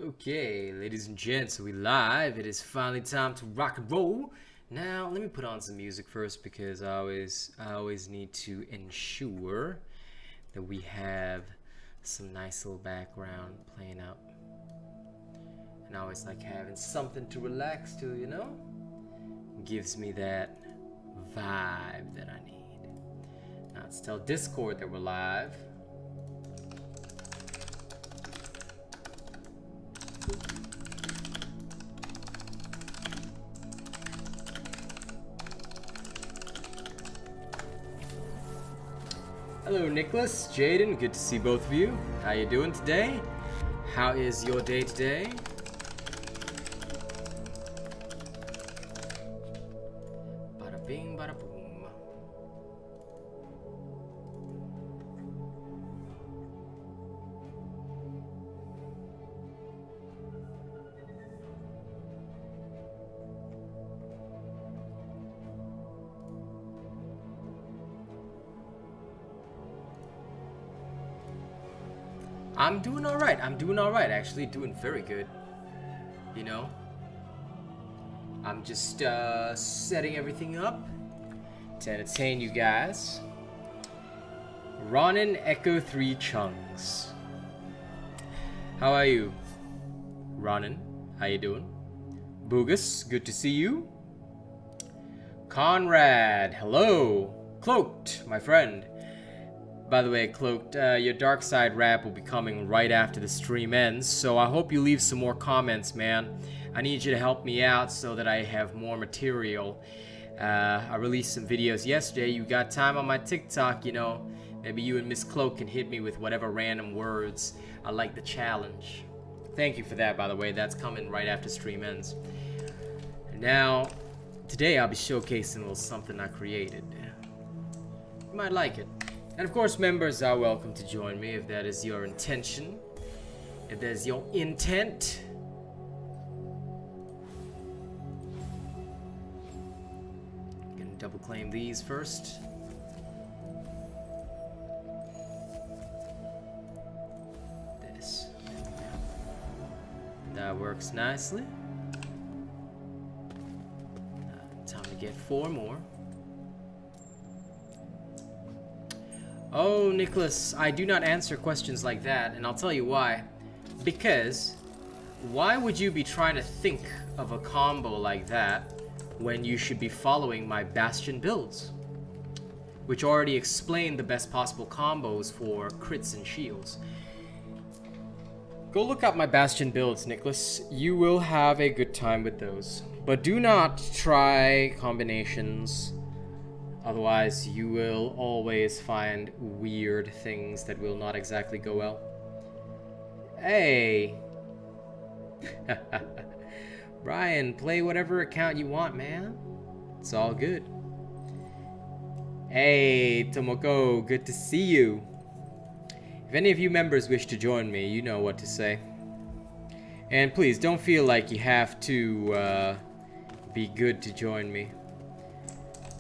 Okay, ladies and gents, we live. It is finally time to rock and roll. Now, let me put on some music first because I always need to ensure that we have some nice little background playing out. And I always like having something to relax to, you know? Gives me that vibe that I need. Now, let's tell Discord that we're live. Hello Nicholas, Jaden, good to see both of you. How you doing today? How is your day today? Bada bing, bada boom. I'm doing alright. I'm doing alright, actually. Doing very good. You know? I'm just setting everything up to entertain you guys. Ronin Echo 3 Chunks. How are you? Ronin, how you doing? Boogus, good to see you. Conrad, hello. Cloaked, my friend. By the way, Cloaked, your Dark Side rap will be coming right after the stream ends, so I hope you leave some more comments, man. I need you to help me out so that I have more material. I released some videos yesterday. You got time on my TikTok, you know. Maybe you and Miss Cloak can hit me with whatever random words. I like the challenge. Thank you for that, by the way. That's coming right after stream ends. Now, today I'll be showcasing a little something I created. You might like it. And of course, members are welcome to join me if that is your intention. If that is your intent. Gonna double claim these first. This. That works nicely. Time to get 4 more. Oh, Nicholas, I do not answer questions like that, and I'll tell you why. Because, why would you be trying to think of a combo like that when you should be following my Bastion builds? Which already explain the best possible combos for crits and shields. Go look up my Bastion builds, Nicholas. You will have a good time with those. But do not try combinations. Otherwise, you will always find weird things that will not exactly go well. Hey! Brian, play whatever account you want, man. It's all good. Hey, Tomoko, good to see you. If any of you members wish to join me, you know what to say. And please, don't feel like you have to be good to join me.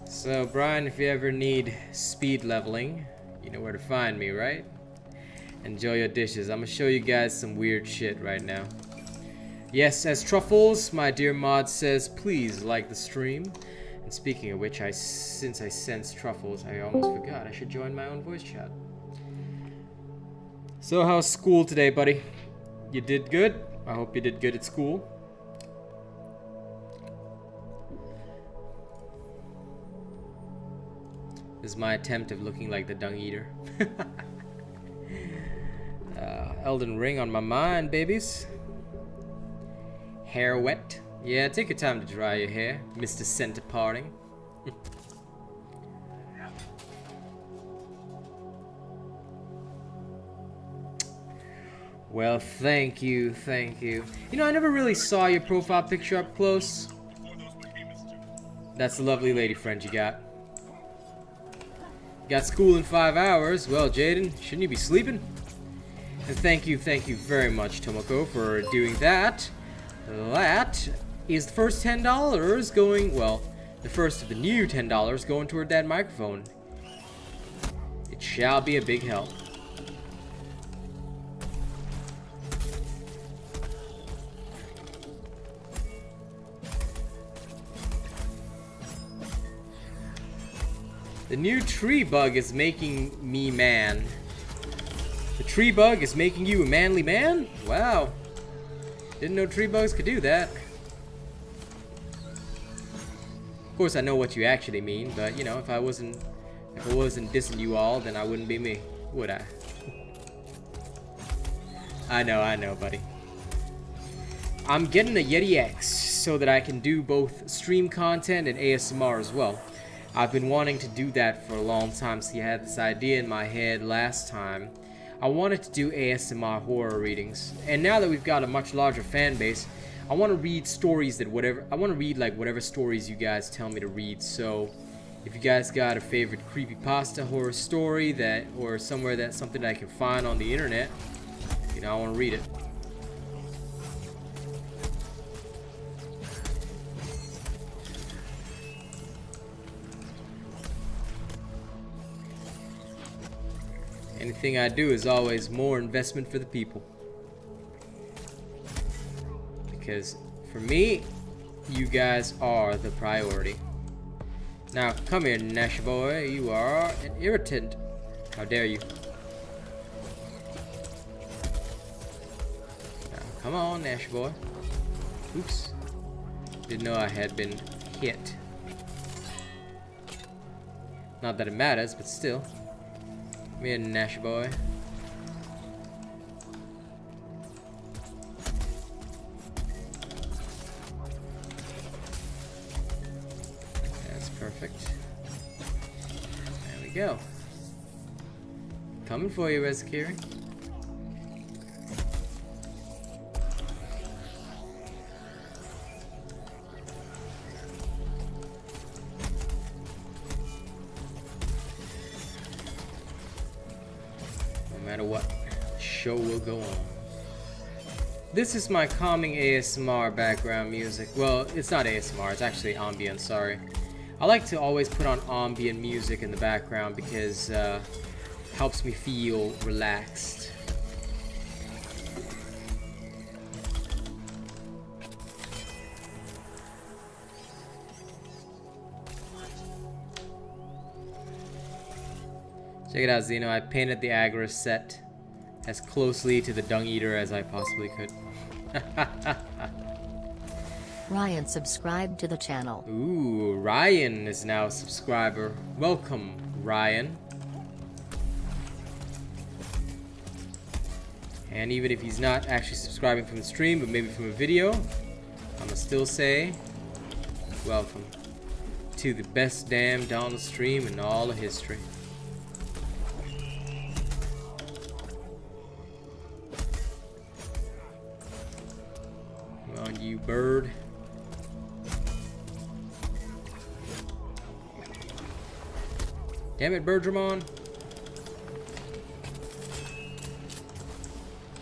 So, Brian, if you ever need speed leveling, you know where to find me, right? Enjoy your dishes. I'm gonna show you guys some weird shit right now. Yes, as Truffles, my dear mod says, please like the stream. And speaking of which, since I sense Truffles, I almost forgot I should join my own voice chat. So, how's school today, buddy? You did good? I hope you did good at school. This is my attempt of looking like the dung eater. Elden Ring on my mind, babies. Hair wet. Yeah, take your time to dry your hair, Mr. Center Parting. Well, thank you, thank you. You know, I never really saw your profile picture up close. That's the lovely lady friend you got. Got school in 5 hours. Well, Jaden, shouldn't you be sleeping? And thank you very much, Tomoko, for doing that. That is the first $10 going, well, the first of the new $10 going toward that microphone. It shall be a big help. The new tree bug is making me man. The tree bug is making you a manly man? Wow. Didn't know tree bugs could do that. Of course I know what you actually mean, but you know, if I wasn't dissing you all, then I wouldn't be me, would I? I know, buddy. I'm getting a Yeti X so that I can do both stream content and ASMR as well. I've been wanting to do that for a long time. See, I had this idea in my head last time. I wanted to do ASMR horror readings, and now that we've got a much larger fan base, I want to read stories that whatever stories you guys tell me to read. So if you guys got a favorite creepypasta horror story or something that I can find on the internet, you know, I want to read it. Anything I do is always more investment for the people. Because for me, you guys are the priority. Now, come here, Nash boy. You are an irritant. How dare you? Now, come on, Nash boy. Oops. Didn't know I had been hit. Not that it matters, but still. Come here, Nash boy. Perfect. There we go. Coming for you, Rezakiri. No matter what, the show will go on. This is my calming ASMR background music. Well, it's not ASMR, it's actually ambient, sorry. I like to always put on ambient music in the background because it helps me feel relaxed. Check it out, Zeno. I painted the Agra set as closely to the Dung Eater as I possibly could. Ryan subscribed to the channel. Ooh, Ryan is now a subscriber. Welcome, Ryan. And even if he's not actually subscribing from the stream, but maybe from a video, I'ma still say, welcome to the best damn Dauntless stream in all of history. Come on, you bird. Damn it, Bergermon.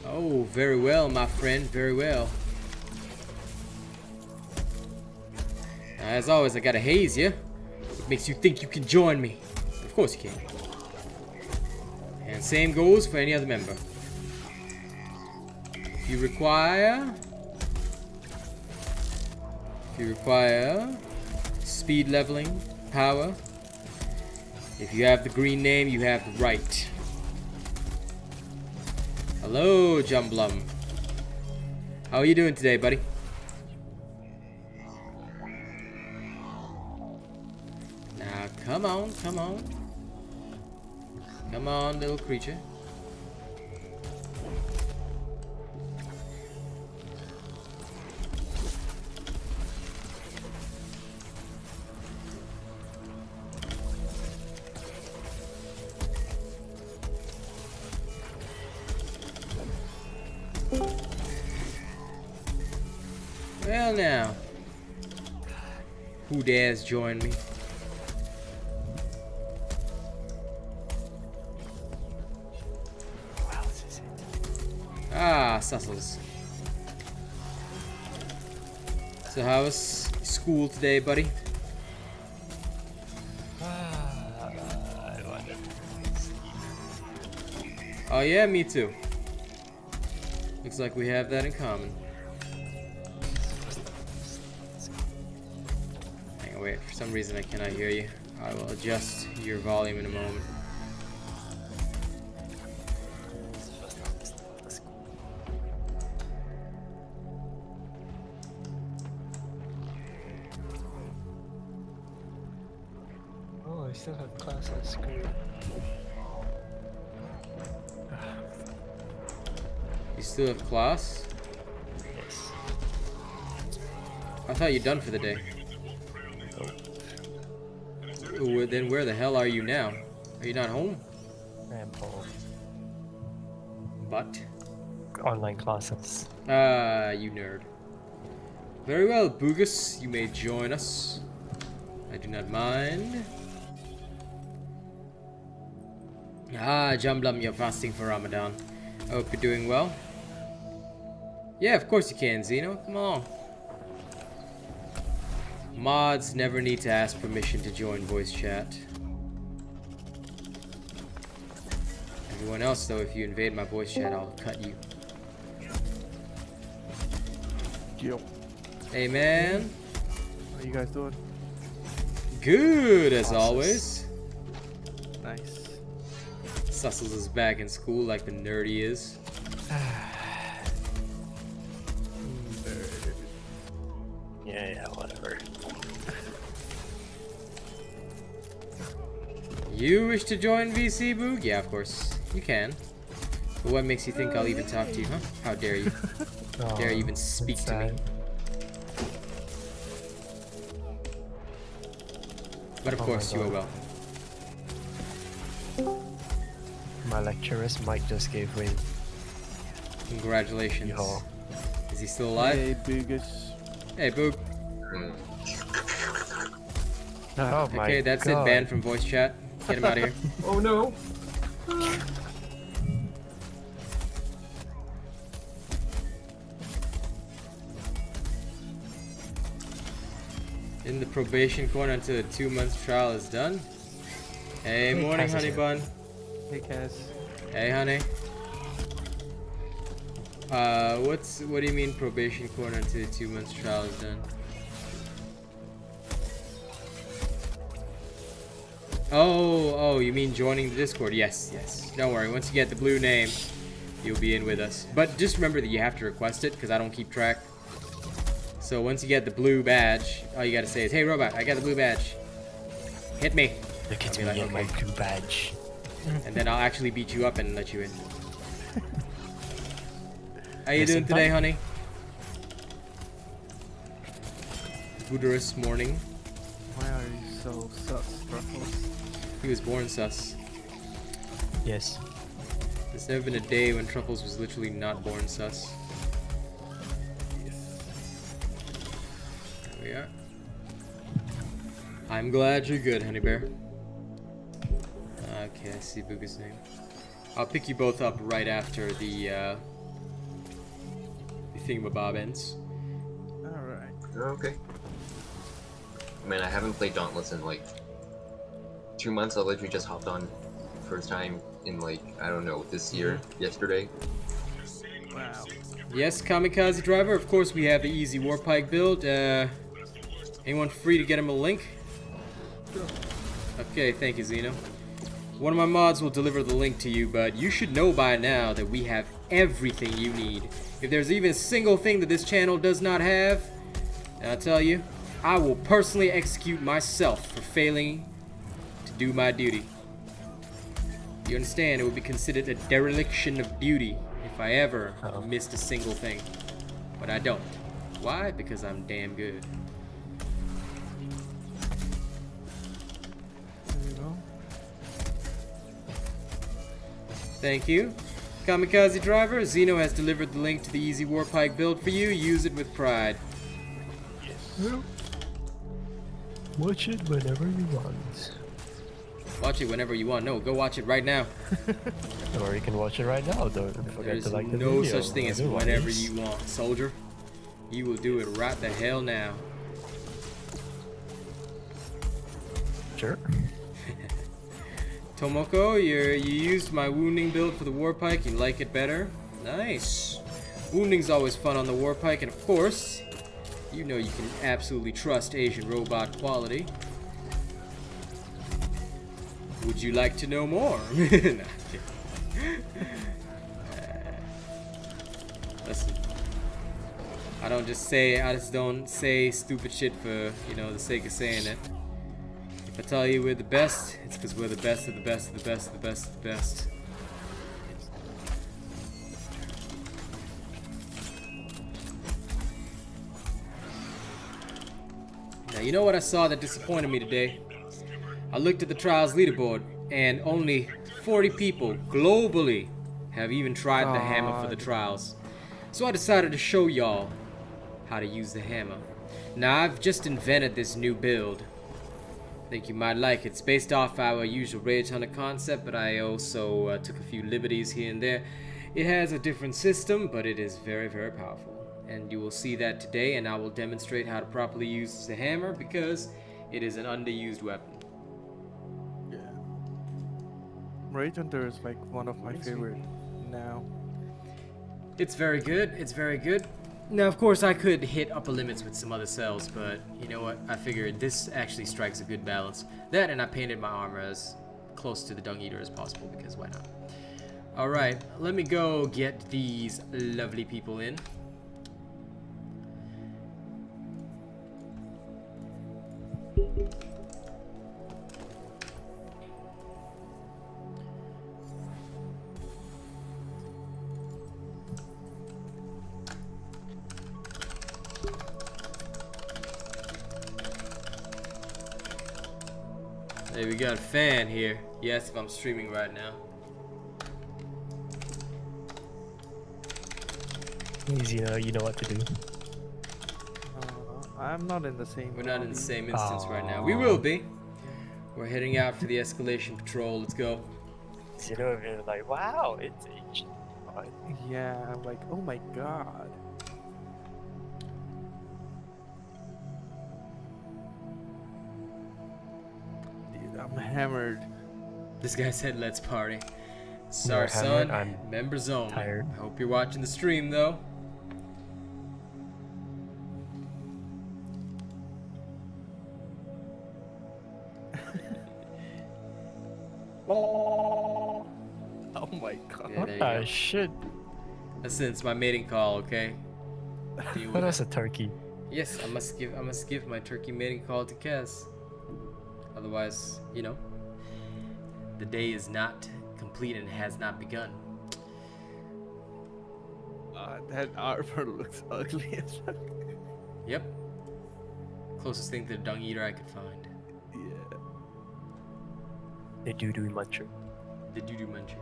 Oh, very well, my friend, very well. As always, I gotta haze you. It makes you think you can join me. Of course you can. And same goes for any other member. If you require speed leveling, power, if you have the green name, you have the right. Hello, Jumblum. How are you doing today, buddy? Now, come on, come on. Come on, little creature. Well now, who dares join me? Ah, Sussels. So how was school today, buddy? Oh yeah, me too. Looks like we have that in common. Hang on, wait, for some reason I cannot hear you. I will adjust your volume in a moment. Oh, I still have classes. Great. You still have class? Yes. I thought you're done for the day. Ooh, then where the hell are you now? Are you not home? I am home. But? Online classes. Ah, you nerd. Very well, Boogus, you may join us. I do not mind. Ah, Jamblum, you're fasting for Ramadan. I hope you're doing well. Yeah, of course you can, Zeno. Come on. Mods never need to ask permission to join voice chat. Everyone else, though, if you invade my voice chat, I'll cut you. Yo, Hey, man. how you guys doing? Good, as Awesome. always. Nice. Sussels is back in school like the nerd he is. Yeah, whatever. You wish to join VC, Boog? Yeah, of course. You can. But what makes you think I'll even talk to you, huh? How dare you? Oh, Dare you even speak that's to me? sad. But of Oh my course, you are God. well. My lecturer's mic just gave way. Congratulations. Yo. Is he still alive? Hey, Biggest. Hey, Boog. Oh my Okay, that's God. it. Banned from voice chat. Get him out of here. Oh no! In the probation corner until the 2-month trial is done. Hey, Hey, morning, Kaz is honey here. bun. Hey, Kaz. Hey, honey. What do you mean probation corner until the 2-month trial is done? Oh, you mean joining the Discord? Yes. Don't worry. Once you get the blue name, you'll be in with us. But just remember that you have to request it, because I don't keep track. So once you get the blue badge, all you gotta say is, "Hey, robot, I got the blue badge. Hit me." Look I'll at be me like, and my "Okay." blue badge. And then I'll actually beat you up and let you in. How you Yes, doing in today, time. honey? Goodurous morning. Why are you so sus, Ruffles? He was born sus. Yes. There's never been a day when Truffles was literally not born sus. There we are. I'm glad you're good, honey bear. Okay, I see Booga's name. I'll pick you both up right after the thingamabob ends. Alright. Okay. Man, I haven't played Dauntless in like 2 months. I literally just hopped on first time in like, I don't know, this year, yesterday. Wow. Yes, Kamikaze Driver, of course we have the easy Warpike build. Anyone free to get him a link? Okay, thank you, Zeno. One of my mods will deliver the link to you, but you should know by now that we have everything you need. If there's even a single thing that this channel does not have, then I'll tell you, I will personally execute myself for failing to do my duty. You understand, it would be considered a dereliction of duty if I ever missed a single thing. But I don't. Why? Because I'm damn good. There you go. Thank you. Kamikaze Driver, Zeno has delivered the link to the Easy Warpike build for you. Use it with pride. Watch it whenever you want. Watch it whenever you want. No, go watch it right now. Or you can watch it right now. Don't forget There's to like the no video. such thing as Otherwise- whenever you want, soldier. You will do it right the hell now. Sure. Tomoko, you used my wounding build for the Warpike. You like it better? Nice. Wounding's always fun on the Warpike, and of course, you know you can absolutely trust Asian robot quality. Would you like to know more? Nah, I'm kidding. Listen, I just don't say stupid shit for, you know, the sake of saying it. If I tell you we're the best, it's because we're the best of the best of the best of the best of the best. Now, you know what I saw that disappointed me today? I looked at the trials leaderboard, and only 40 people globally have even tried the hammer for the trials. So I decided to show y'all how to use the hammer. Now, I've just invented this new build. I think you might like it. It's based off our usual Rage Hunter concept, but I also took a few liberties here and there. It has a different system, but it is very, very powerful. And you will see that today, and I will demonstrate how to properly use the hammer because it is an underused weapon. Yeah. Rage Hunter is like one of my favorite now. It's very good. It's very good. Now, of course, I could hit upper limits with some other cells, but you know what? I figured this actually strikes a good balance. That, and I painted my armor as close to the Dung Eater as possible, because why not? Alright, let me go get these lovely people in. Hey, we got a fan here. Yes, if I'm streaming right now. Easy, you know what to do. I'm not in the same. We're not in the same instance right now. Aww. We will be. We're heading out for the escalation patrol. Let's go. You know, if you're like, wow, it's H. Yeah, I'm like, oh my god. Dude, I'm hammered. This guy said, "Let's party." Sorry, You're son. hammered, I'm Members only. tired. I hope you're watching the stream, though. Oh my god. Yeah, What there you the go. shit? Listen, it's my mating call, okay? Deal What with it. is a turkey? Yes, I must give my turkey mating call to Kez. Otherwise, you know, the day is not complete and has not begun. That armor looks ugly as fuck. Yep. Closest thing to the Dung Eater I could find. Yeah. The doo-doo muncher. The doo-doo muncher.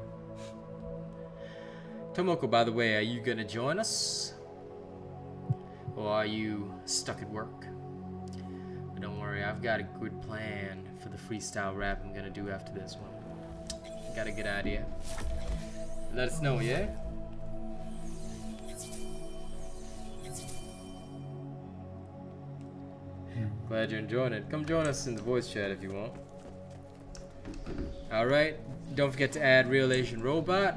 Tomoko, by the way, are you gonna join us? Or are you stuck at work? But don't worry, I've got a good plan for the freestyle rap I'm gonna do after this one. Got a good idea. Let us know, yeah? Glad you're enjoying it. Come join us in the voice chat if you want. Alright, don't forget to add RealAsianRobot.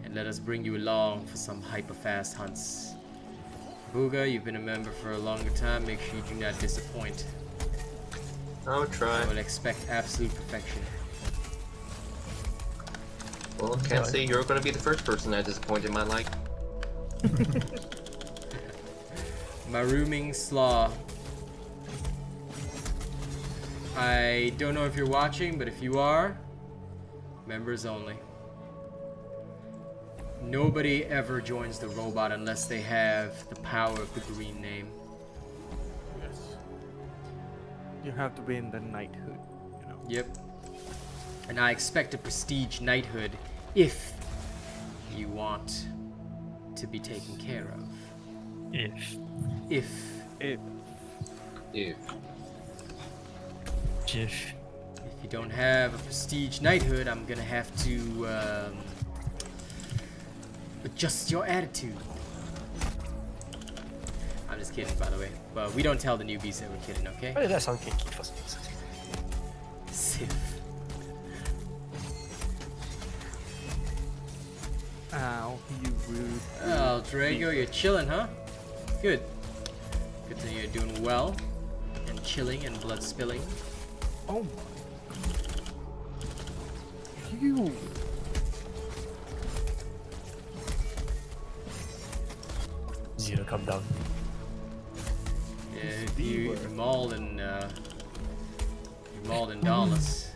And let us bring you along for some hyper-fast hunts. Booga, you've been a member for a longer time. Make sure you do not disappoint. I'll try. I will expect absolute perfection. Well, can't say you're gonna be the first person I disappoint in my life. My rooming slaw. I don't know if you're watching, but if you are, members only. Nobody ever joins the robot unless they have the power of the green name. Yes. You have to be in the knighthood, you know. Yep. And I expect a prestige knighthood if you want to be taken care of. If. If. It. Ew. Jiff. If you don't have a prestige knighthood, I'm gonna have to adjust your attitude. I'm just kidding, by the way. But we don't tell the newbies that we're kidding, okay? Why did that sound kinky for some reason? Sif. Ow, you rude. Oh, Drago, you're chilling, huh? Good. Good to hear you're doing well. And chilling and blood spilling. Oh my. you. Zero, come down. Yeah, if you mauled and Dauntless,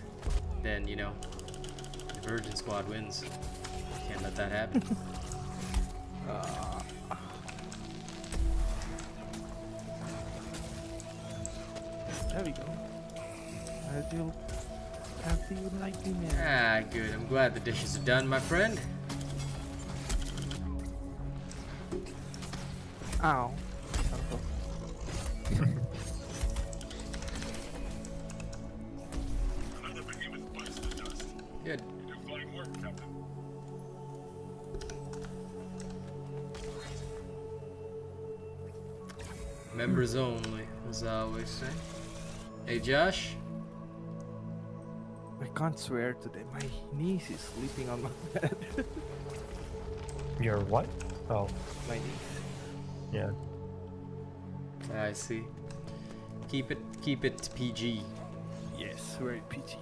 then you know the Virgin Squad wins. Can't let that happen. There we go. As you like me, man. Ah, good. I'm glad the dishes are done, my friend. Ow. Good. Members only, as I always say. Hey, Josh. I can't swear today. My niece is sleeping on my bed. Your what? Oh, My niece. yeah. I see. Keep it PG. Yes, very peachy.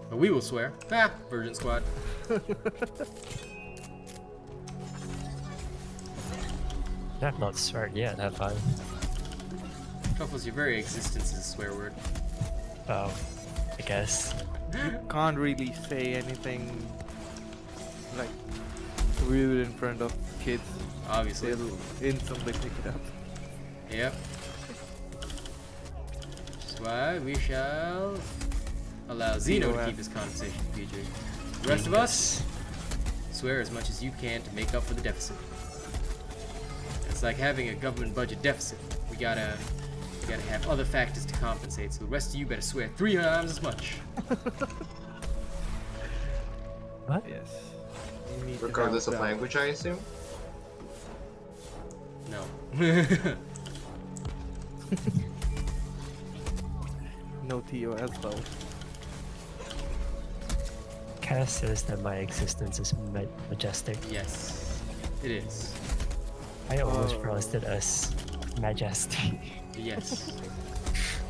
But we will swear. Ah, Virgin Squad. I have not sweared yet, have I? Truffles, your very existence is a swear word. Oh, I guess. Can't really say anything like rude in front of kids. Obviously. They'll instantly pick it up. Yep. Which is why we shall allow Zeno to keep his conversation PG. The rest of us, swear as much as you can to make up for the deficit. It's like having a government budget deficit. We gotta have other factors to compensate, so the rest of you better swear 3 times as much. What? Yes. You need to Regardless have of balance. language, I assume. No. No TOS though. Cass says that my existence is majestic. Yes, it is. I almost Oh. pronounced it as majesty. Yes.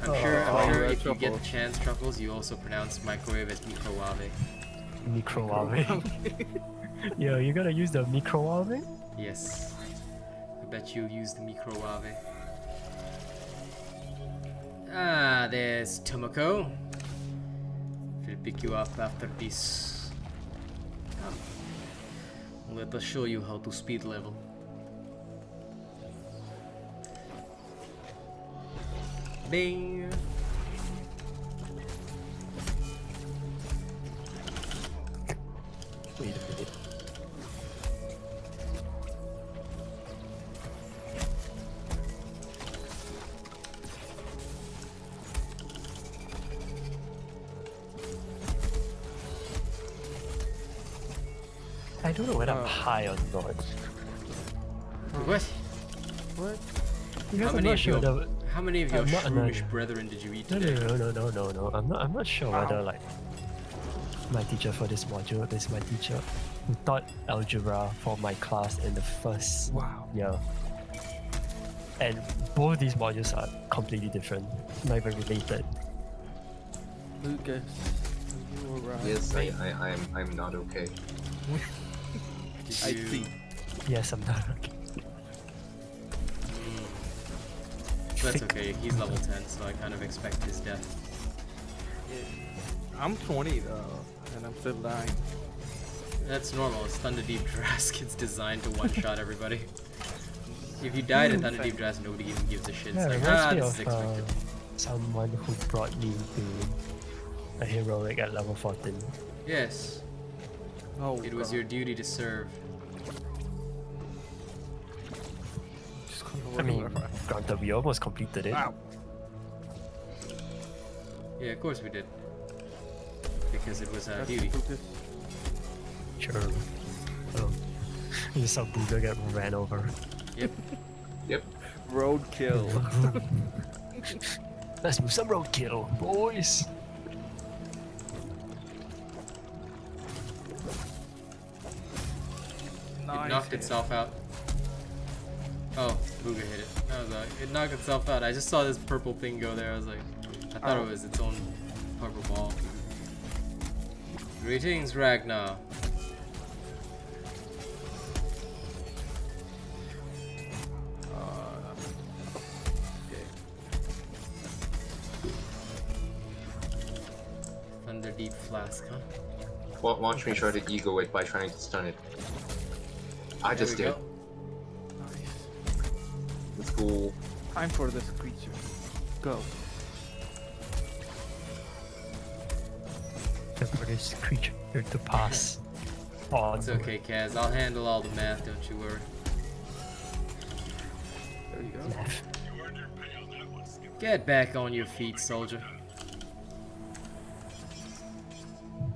I'm sure if you get Truffle. the chance, Truffles, you also pronounce microwave as microwave. Microwave. Yo, you gotta use the microwave? Yes. I bet you'll use the microwave. Ah, there's Tomoko. We'll pick you up after this. Come. Let us show you how to speed level. Bing! Wait a minute. I don't know whether I'm high or not. What? What? Because How I'm many not of sure your whether... How many of your I'm not- shroomish brethren did you eat No, today? no. I'm not sure whether like my teacher for this module is my teacher who taught algebra for my class in the first Wow. year. And both these modules are completely different, not even related. Lucas, are you alright? Yes, I'm not okay. Did I you- see. Yes, I'm not okay. That's Thick. okay, he's level 10, so I kind of expect his death. I'm 20 though, and I'm still dying. That's normal, it's Thunder Deep Drask, it's designed to one-shot everybody. If you died in Thunder Deep Drask, nobody even gives a shit. It's Yeah, it like, reminds me this is of expected. someone who brought me to a heroic at level 14. Yes, Oh, it was God. your duty to serve. Just gonna I run mean, away. granted, we almost completed it. Ow. Yeah, of course we did. Because it was our That's duty. Lucas. Sure. Oh. You saw Booga get ran over. Yep. Yep. Roadkill. Let's do some roadkill, boys! It Nice knocked hit. itself out. Oh, Booga hit it. I was like, it knocked itself out. I just saw this purple thing go there. I was like, I thought it was its own purple ball. Greetings, Ragnar. Thunder Deep Flask, huh? Watch me try to ego it by trying to stun it. I There just we did. go. Nice. Let's go. Time for this creature. Go. For this creature to pass. On. It's okay, Kaz. I'll handle all the math, don't you worry. There you go. Left. Get back on your feet, soldier.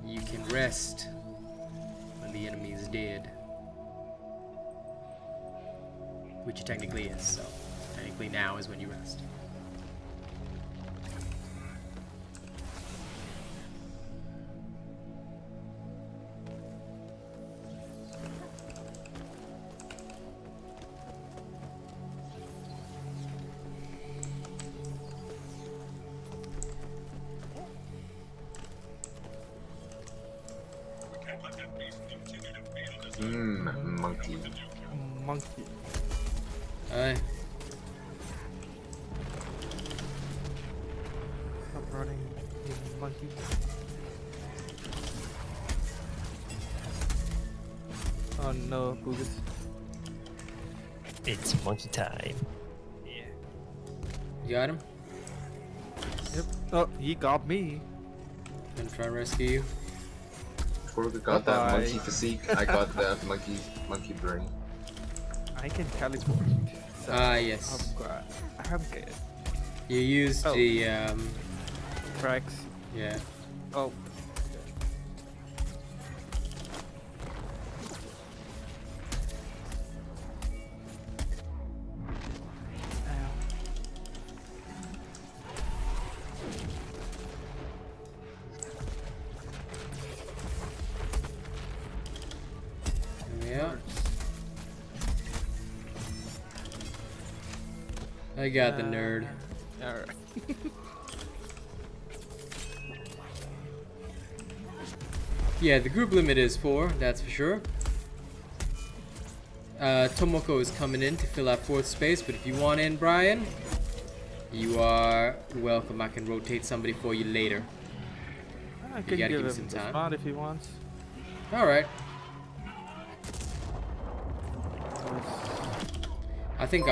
You can rest when the enemy is dead. Which it technically is, so technically now is when you rest. Monkey. Monkey. Alright. Stop running, you monkey. Oh no, Boogus. It's monkey time. Yeah. You got him? Yep. Oh, he got me. Gonna try to rescue you. Torga got that Bye-bye. monkey physique. I got that monkey brain. I can teleport. So Ah, yes. I'm glad. I'm good. You used Oh. the, Tracks. yeah. Oh. Yeah. I got the nerd. Alright. Yeah, the group limit is 4, that's for sure. Tomoko is coming in to fill out 4th space, but if you want in, Brian, you are welcome. I can rotate somebody for you later. I gotta can give give him me some the time. spot if he wants. Alright. I think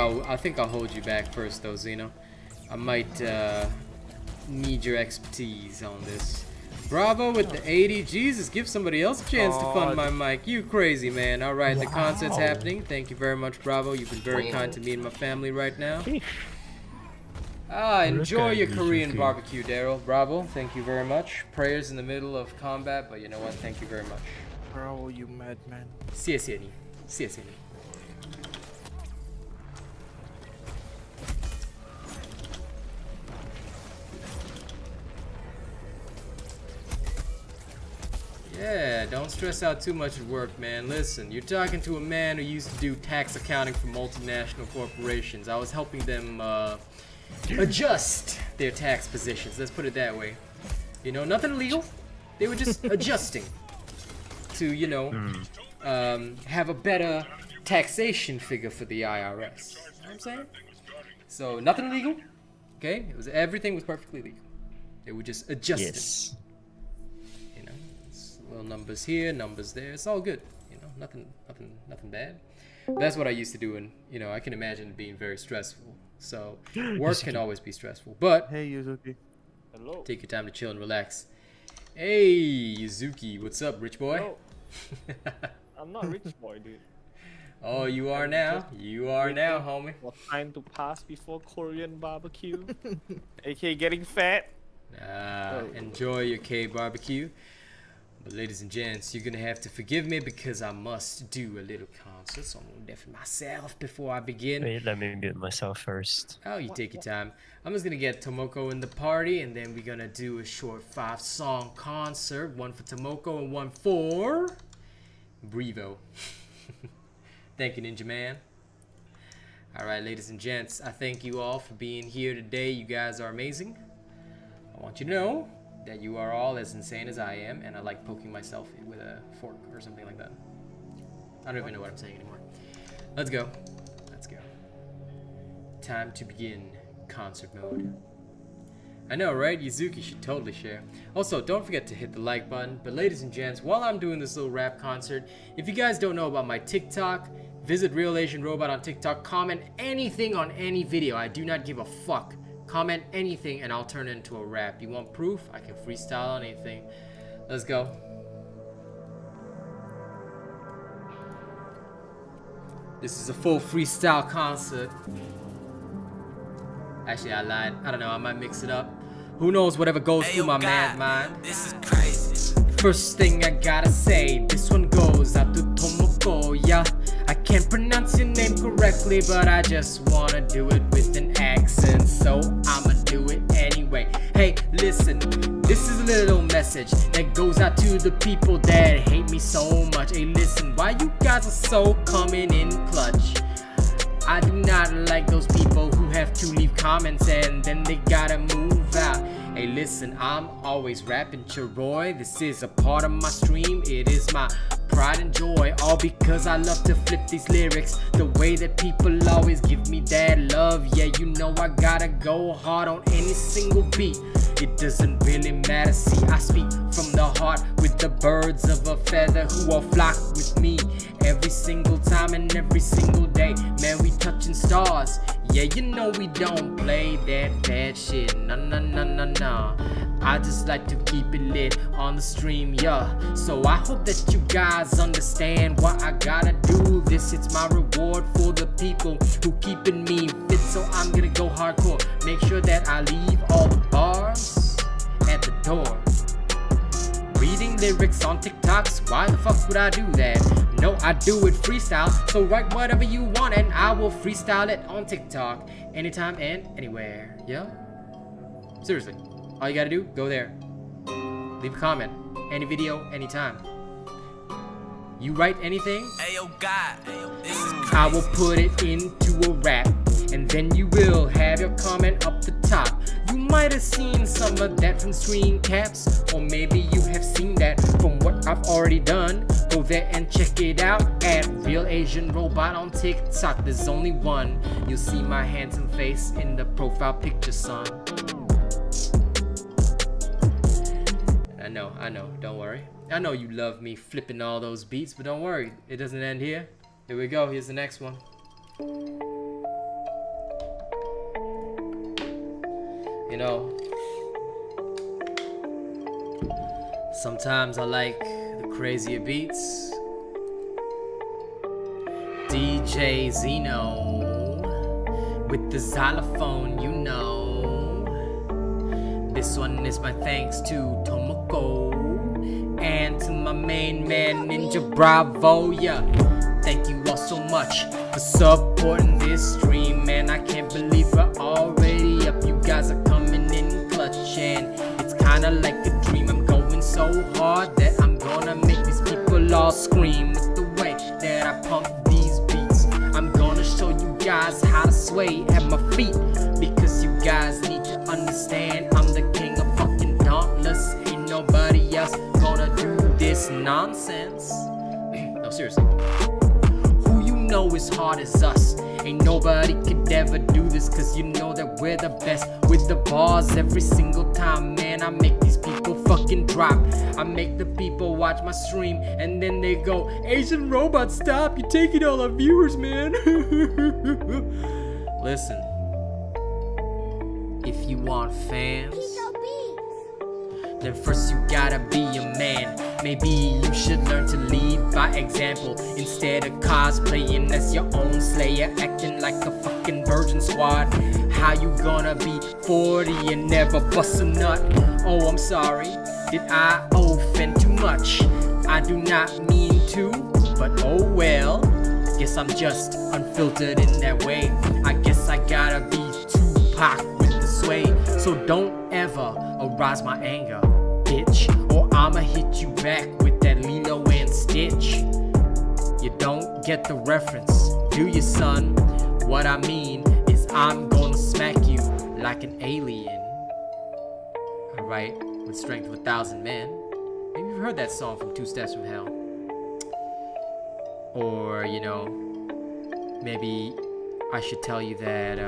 I'll hold you back first though, Zeno. I might need your expertise on this. Bravo with the 80. Jesus, give somebody else a chance to fund my mic. You crazy man. Alright, the concert's happening. Thank you very much, Bravo. You've been very kind to me and my family right now. Enjoy your Korean barbecue, Daryl. Bravo, thank you very much. Prayers in the middle of combat, but you know what? Thank you very much. Bro, you madman. 谢谢你，谢谢你。Yeah, don't stress out too much at work, man. Listen, you're talking to a man who used to do tax accounting for multinational corporations. I was helping them adjust their tax positions. Let's put it that way. You know, nothing illegal. They were just adjusting to, you know, have a better taxation figure for the IRS. You know what I'm saying? So nothing illegal. Okay, everything was perfectly legal. They were just adjusting. Yes. You know, it's little numbers here, numbers there. It's all good. You know, nothing bad. That's what I used to do, and you know, I can imagine it being very stressful. So work can always be stressful, but Hey, Yuzuki. Hello. take your time to chill and relax. Hey, Yuzuki, what's up, rich boy? Hello. I'm not rich boy, dude. Oh, you are now. You are now, homie. What time to pass before Korean barbecue? AK getting fat. Enjoy your K barbecue. But ladies and gents, you're gonna have to forgive me because I must do a little concert, so I'm gonna deafen myself before I begin. Wait, let me mute myself first. Oh, you take your time. I'm just gonna get Tomoko in the party, and then we're gonna do a short 5-song concert. One for Tomoko and one for Brevo. Thank you, Ninja Man. Alright, ladies and gents, I thank you all for being here today. You guys are amazing. I want you to know that you are all as insane as I am, and I like poking myself with a fork or something like that. I don't even know what I'm saying anymore. Let's go. Let's go. Time to begin concert mode. I know, right? Yuzuki should totally share. Also, don't forget to hit the like button. But ladies and gents, while I'm doing this little rap concert, if you guys don't know about my TikTok, visit RealAsianRobot on TikTok. Comment anything on any video. I do not give a fuck. Comment anything and I'll turn it into a rap. You want proof? I can freestyle on anything. Let's go. This is a full freestyle concert. Actually, I lied. I don't know. I might mix it up. Who knows whatever goes through my man's mind. This is crazy. First thing I gotta say, this one goes out to Tomoko, yeah. I can't pronounce your name correctly, but I just wanna do it with an accent, so I'ma do it anyway. Hey, listen, this is a little message that goes out to the people that hate me so much. Hey, listen, why you guys are so coming in clutch? I do not like those people who have to leave comments and then they gotta move out. Hey listen, I'm always rapping Chiroy. This is a part of my stream. It is my pride and joy. All because I love to flip these lyrics the way that people always give me that love. Yeah, you know I gotta go hard on any single beat. It doesn't really matter, see I speak from the heart with the birds of a feather who all flock with me every single time and every single day. Man, we touching stars. Yeah, you know we don't play that bad shit. Nah, nah, nah, nah, nah. I just like to keep it lit on the stream, yeah. So I hope that you guys understand why I gotta do this. It's my reward for the people who keeping me fit. So I'm gonna go hardcore. Make sure that I leave all the bars at the door. Reading lyrics on TikToks, why the fuck would I do that? No, I do it freestyle, so write whatever you want and I will freestyle it on TikTok anytime and anywhere, yeah? Seriously, all you gotta do, go there, leave a comment, any video, anytime. You write anything, Ayo God, this is crazy. I will put it into a rap, and then you will have your comment up the top. You might have seen some of that from screen caps, or maybe you have seen that from what I've already done. Go there and check it out at RealAsianRobot on TikTok. There's only one. You'll see my handsome face in the profile picture, son. I know, don't worry. I know you love me flipping all those beats, but don't worry, it doesn't end here. Here we go, here's the next one. You know, sometimes I like the crazier beats. DJ Zeno with the xylophone, you know. This one is my thanks to Tomoko and to my main man Ninja Bravo, yeah. Thank you all so much for supporting this stream, man. I can't believe we're already up. You guys are coming in clutch and it's kinda like a dream. I'm going so hard that I'm gonna make these people all scream with the way that I pump these beats. I'm gonna show you guys how to sway at my feet, because you guys need to understand I'm the king of fucking Dauntless. Ain't nobody else gonna do this nonsense. No, seriously. Who you know as hard as us? Ain't nobody could ever do this, cause you know that we're the best with the bars every single time. Man, I make these people fucking drop. I make the people watch my stream and then they go, Asian Robot, stop, you're taking all our viewers, man. Listen, if you want fans, then first you gotta be a man. Maybe you should learn to lead by example instead of cosplaying as your own slayer, acting like a fucking virgin squad. How you gonna be 40 and never bust a nut? Oh, I'm sorry, did I offend too much? I do not mean to, but oh well. Guess I'm just unfiltered in that way. I guess I gotta be Tupac with the sway. So don't ever arouse my anger, bitch, or I'ma hit you back with that Lilo and Stitch. You don't get the reference, do you, son? What I mean is I'm gonna smack you like an alien. Alright, with strength of 1,000 men. Maybe you've heard that song from Two Steps from Hell. Or, you know, maybe I should tell you that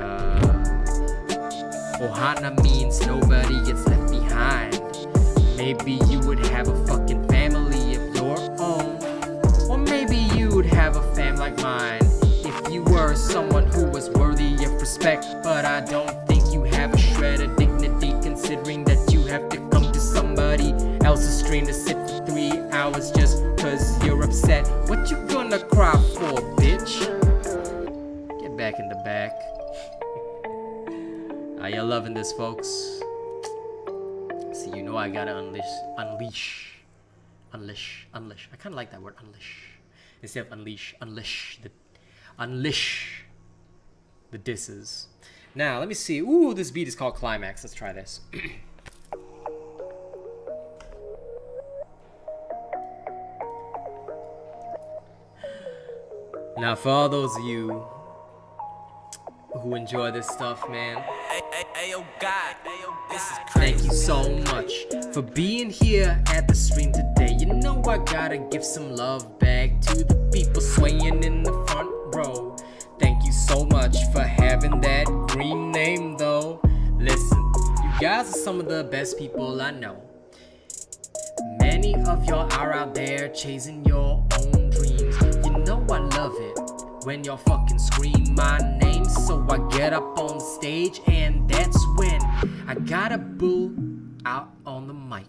Ohana means nobody gets left behind. Maybe you would have a fucking family of your own. Or maybe you would have a fam like mine if you were someone who was worthy of respect. But I don't think you have a shred of dignity, considering that you have to come to somebody else's stream to sit for 3 hours just cause you're upset. What you gonna cry for, bitch? Get back in the back. Are you loving this, folks? See, you know I gotta unleash. I kind of like that word, unleash. Instead of unleash the disses. Now, let me see. Ooh, this beat is called Climax. Let's try this. Now, for all those of you who enjoy this stuff, man, thank you so much for being here at the stream today. You know I gotta give some love back to the people swaying in the front row. Thank you so much for having that green name though. Listen, you guys are some of the best people I know. Many of y'all are out there chasing your own dreams. You know I love it when y'all fucking scream my name. So I get up on stage and that's when I gotta bull out on the mic.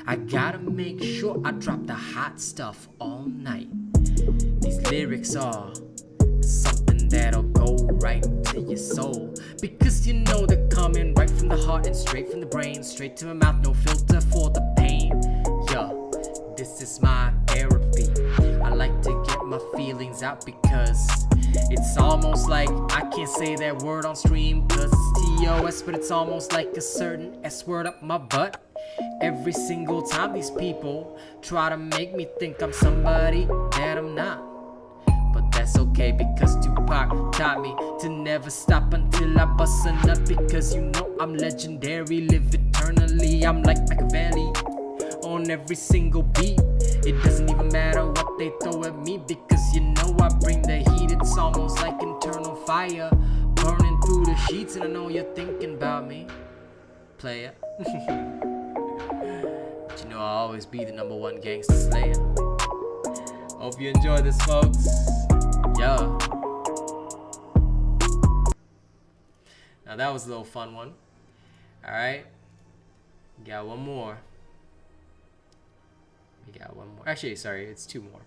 I gotta make sure I drop the hot stuff all night. These lyrics are something that'll go right to your soul, because you know they're coming right from the heart and straight from the brain, straight to my mouth, no filter for the pain. Yeah, this is my therapy. I like to get my feelings out because it's almost like I can't say that word on stream cause it's TOS, but it's almost like a certain S word up my butt. Every single time these people try to make me think I'm somebody that I'm not. But that's okay, because Tupac taught me to never stop until I bust a nut. Because you know I'm legendary, live eternally. I'm like Machiavelli on every single beat. It doesn't even matter what they throw at me, because you know I bring the heat. It's almost like internal fire burning through the sheets, and I know you're thinking about me, player. But you know I'll always be the #1 gangster slayer. Hope you enjoy this, folks. Yeah. Now that was a little fun one. Alright. Got one more. We got one more. Actually, sorry, it's 2 more.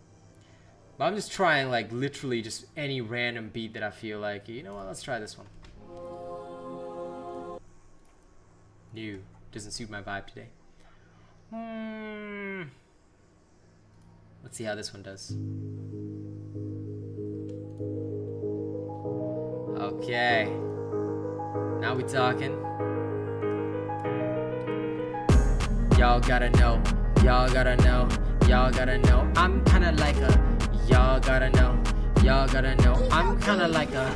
But I'm just trying like literally just any random beat that I feel like, you know what, let's try this one. New. Doesn't suit my vibe today. Let's see how this one does. Okay. Now we talking. Y'all gotta know. Y'all gotta know. Y'all gotta know. I'm kinda like a. Y'all gotta know. Y'all gotta know. I'm kinda like a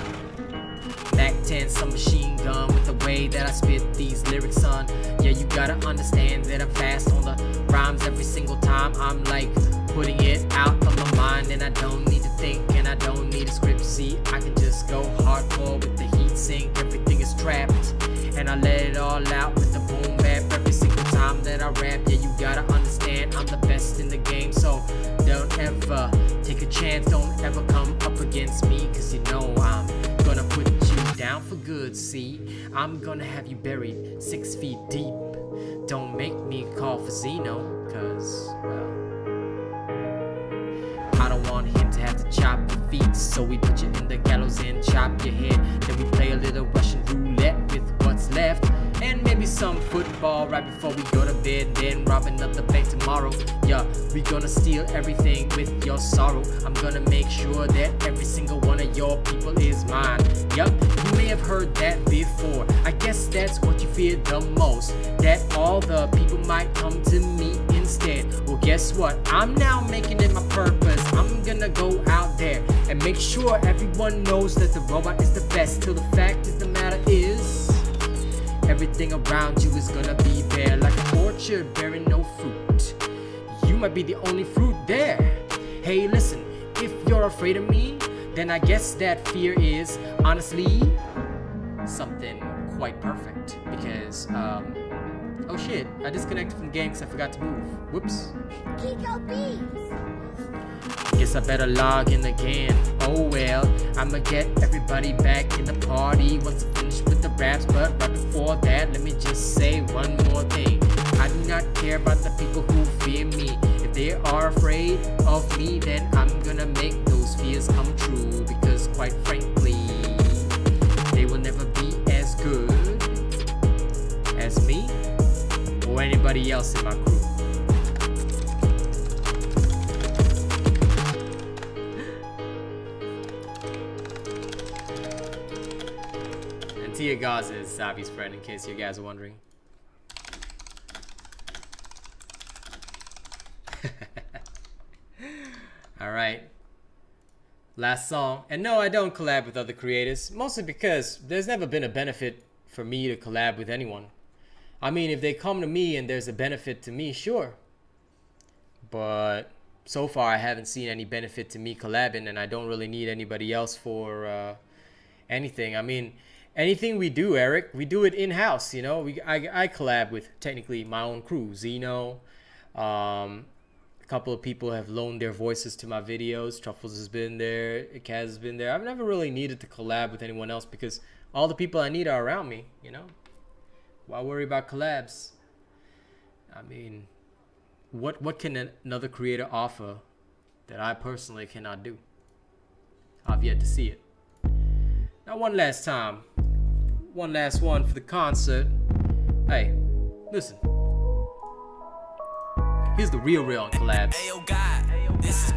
Mac 10, some machine gun with the way that I spit these lyrics on. Yeah, you gotta understand that I'm fast on the rhymes every single time. I'm like putting it out of my mind, and I don't need to think, and I don't need a script. See, I can just go hardcore with the heat sink. Everything is trapped, and I let it all out with the boom bap every single time that I rap. Yeah, you gotta understand I'm the best in the game, so don't ever take a chance. Don't ever come up against me, cause you know I'm gonna put you down for good. See, I'm gonna have you buried 6 feet deep. Don't make me call for Zeno, cause, well, I don't want him to have to chop your feet. So we put you in the gallows and chop your head. Then we play a little Russian roulette with what's left, and maybe some football right before we go to bed. Then rob another bank tomorrow. Yeah, we gonna steal everything with your sorrow. I'm gonna make sure that every single one of your people is mine. Yup, you may have heard that before. I guess that's what you fear the most, that all the people might come to me instead. Well, guess what? I'm now making it my purpose. I'm gonna go out there and make sure everyone knows that the robot is the best. Till the fact of the matter is, Everything around you is gonna be bare, like an orchard bearing no fruit. You might be the only fruit there. Hey, listen, if you're afraid of me, then I guess that fear is honestly something quite perfect. Because, oh shit, I disconnected from the game because I forgot to move. Whoops. Kiko Beats. Guess I better log in again. Oh well, I'ma get everybody back in the party once I finish with the raps. But right before that, let me just say one more thing. I do not care about the people who fear me. If they are afraid of me, then I'm gonna make those fears come true. Because quite frankly, they will never be as good as me or anybody else in my crew. Tia Gaza is Sabi's friend, in case you guys are wondering. Alright. Last song. And no, I don't collab with other creators. Mostly because there's never been a benefit for me to collab with anyone. I mean, if they come to me and there's a benefit to me, sure. But so far, I haven't seen any benefit to me collabing, and I don't really need anybody else for anything. I mean, anything we do, Eric, we do it in-house, you know. I collab with technically my own crew, Zeno. A couple of people have loaned their voices to my videos. Truffles has been there. Kaz has been there. I've never really needed to collab with anyone else because all the people I need are around me, you know. Why worry about collabs? I mean, what can another creator offer that I personally cannot do? I've yet to see it. Now, one last time. One last one for the concert. Hey, listen. Here's the real on collabs.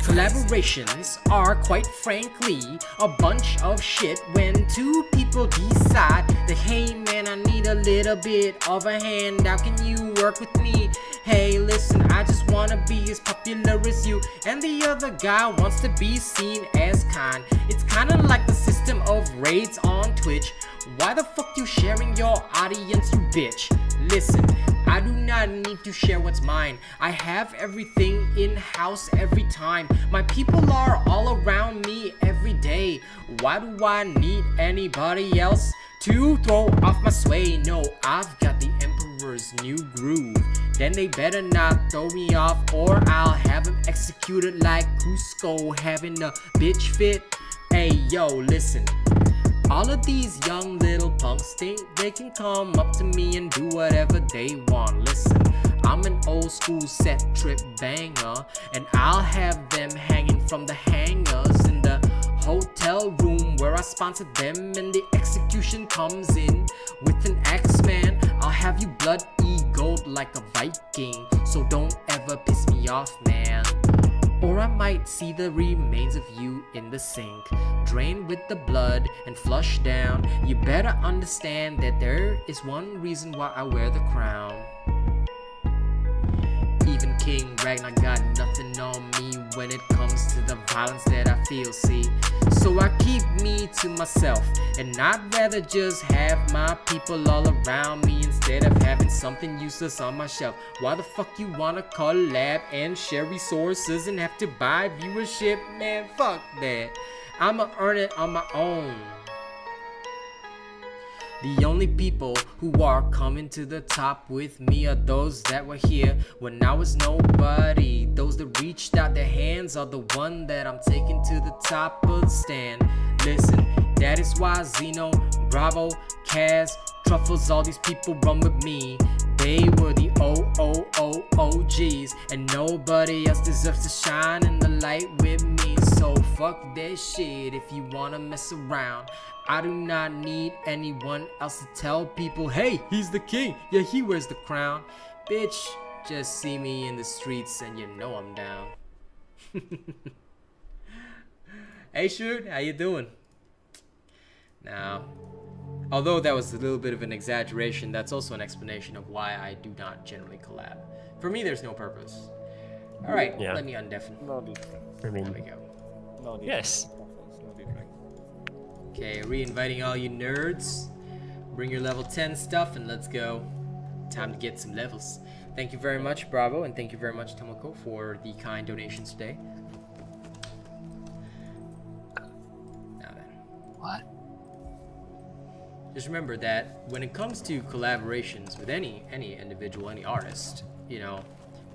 Collaborations are quite frankly a bunch of shit when two people decide that, hey man, I need a little bit of a hand. How can you work with me? Hey, listen, I just wanna be as popular as you, and the other guy wants to be seen as kind. It's kinda like the system of raids on Twitch. Why the fuck you sharing your audience, you bitch? Listen, I do not need to share what's mine. I have everything in-house every time. My people are all around me every day. Why do I need anybody else to throw off my sway? No, I've got the Emperor's new groove. Then they better not throw me off, or I'll have him executed like Cusco having a bitch fit. Hey yo, listen. All of these young little punks think they can come up to me and do whatever they want. Listen, I'm an old school set trip banger, and I'll have them hanging from the hangers in the hotel room where I sponsored them, and the execution comes in with an axe, man. I'll have you blood eagled like a Viking, so don't ever piss me off, man. Or I might see the remains of you in the sink, drained with the blood and flushed down. You better understand that there is one reason why I wear the crown. Even King Ragnar got nothing on me when it comes to the violence that I feel, see. So I keep me to myself, and I'd rather just have my people all around me instead of having something useless on my shelf. Why the fuck you wanna collab and share resources and have to buy viewership? Man, fuck that. I'ma earn it on my own. The only people who are coming to the top with me are those that were here when I was nobody. Those that reached out their hands are the one that I'm taking to the top of the stand. Listen, that is why Zeno, Bravo, Kaz, Truffles, all these people run with me. They were the OGs, and nobody else deserves to shine in the light with me. So fuck that shit if you wanna mess around. I do not need anyone else to tell people, hey, he's the king, yeah, he wears the crown. Bitch, just see me in the streets and you know I'm down. Hey Shoot, how you doing? Now, although that was a little bit of an exaggeration, that's also an explanation of why I do not generally collab. For me, there's no purpose. Alright, Yeah. let me undeafen. No difference. I There we mean, go. No difference. yes. No difference. Okay, re-inviting all you nerds. Bring your level 10 stuff and let's go. Time to get some levels. Thank you very much, Bravo, and thank you very much, Tomoko, for the kind donations today. Now then. What? Just remember that when it comes to collaborations with any individual, any artist, you know,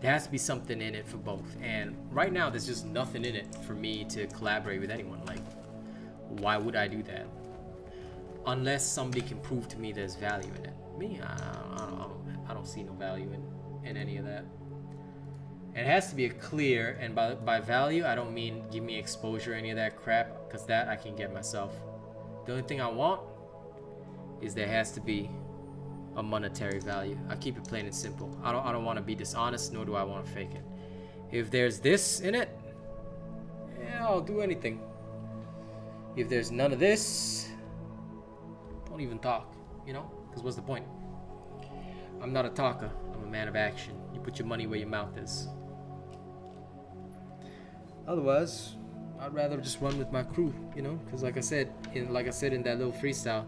there has to be something in it for both. And right now, there's just nothing in it for me to collaborate with anyone. Like, why would I do that? Unless somebody can prove to me there's value in it. Me, I don't see no value in any of that. It has to be a clear, and by value, I don't mean give me exposure or any of that crap, because that I can get myself. The only thing I want is there has to be a monetary value. I keep it plain and simple. I don't want to be dishonest, nor do I want to fake it. If there's this in it, yeah, I'll do anything. If there's none of this, don't even talk, you know? Because what's the point? I'm not a talker. I'm a man of action. You put your money where your mouth is. Otherwise, I'd rather just run with my crew, you know? Because like I said in that little freestyle,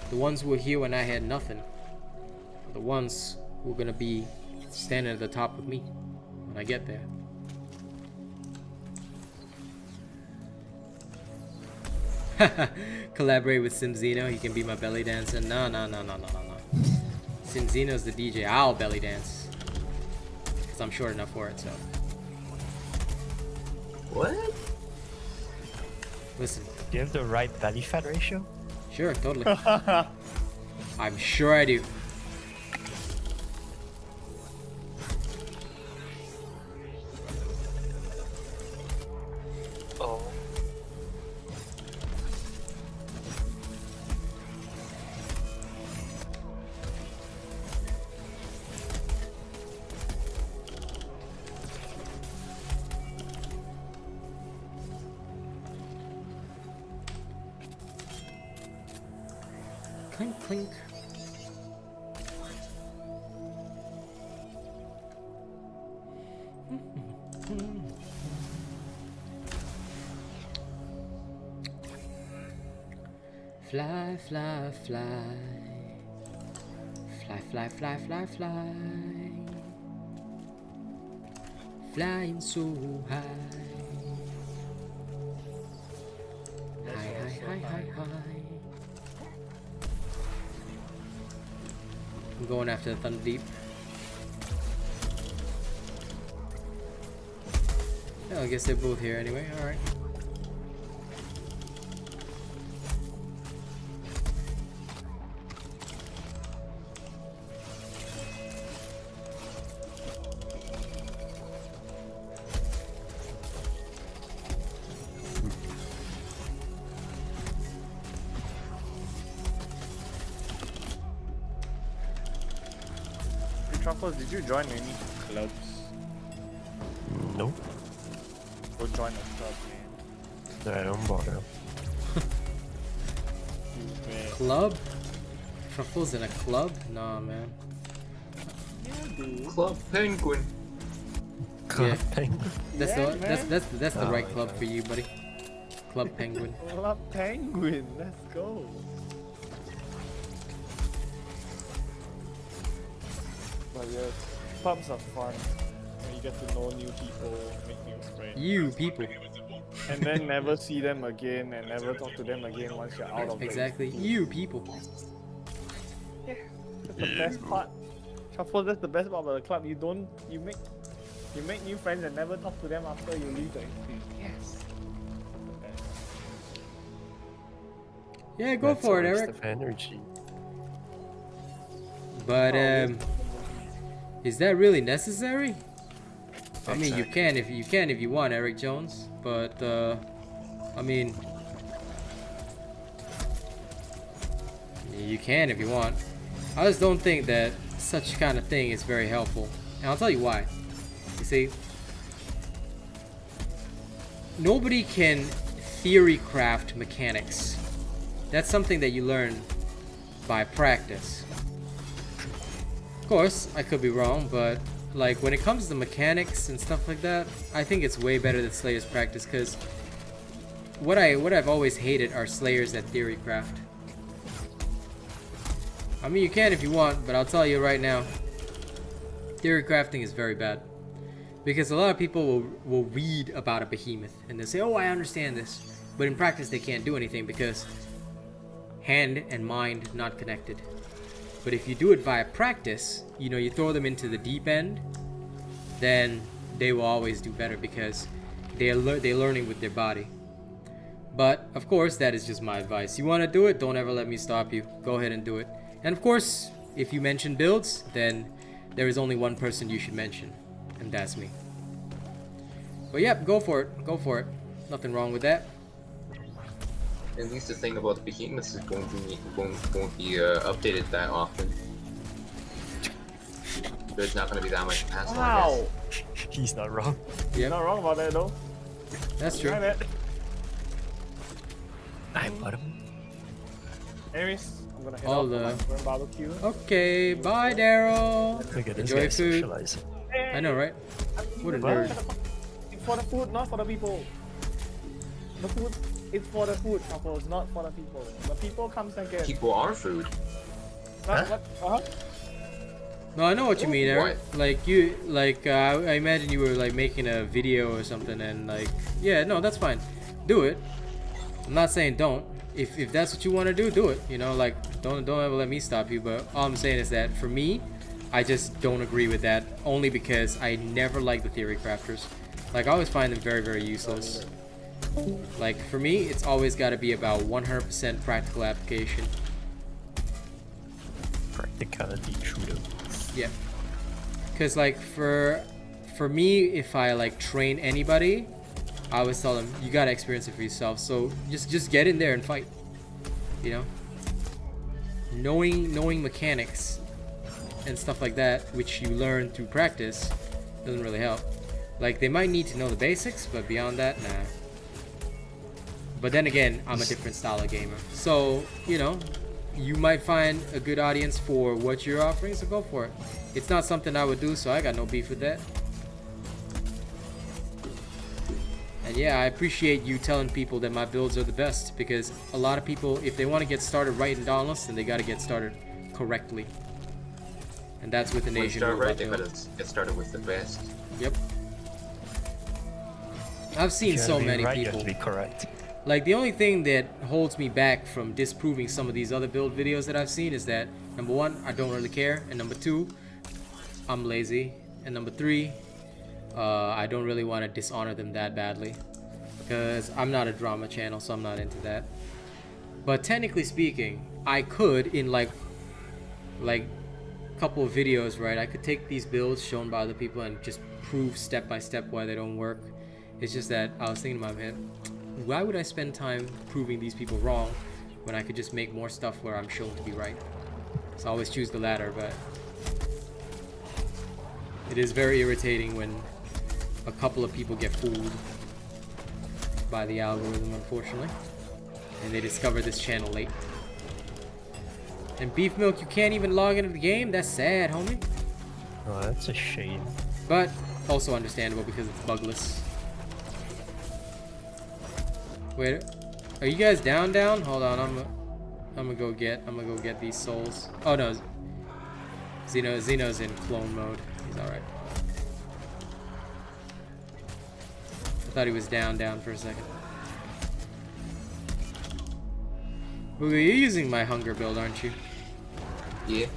the ones who were here when I had nothing are the ones who are gonna be standing at the top with me when I get there. Collaborate with Simzino. He can be my belly dancer. No. Simzino's the DJ. I'll belly dance because I'm short enough for it. So. What? Listen. Do you have the right belly fat ratio? Sure, totally. I'm sure I do. Oh. Clink, clink. Fly, fly, fly. Fly, fly, fly, fly, fly. Flying so high. High. I'm going after the Thunder Deep. Oh, I guess they're both here anyway. Alright. Truffles, did you join any clubs? No. Go join a club, man. I don't bother. Club? Truffles in a club? Nah, man. Club Penguin. Club Yeah. Penguin. That's the Oh right my club God. for you, buddy. Club Penguin. Club Penguin, let's go. But yes, pubs are fun. And you get to know new people, make new friends. You people. And then never see them again and never talk to them again once you're out of Exactly. You people. it. That's the best part. Truffles, that's the best part about the club. You make new friends and never talk to them after you leave the experience. Yes. The best. Yeah, go That's for a it, waste Eric. of energy. But is that really necessary? I mean, you Exactly. can if you want, Eric Jones. But I mean, you can if you want. I just don't think that such kind of thing is very helpful, and I'll tell you why. You see, nobody can theory craft mechanics. That's something that you learn by practice. Of course, I could be wrong, but like when it comes to mechanics and stuff like that, I think it's way better than Slayer's practice, because what I've always hated are Slayers that theory craft. I mean, you can if you want, but I'll tell you right now, theory crafting is very bad. Because a lot of people will read about a behemoth and they'll say, oh, I understand this. But in practice, they can't do anything because hand and mind not connected. But if you do it via practice, you know, you throw them into the deep end, then they will always do better because they're learning with their body. But of course, that is just my advice. You want to do it, don't ever let me stop you. Go ahead and do it. And of course, if you mention builds, then there is only one person you should mention, and that's me. But yep, go for it. Go for it. Nothing wrong with that. At least the thing about the behemoths is won't be updated that often. There's not going to be that much hassle, I Wow. guess. He's not wrong. You're not wrong about that though. That's true. Damn it. I bought him. Anyways, I'm gonna head All out the- for my barbecue. Okay, bye, Daryl. Look at this Enjoy guy food. socializing. I know, right? What a nerd. It's for the food, not for the people. The food, it's for the food, Truffles, not for the people. The people come second. People are food. Uh-huh. No, I know what you mean, Eric. Like I imagine you were like making a video or something, and like, yeah, no, that's fine. Do it. I'm not saying don't. If that's what you want to do it. You know, like don't ever let me stop you. But all I'm saying is that for me, I just don't agree with that. Only because I never liked the theory crafters. Like I always find them very, very useless. Like for me, it's always got to be about 100% practical application. Practicality true though. Yeah. Cause like for me, if I like train anybody, I always tell them you gotta experience it for yourself. So just get in there and fight. You know, knowing mechanics and stuff like that, which you learn through practice, doesn't really help. Like they might need to know the basics, but beyond that, nah. But then again, I'm a different style of gamer, so you know, you might find a good audience for what you're offering, so go for it. It's not something I would do, so I got no beef with that. And yeah, I appreciate you telling people that my builds are the best, because a lot of people, if they want to get started right in Dauntless, then they got to get started correctly. And that's with an When you Asian start robot right, they build. gotta get started with the best. Yep. I've seen You so gotta be many right, you have people. to be correct. Like the only thing that holds me back from disproving some of these other build videos that I've seen is that number one, I don't really care, and number two, I'm lazy, and number three, I don't really want to dishonor them that badly, because I'm not a drama channel, so I'm not into that. But technically speaking, I could in like a couple of videos, right? I could take these builds shown by other people and just prove step by step why they don't work. It's just that I was thinking in my head, why would I spend time proving these people wrong when I could just make more stuff where I'm shown to be right? So I always choose the latter, but it is very irritating when a couple of people get fooled by the algorithm, unfortunately, and they discover this channel late. And Beef Milk, you can't even log into the game? That's sad, homie. Oh, that's a shame. But also understandable because it's bugless. Wait, are you guys down? Hold on, I'm gonna go get these souls. Oh no, Xeno's in clone mode. He's all right. I thought he was down for a second. Booga, you're using my hunger build, aren't you? Yeah.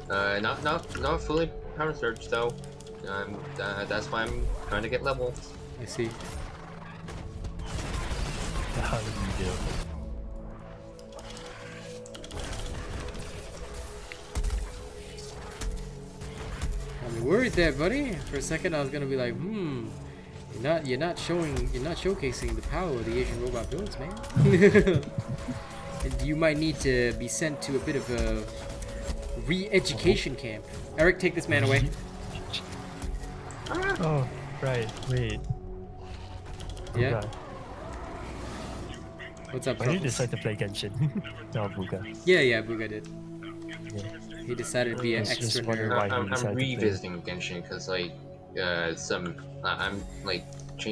Not fully power surge though. That's why I'm trying to get level. I see. The hell do you do? I'm worried there, buddy. For a second, I was gonna be like, you're not showcasing the power of the Asian robot builds, man. And you might need to be sent to a bit of a re-education camp. Eric, take this man away. Oh, right, wait. Yeah? Booga. What's up, Why did you Truffles? decide to play Genshin? No, Booga. Yeah, Booga did. Yeah. He decided to be an It's just extra wondering nerd. why he I'm decided to play. revisiting Genshin because like I'm like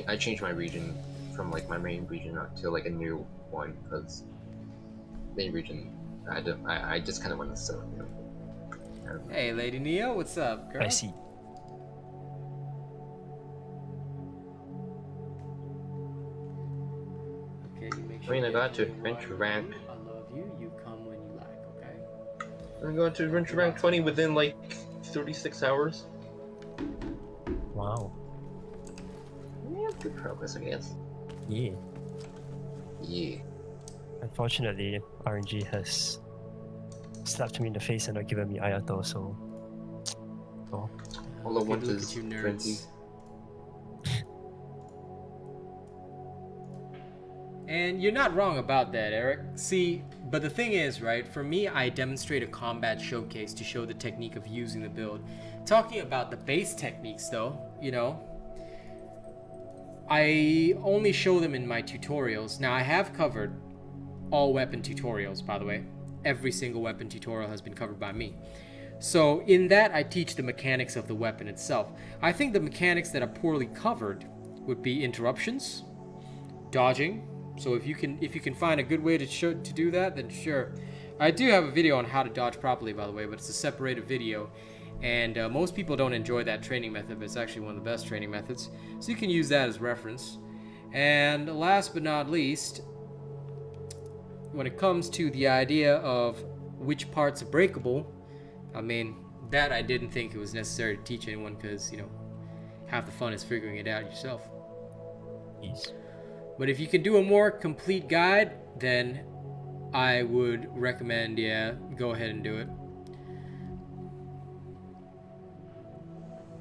I changed my region from like my main region to like a new one because main region I just kind of want to sell it. Hey, Lady Neo, what's up, girl? I see. Okay, you make I mean, I you got get to who you adventure are, rank. I love you. You come when you like. Okay. I'm going to adventure rank 20 within like 36 hours. Wow. Yeah, good progress, I guess. Yeah. Yeah. Unfortunately, RNG has slapped me in the face and not given me Ayato, so. Oh. All I Okay, want look is at you 20. nerds. And you're not wrong about that, Eric. See, but the thing is, right, for me, I demonstrate a combat showcase to show the technique of using the build. Talking about the base techniques, though, you know, I only show them in my tutorials. Now, I have covered all weapon tutorials, by the way. Every single weapon tutorial has been covered by me. So in that, I teach the mechanics of the weapon itself. I think the mechanics that are poorly covered would be interruptions, dodging. So if you can find a good way to do that, then sure. I do have a video on how to dodge properly, by the way, but it's a separated video. And most people don't enjoy that training method, but it's actually one of the best training methods. So you can use that as reference. And last but not least, when it comes to the idea of which parts are breakable, I mean, that I didn't think it was necessary to teach anyone because, you know, half the fun is figuring it out yourself. Yes. But if you can do a more complete guide, then I would recommend, yeah, go ahead and do it.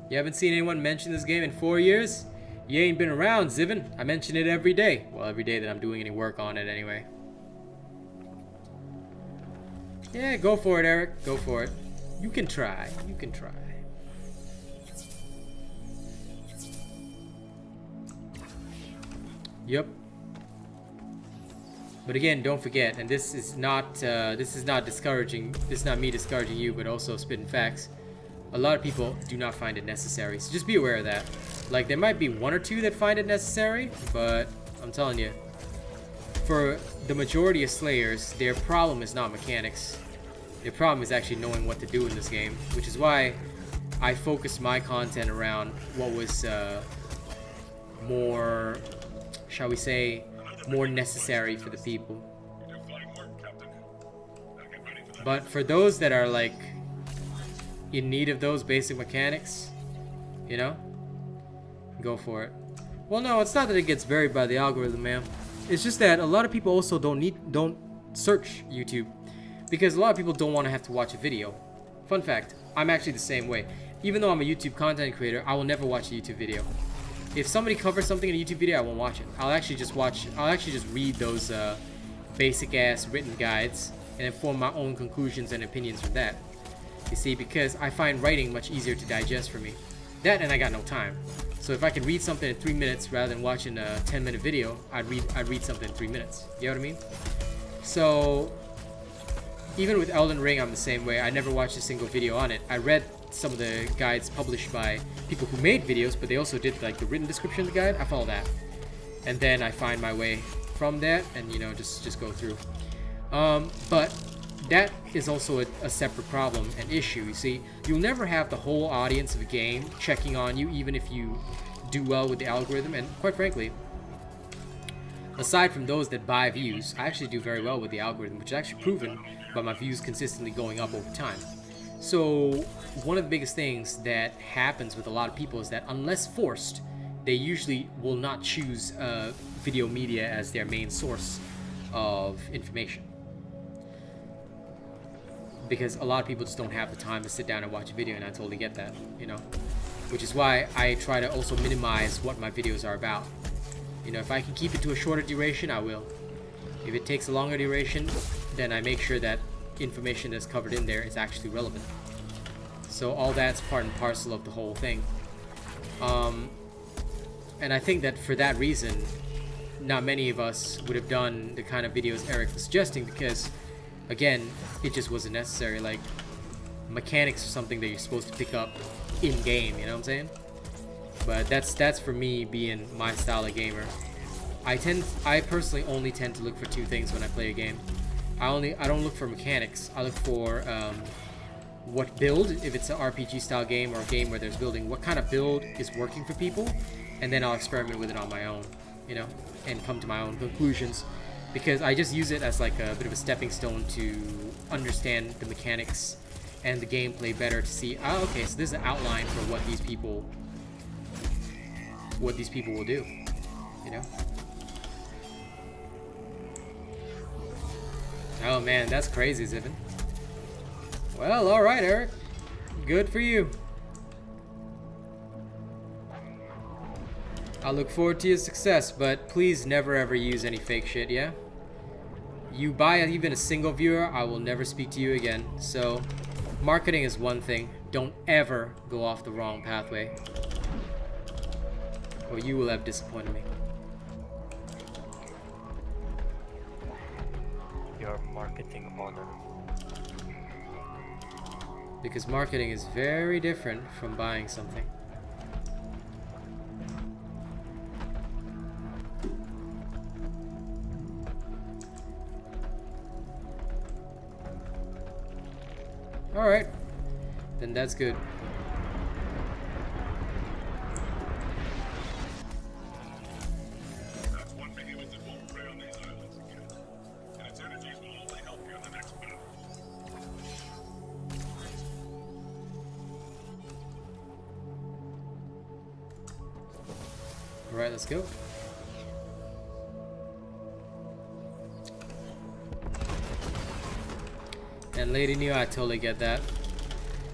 You haven't seen anyone mention this game in 4 years? You ain't been around, Zivin. I mention it every day. Well, every day that I'm doing any work on it anyway. Yeah, go for it, Eric. Go for it. You can try. You can try. Yep. But again, don't forget, and this is not discouraging. This is not me discouraging you, but also spitting facts. A lot of people do not find it necessary, so just be aware of that. Like, there might be one or two that find it necessary, but I'm telling you, for the majority of Slayers, their problem is not mechanics. Their problem is actually knowing what to do in this game, which is why I focused my content around what was more, shall we say, more necessary for the people. But for those that are like in need of those basic mechanics, you know, go for it. Well, no, it's not that it gets buried by the algorithm, man. It's just that a lot of people also don't search YouTube because a lot of people don't want to have to watch a video. Fun fact, I'm actually the same way. Even though I'm a YouTube content creator, I will never watch a YouTube video. If somebody covers something in a YouTube video, I won't watch it. I'll actually just read those basic ass written guides and then form my own conclusions and opinions from that. You see, because I find writing much easier to digest for me. That, and I got no time. So if I can read something in 3 minutes rather than watching a 10-minute video, I'd read something in 3 minutes. You know what I mean? So even with Elden Ring, I'm the same way. I never watched a single video on it. I read some of the guides published by people who made videos, but they also did like the written description of the guide. I follow that, and then I find my way from that, and you know, just go through. But that is also a separate problem and issue. You see, you'll never have the whole audience of a game checking on you, even if you do well with the algorithm. And quite frankly, aside from those that buy views, I actually do very well with the algorithm, which is actually proven by my views consistently going up over time. So one of the biggest things that happens with a lot of people is that unless forced, they usually will not choose video media as their main source of information. Because a lot of people just don't have the time to sit down and watch a video, and I totally get that, you know. Which is why I try to also minimize what my videos are about. You know, if I can keep it to a shorter duration, I will. If it takes a longer duration, then I make sure that information that's covered in there is actually relevant. So all that's part and parcel of the whole thing. And I think that for that reason, not many of us would have done the kind of videos Eric was suggesting, because again, it just wasn't necessary. Like, mechanics are something that you're supposed to pick up in game, you know what I'm saying? But that's for me being my style of gamer. I personally only tend to look for two things when I play a game. I don't look for mechanics. I look for what build, if it's an RPG style game or a game where there's building, what kind of build is working for people, and then I'll experiment with it on my own, you know, and come to my own conclusions, because I just use it as like a bit of a stepping stone to understand the mechanics and the gameplay better, to see, oh, okay, so this is an outline for what these people will do, you know. Oh man, that's crazy, Zivan. Well, alright, Eric. Good for you. I look forward to your success, but please never ever use any fake shit, yeah? You buy even a single viewer, I will never speak to you again. So, marketing is one thing. Don't ever go off the wrong pathway, or you will have disappointed me. Your marketing honor. Because marketing is very different from buying something. Alright, then that's good. That's one behemoth that won't prey on these islands again. And its energies will only help you in the next battle. Alright, let's go. And Lady New, I totally get that.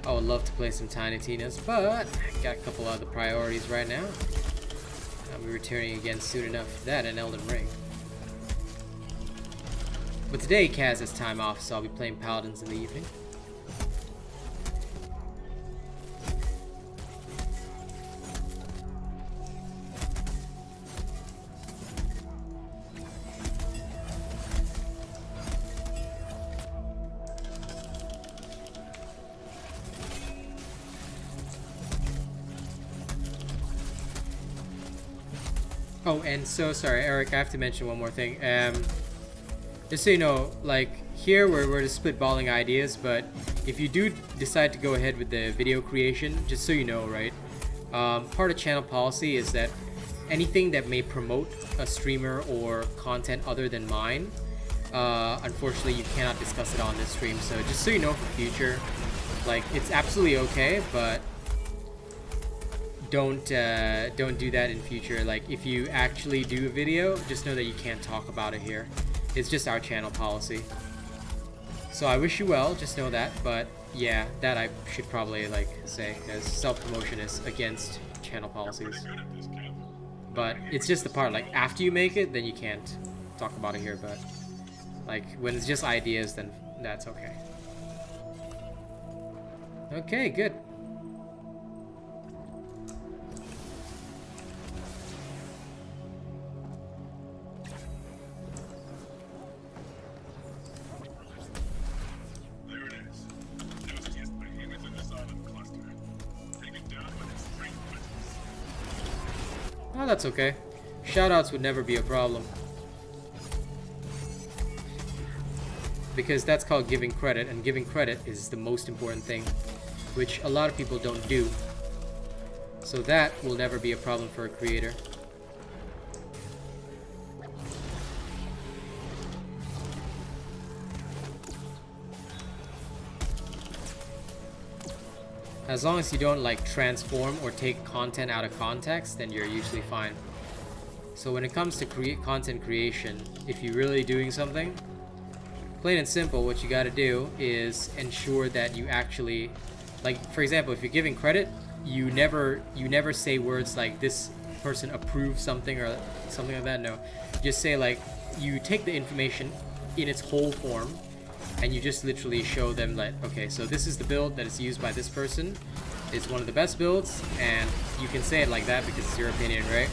I would love to play some Tiny Tina's, but got a couple other priorities right now. I'll be returning again soon enough. That and Elden Ring. But today Kaz has time off, so I'll be playing Paladins in the evening. Oh, and so sorry, Eric, I have to mention one more thing. Just so you know, like, here we're just spitballing ideas, but if you do decide to go ahead with the video creation, just so you know, right, part of channel policy is that anything that may promote a streamer or content other than mine, unfortunately you cannot discuss it on this stream. So just so you know for future, like, it's absolutely okay, but don't do that in future. Like, if you actually do a video, just know that you can't talk about it here. It's just our channel policy. So I wish you well, just know that. But yeah, that I should probably like say, because self-promotion is against channel policies. But it's just the part, like, after you make it, then you can't talk about it here. But like, when it's just ideas, then that's okay. Okay, good. Oh, that's okay. Shoutouts would never be a problem. Because that's called giving credit, and giving credit is the most important thing, which a lot of people don't do. So that will never be a problem for a creator. As long as you don't like transform or take content out of context, then you're usually fine. So when it comes to content creation, if you're really doing something, plain and simple, what you gotta do is ensure that you actually, like, for example, if you're giving credit, you never say words like this person approves something or something like that. No, just say, like, you take the information in its whole form, and you just literally show them, like, okay, so this is the build that is used by this person. It's one of the best builds, and you can say it like that because it's your opinion, right?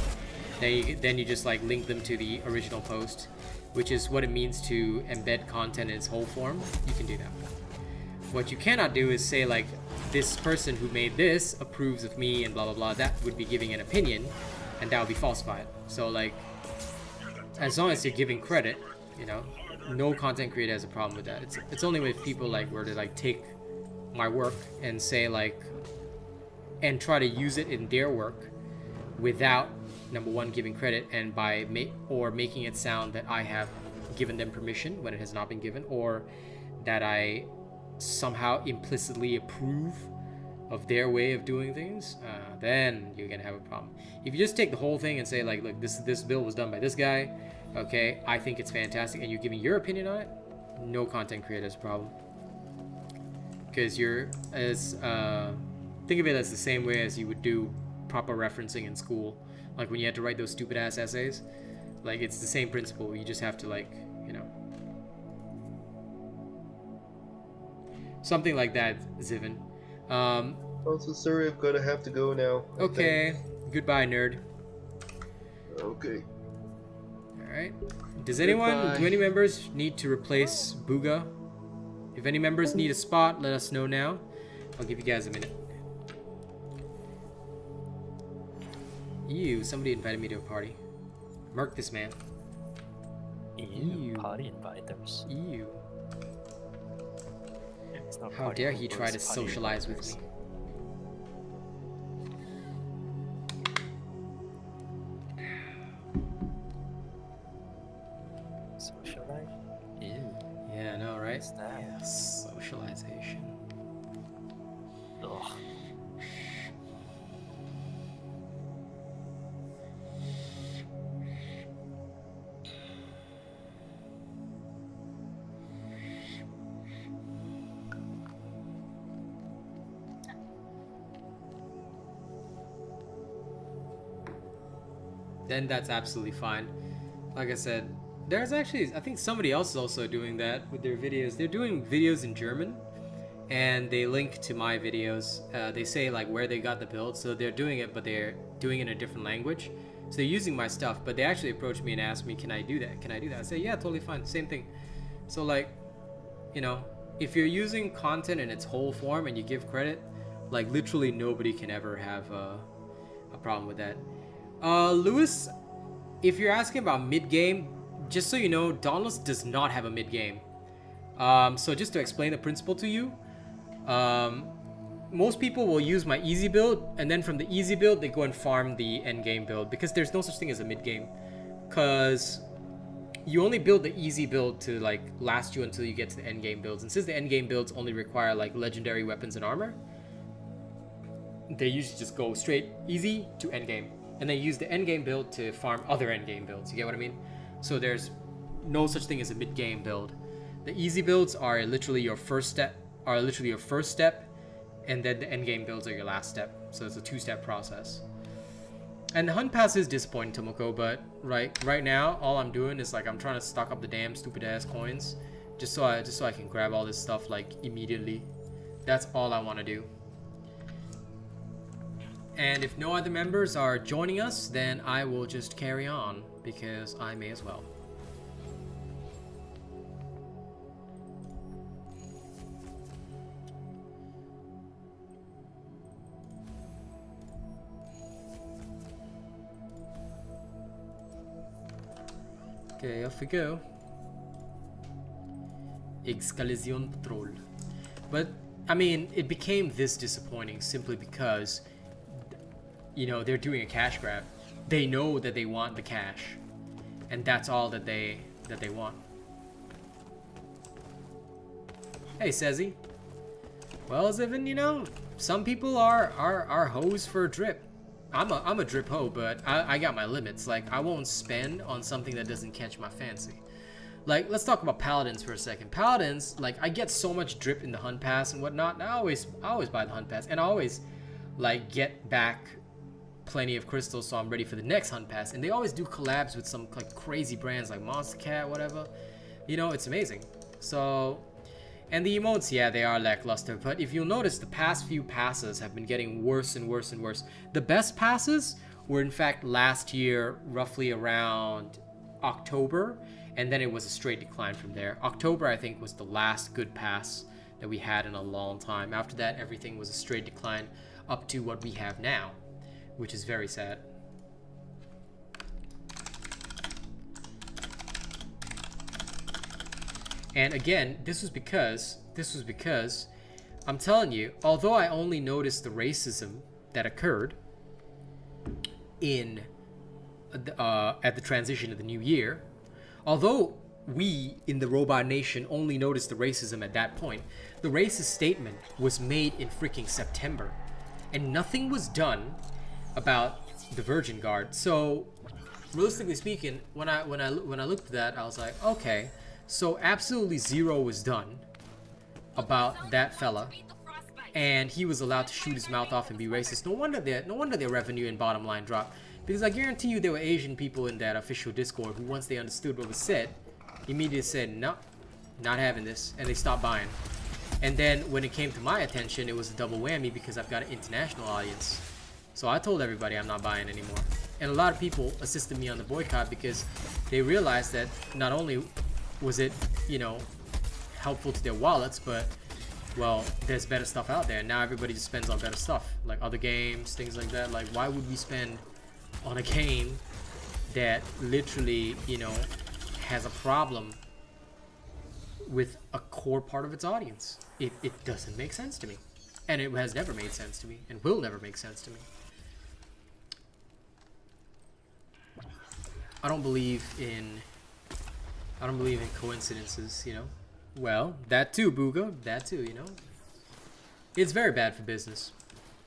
Then you just like link them to the original post, which is what it means to embed content in its whole form. You can do that. What you cannot do is say, like, this person who made this approves of me and blah blah blah. That would be giving an opinion, and that would be falsified. So, like, as long as you're giving credit, you know, no content creator has a problem with that. It's only if people like were to like take my work and say like and try to use it in their work without number one giving credit and by making it sound that I have given them permission when it has not been given, or that I somehow implicitly approve of their way of doing things, then you're gonna have a problem. If you just take the whole thing and say like, look, this bill was done by this guy, okay, I think it's fantastic, and you're giving your opinion on it, no content creator's problem. Because you're as think of it as the same way as you would do proper referencing in school, like when you had to write those stupid ass essays. Like it's the same principle. You just have to like, you know, something like that, Zivin. Also, sorry, I'm gonna have to go now. Okay. Goodbye, nerd. Okay. Alright. Do any members need to replace Booga? If any members need a spot, let us know now. I'll give you guys a minute. Ew, somebody invited me to a party. Murk this man. Ew. Party inviters. Ew. It's not How party dare he members, try to party socialize with inviters. me. Socialize? Ew. Yeah, I know, right? What's that? Yeah, socialization. Ugh. Then that's absolutely fine. Like I said, there's actually, I think somebody else is also doing that with their videos. They're doing videos in German, and they link to my videos. They say like where they got the build, so they're doing it, but they're doing it in a different language. So they're using my stuff, but they actually approached me and asked me, can I do that? Can I do that? I say, yeah, totally fine, same thing. So like, you know, if you're using content in its whole form and you give credit, like literally nobody can ever have a problem with that. Lewis, if you're asking about mid-game, just so you know, Dauntless does not have a mid-game. So just to explain the principle to you, most people will use my easy build, and then from the easy build, they go and farm the end game build, because there's no such thing as a mid-game. Because you only build the easy build to like last you until you get to the end game builds. And since the end game builds only require like legendary weapons and armor, they usually just go straight easy to end game. And they use the end game build to farm other end game builds. You get what I mean? So there's no such thing as a mid game build. The easy builds are literally your first step, and then the end game builds are your last step. So it's a two-step process. And the hunt pass is disappointing, Tomoko, but right now all I'm doing is like I'm trying to stock up the damn stupid ass coins, just so I can grab all this stuff like immediately. That's all I want to do. And if no other members are joining us, then I will just carry on, because I may as well. Okay, off we go. Excalibur Patrol. But, I mean, it became this disappointing simply because, you know, they're doing a cash grab. They know that they want the cash, and that's all that they want. Hey, Sezzy. Well, Zivin, you know, some people are hoes for a drip. I'm a drip hoe, but I got my limits. Like, I won't spend on something that doesn't catch my fancy. Like, let's talk about paladins for a second. Paladins, like, I get so much drip in the hunt pass and whatnot, and I always buy the hunt pass, and I always like get back plenty of crystals, so I'm ready for the next hunt pass. And they always do collabs with some like crazy brands like Monster Cat, whatever. You know, it's amazing. So, and the emotes, yeah, they are lackluster, but if you'll notice, the past few passes have been getting worse and worse and worse. The best passes were in fact last year, roughly around October, and then it was a straight decline from there. October, I think, was the last good pass that we had in a long time. After that, everything was a straight decline up to what we have now, which is very sad. And again, this was because I'm telling you, although I only noticed the racism that occurred in at the transition of the new year, although we in the Robot Nation only noticed the racism at that point, the racist statement was made in freaking September, and nothing was done about the Virgin Guard. So realistically speaking, when I looked at that, I was like, okay, so absolutely zero was done about that fella, and he was allowed to shoot his mouth off and be racist. No wonder their revenue and bottom line dropped, because I guarantee you there were Asian people in that official Discord who, once they understood what was said, immediately said, no, not having this, and they stopped buying. And then when it came to my attention, it was a double whammy because I've got an international audience. So I told everybody I'm not buying anymore. And a lot of people assisted me on the boycott because they realized that not only was it, you know, helpful to their wallets, but, well, there's better stuff out there. Now everybody just spends on better stuff, like other games, things like that. Like, why would we spend on a game that literally, you know, has a problem with a core part of its audience? It doesn't make sense to me. And it has never made sense to me, and will never make sense to me. I don't believe in coincidences, you know. Well, that too, Booga, that too, you know. It's very bad for business.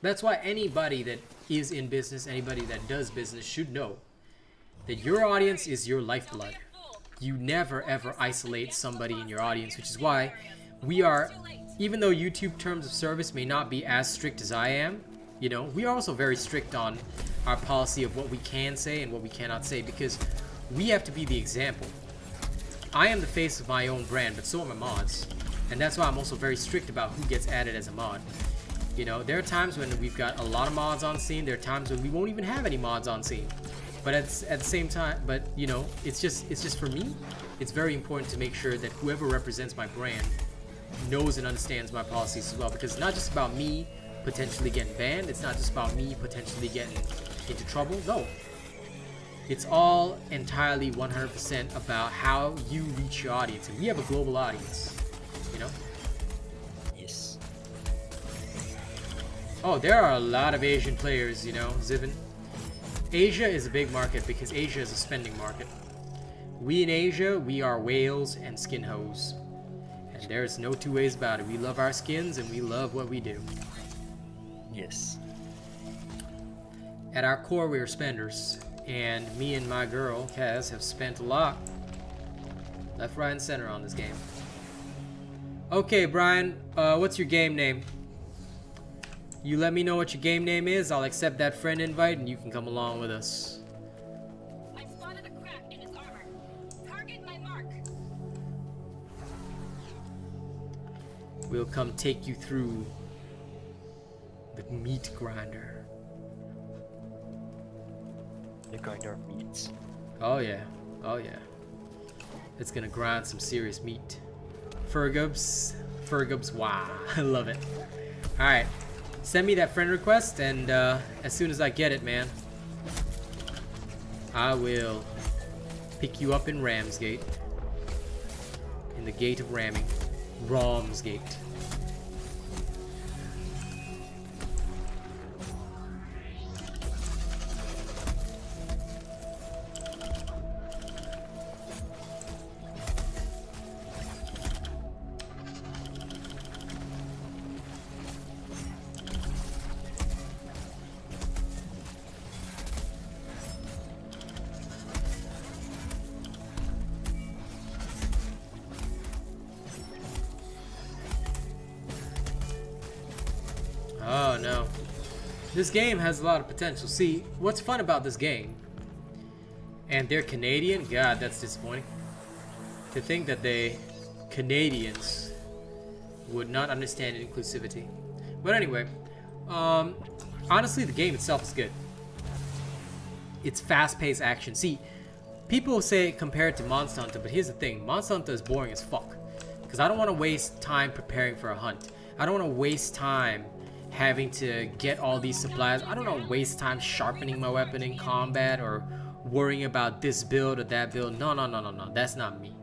That's why anybody that is in business, anybody that does business should know that your audience is your lifeblood. You never ever isolate somebody in your audience, which is why we are, even though YouTube terms of service may not be as strict as I am, you know, we are also very strict on our policy of what we can say and what we cannot say, because we have to be the example. I am the face of my own brand, but so are my mods, and that's why I'm also very strict about who gets added as a mod. You know, there are times when we've got a lot of mods on scene, there are times when we won't even have any mods on scene. But at the same time, but you know, it's just for me, it's very important to make sure that whoever represents my brand knows and understands my policies as well, because it's not just about me potentially getting banned, it's not just about me potentially getting into trouble. No, it's all entirely 100% about how you reach your audience, and we have a global audience, you know. Yes. Oh, there are a lot of Asian players, you know, Zivin. Asia is a big market because Asia is a spending market. We in Asia, we are whales and skin hoes. And there's no two ways about it. We love our skins and we love what we do. Yes. At our core, we are spenders. And me and my girl, Kaz, have spent a lot. Left, right, and center on this game. Okay, Brian, what's your game name? You let me know what your game name is, I'll accept that friend invite and you can come along with us. I spotted a crack in his armor. Target my mark. We'll come take you through the meat grinder. The grinder of meats. Oh yeah, oh yeah. It's gonna grind some serious meat. Fergubs, wow, I love it. Alright. Send me that friend request, and as soon as I get it, man, I will pick you up in Ramsgate. In the gate of ramming. Ramsgate. Oh no. This game has a lot of potential. See, what's fun about this game, and they're Canadian, God, that's disappointing. To think that they, Canadians, would not understand inclusivity. But anyway, honestly, the game itself is good. It's fast-paced action. See, people say compare it to Monster Hunter, but here's the thing. Monster Hunter is boring as fuck. Because I don't want to waste time preparing for a hunt. I don't want to waste time having to get all these supplies. I don't want to waste time sharpening my weapon in combat or worrying about this build or that build. No, that's not me.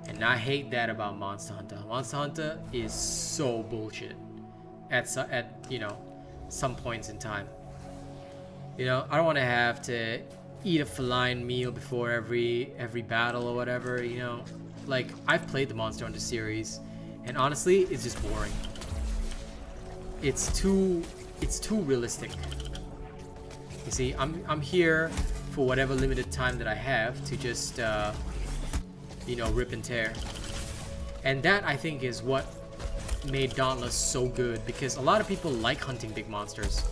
And I hate that about Monster Hunter. Monster Hunter is so bullshit at you know, some points in time. You know, I don't want to have to eat a feline meal before every battle or whatever, you know. Like, I've played the Monster Hunter series, and honestly, it's just boring. It's too realistic. You see, I'm here for whatever limited time that I have to just you know, rip and tear. And that, I think, is what made Dauntless so good, because a lot of people like hunting big monsters,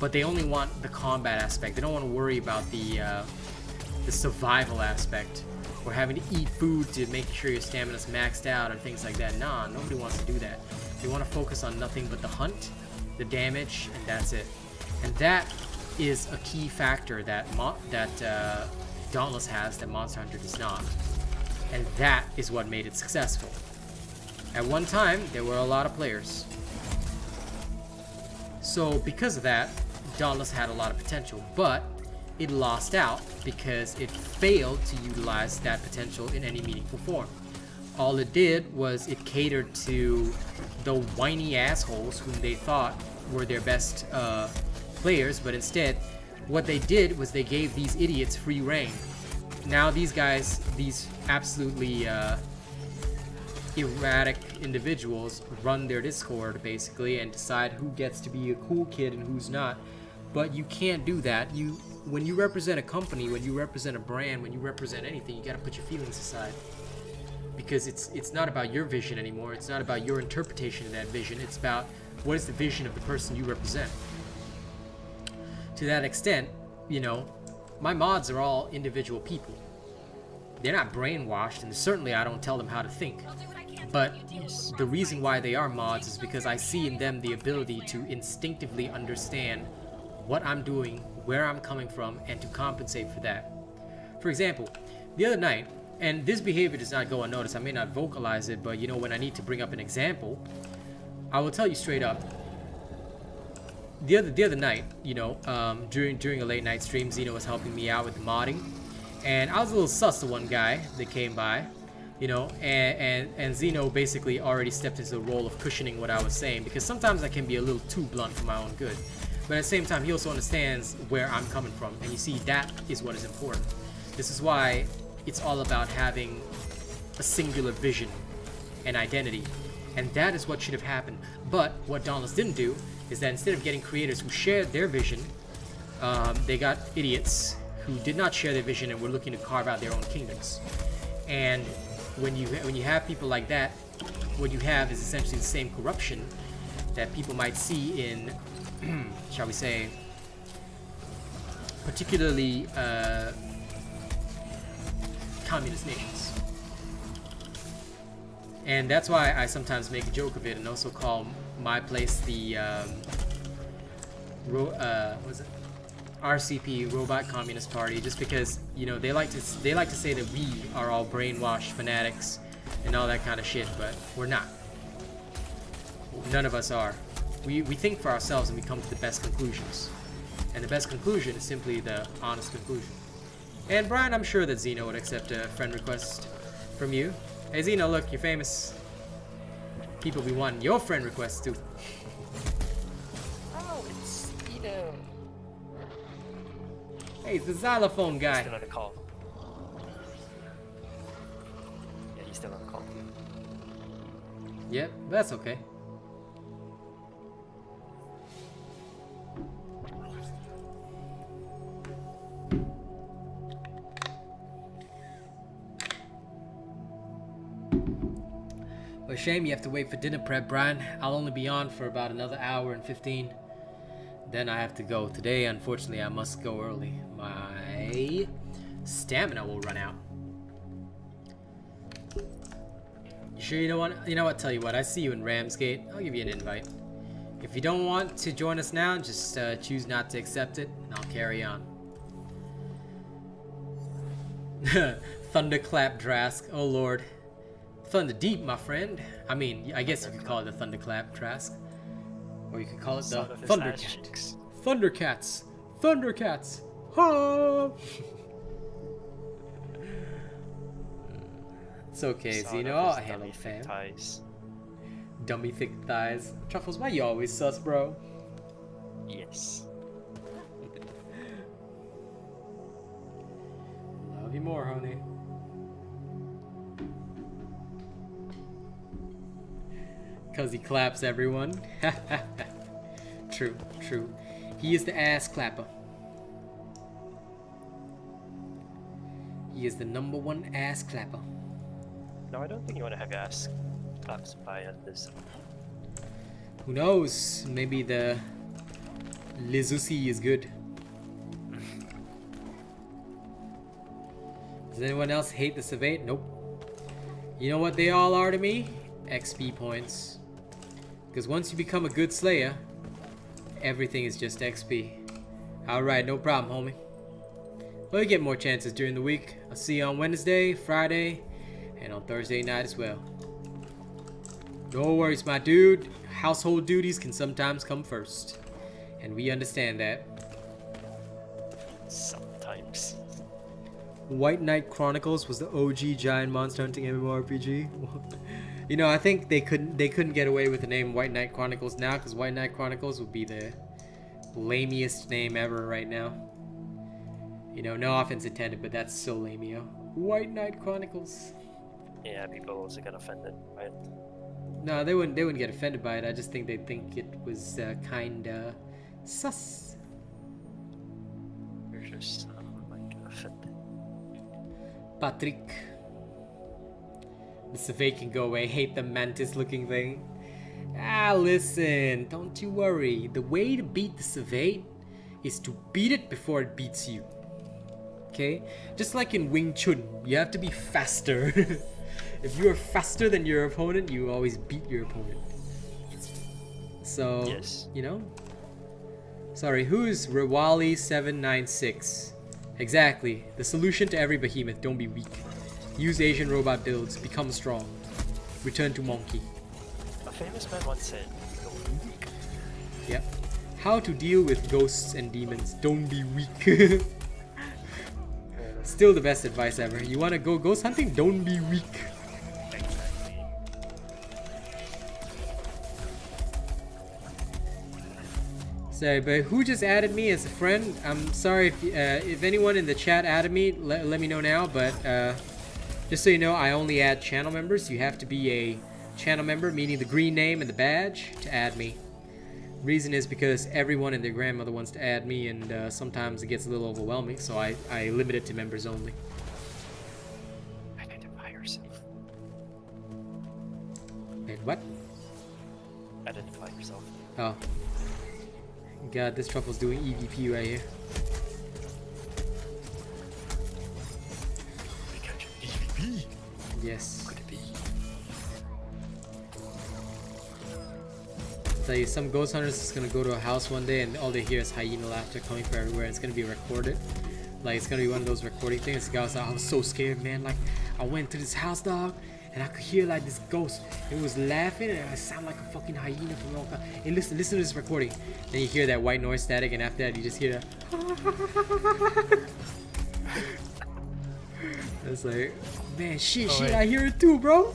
but they only want the combat aspect. They don't want to worry about the survival aspect, or having to eat food to make sure your stamina's maxed out, or things like that. Nah, nobody wants to do that. They want to focus on nothing but the hunt, the damage, and that's it. And that is a key factor that Dauntless has that Monster Hunter does not. And that is what made it successful. At one time, there were a lot of players. So because of that, Dauntless had a lot of potential, but it lost out because it failed to utilize that potential in any meaningful form. All it did was it catered to the whiny assholes whom they thought were their best players, but instead, what they did was they gave these idiots free reign. Now these guys, these absolutely erratic individuals, run their Discord basically and decide who gets to be a cool kid and who's not. But you can't do that. When you represent a company, when you represent a brand, when you represent anything, you gotta put your feelings aside. Because it's not about your vision anymore. It's not about your interpretation of that vision. It's about what is the vision of the person you represent. To that extent, you know, my mods are all individual people. They're not brainwashed, and certainly I don't tell them how to think. But the reason why they are mods is because I see in them the ability to instinctively understand what I'm doing, where I'm coming from, and to compensate for that. For example, the other night, and this behavior does not go unnoticed, I may not vocalize it, but you know, when I need to bring up an example, I will tell you straight up. The other night, you know, during a late night stream, Zeno was helping me out with the modding, and I was a little sus to one guy that came by, you know, and Zeno basically already stepped into the role of cushioning what I was saying, because sometimes I can be a little too blunt for my own good, but at the same time he also understands where I'm coming from, and you see, that is what is important. This is why it's all about having a singular vision and identity, and that is what should have happened. But what Dauntless didn't do is that instead of getting creators who shared their vision, they got idiots who did not share their vision and were looking to carve out their own kingdoms. And when you have people like that, what you have is essentially the same corruption that people might see in, shall we say, particularly communist nations. And that's why I sometimes make a joke of it and also call my place the what is it? RCP, Robot Communist Party, just because, you know, they like to say that we are all brainwashed fanatics and all that kind of shit, but we're not. None of us are. We think for ourselves and we come to the best conclusions. And the best conclusion is simply the honest conclusion. And Brian, I'm sure that Zeno would accept a friend request from you. Hey Zeno, look, you're famous. People be wanting your friend requests too. Oh, it's Zeno. Hey, it's the xylophone guy. Still on the call. Yeah, he's still on the call. Yep, that's okay. Well, shame you have to wait for dinner prep, Brian. I'll only be on for about another hour and 15. Then I have to go. Today, unfortunately, I must go early. My stamina will run out. You sure you don't want? You know what? Tell you what. I see you in Ramsgate. I'll give you an invite. If you don't want to join us now, just choose not to accept it, and I'll carry on. Thunderclap Drask. Oh Lord. Thunder Deep, my friend. I mean, I guess you could call it the Thunderclap Trask. Or you could call it the Thundercat. Thundercats. It's okay, Son Zeno. of I'll his handle dummy the fam. ties. Dummy thick thighs. Truffles, why you always sus, bro? Yes. Love you more, honey. Cause he claps everyone. True, true. He is the ass clapper. He is the #1 ass clapper. No, I don't think you want to have your ass claps by this. Who knows? Maybe the Lizusi is good. Does anyone else hate the Savate? Nope. You know what they all are to me? XP points. Because once you become a good Slayer, everything is just XP. Alright, no problem, homie. Well, you get more chances during the week. I'll see you on Wednesday, Friday, and on Thursday night as well. No worries, my dude. Household duties can sometimes come first. And we understand that. Sometimes. White Knight Chronicles was the OG giant monster hunting MMORPG. You know, I think they couldn't get away with the name White Knight Chronicles now, because White Knight Chronicles would be the lamiest name ever right now. You know, no offense intended, but that's so lameo. White Knight Chronicles. Yeah, people also get offended by it. No, they wouldn't get offended by it. I just think they'd think it was kinda sus. You're just like offended. Patrick. The Savate can go away. Hate the mantis looking thing. Ah, listen. Don't you worry. The way to beat the Savate is to beat it before it beats you. Okay? Just like in Wing Chun, you have to be faster. If you are faster than your opponent, you always beat your opponent. So, Yes. you know? Sorry, who's Rewali796? Exactly. The solution to every behemoth, don't be weak. Use Asian robot builds, become strong. Return to monkey. A famous man once said, "Don't be weak." Yep. How to deal with ghosts and demons, don't be weak. Still the best advice ever. You wanna go ghost hunting? Don't be weak. Exactly. Sorry, but who just added me as a friend? I'm sorry if anyone in the chat added me, let me know now, but just so you know, I only add channel members. You have to be a channel member, meaning the green name and the badge, to add me. Reason is because everyone and their grandmother wants to add me, and sometimes it gets a little overwhelming, so I limit it to members only. Identify yourself. Wait, what? Identify yourself. Oh. God, this truffle's doing EVP right here. EVP. Yes. Could it be? Tell you, some ghost hunters is gonna go to a house one day and all they hear is hyena laughter coming from everywhere. It's gonna be recorded. Like, it's gonna be one of those recording things. The guy was like, I was so scared, man. Like, I went to this house, dog, and I could hear like this ghost. It was laughing and it sounded like a fucking hyena from all time. Hey, listen to this recording. Then you hear that white noise static, and after that you just hear that. It's like, man, shit, Oh, wait. I hear it too, bro.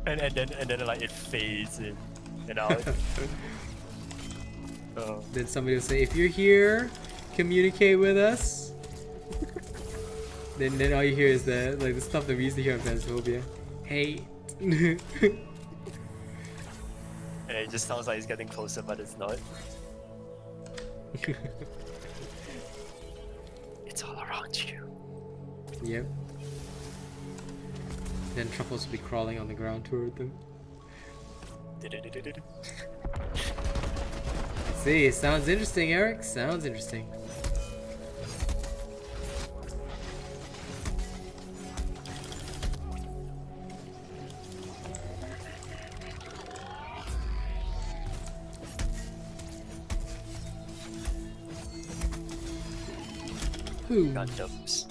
And then like it fades in and out. Oh. Then somebody will say, if you're here, communicate with us. then all you hear is the stuff that we used to hear on Phasmophobia. Hey. And it just sounds like it's getting closer, but it's not. It's all around you. Yep. Then truffles will be crawling on the ground toward them. See, sounds interesting, Eric. Sounds interesting. Who? Gundams.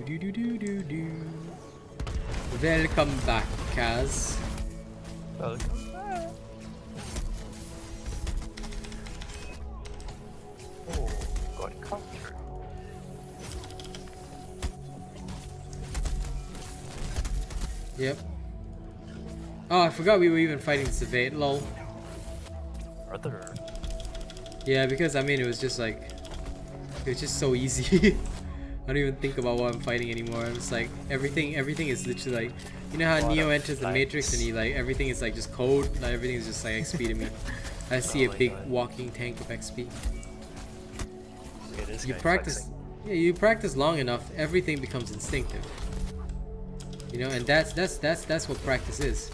Do. Welcome back, Kaz. Welcome back. Oh, got captured. Yep. Oh, I forgot we were even fighting Savate, lol. Brother. Yeah, because I mean it was just like, it was just so easy. I don't even think about what I'm fighting anymore. I'm just like, everything is literally like, you know how What Neo a enters the flex. Matrix and he like, everything is like just code, like everything is just like XP to me. I see Oh a my big God. walking tank of XP. Look at this You guy practice, flexing. yeah, you practice long enough, everything becomes instinctive. You know, and that's what practice is.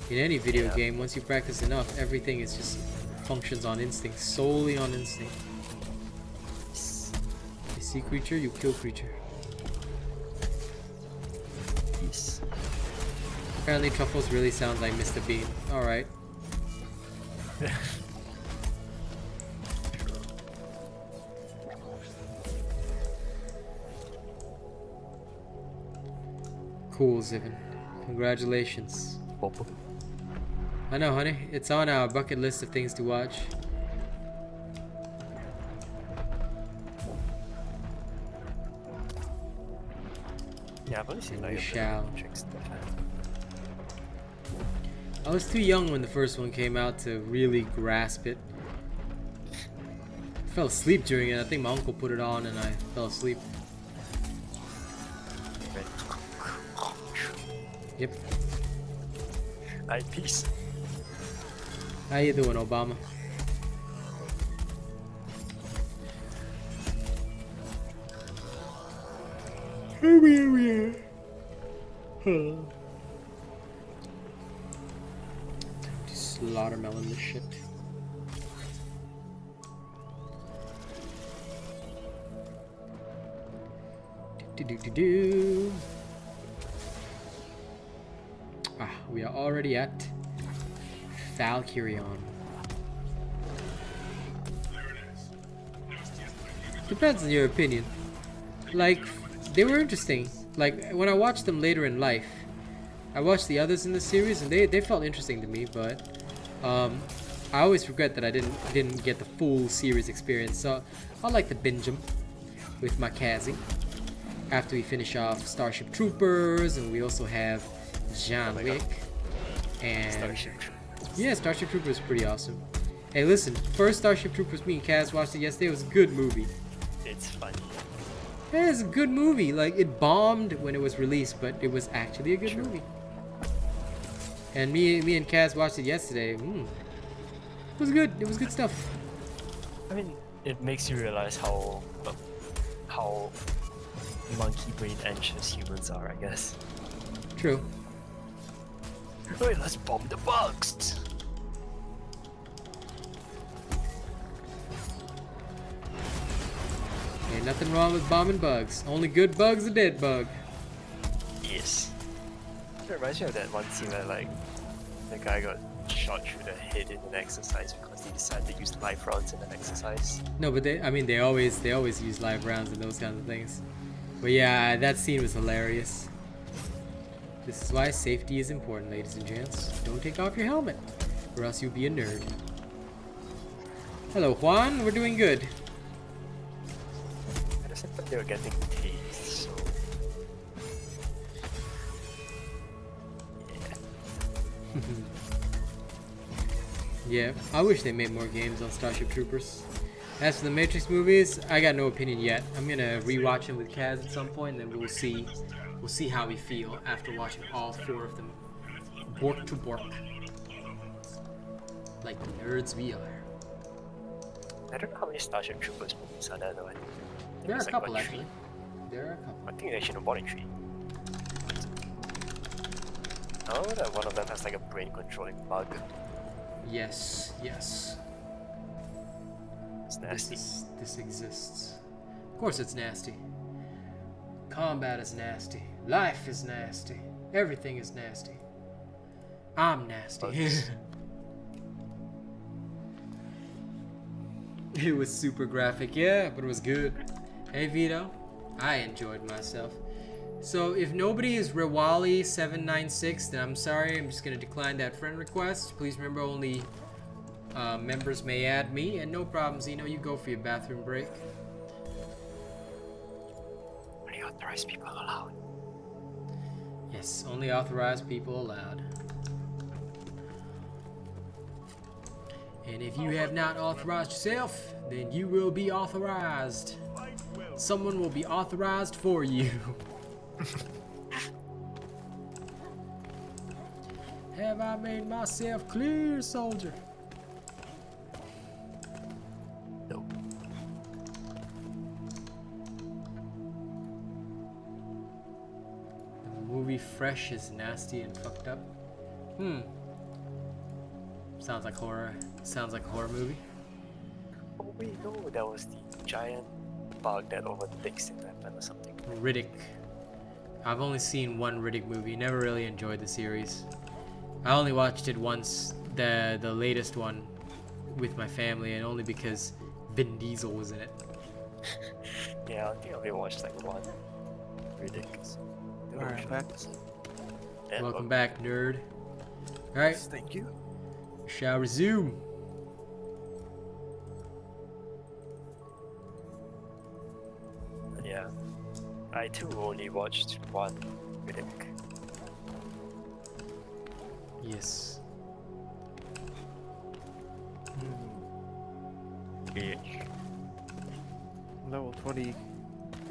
In any video Yeah. game, once you practice enough, everything is just functions on instinct, solely on instinct. You see creature, you kill creature. Yes. Apparently Truffles really sounds like Mr. Bean. Alright. Cool, Zivin. Congratulations. Bobo. I know, honey. It's on our bucket list of things to watch. Yeah, I've only seen like We a bit shall. of trick stuff. I was too young when the first one came out to really grasp it. I fell asleep during it. I think my uncle put it on and I fell asleep. Yep. Alright, peace. How you doing, Obama? Slaughtermelon this shit. Do. Ah, we are already at Valkyrion. Depends on your opinion. Like, they were interesting. Like, when I watched them later in life, I watched the others in the series and they felt interesting to me, but I always regret that I didn't get the full series experience. So I like to binge them with my Kazi after we finish off Starship Troopers, and we also have John my Wick. God. And Starship. yeah, Starship Troopers is pretty awesome. Hey, listen, first Starship Troopers, me and Kaz watched it yesterday. It was a good movie. It's funny. Yeah, it's a good movie. Like, it bombed when it was released, but it was actually a good True. movie. And me and Kaz watched it yesterday. It was good. It was good stuff. I mean, it makes you realize how monkey brain anxious humans are, I guess. True. Wait, let's bomb the bugs. Ain't nothing wrong with bombing bugs. Only good bugs a dead bug. Yes. It reminds me of that one scene where like the guy got shot through the head in an exercise because he decided to use live rounds in an exercise. No, but they always use live rounds and those kinds of things. But yeah, that scene was hilarious. This is why safety is important, ladies and gents. Don't take off your helmet, or else you'll be a nerd. Hello, Juan. We're doing good. I just thought they were getting tased, so Yeah, I wish they made more games on Starship Troopers. As for the Matrix movies, I got no opinion yet. I'm gonna rewatch them with Kaz at some point, and then we'll see how we feel after watching all 4 of them, bork to bork, like the nerds we are. I don't know how many Starship Troopers movies are there though. I think There are there's a like, couple what, actually. 3? There are a couple. I think they should have bought in 3. I know that one of them has like a brain controlling bug. Yes, yes. It's nasty. This exists. Of course it's nasty. Combat is nasty. Life is nasty. Everything is nasty. I'm nasty. Bugs. It was super graphic, yeah, but it was good. Hey Vito, I enjoyed myself. So if nobody is Rewali796, then I'm sorry. I'm just gonna decline that friend request. Please remember, only members may add me, and no problem, Zeno. You go for your bathroom break. Only authorized people allowed. Yes, only authorized people allowed. And if you have not authorized yourself, then you will be authorized. Someone will be authorized for you. Have I made myself clear, soldier? No. The movie Fresh is nasty and fucked up. Sounds like horror. Sounds like a horror movie. Oh wait, no, that was the giant bug that overtakes in that or something. Riddick. I've only seen one Riddick movie. Never really enjoyed the series. I only watched it once, the latest one, with my family, and only because Vin Diesel was in it. Yeah, I think I only watched like one. Ridiculous. Alright, back. And Welcome back, nerd. Alright, Thank you. shall resume. Yeah, I too only watched one Riddick. Yes. Level 20.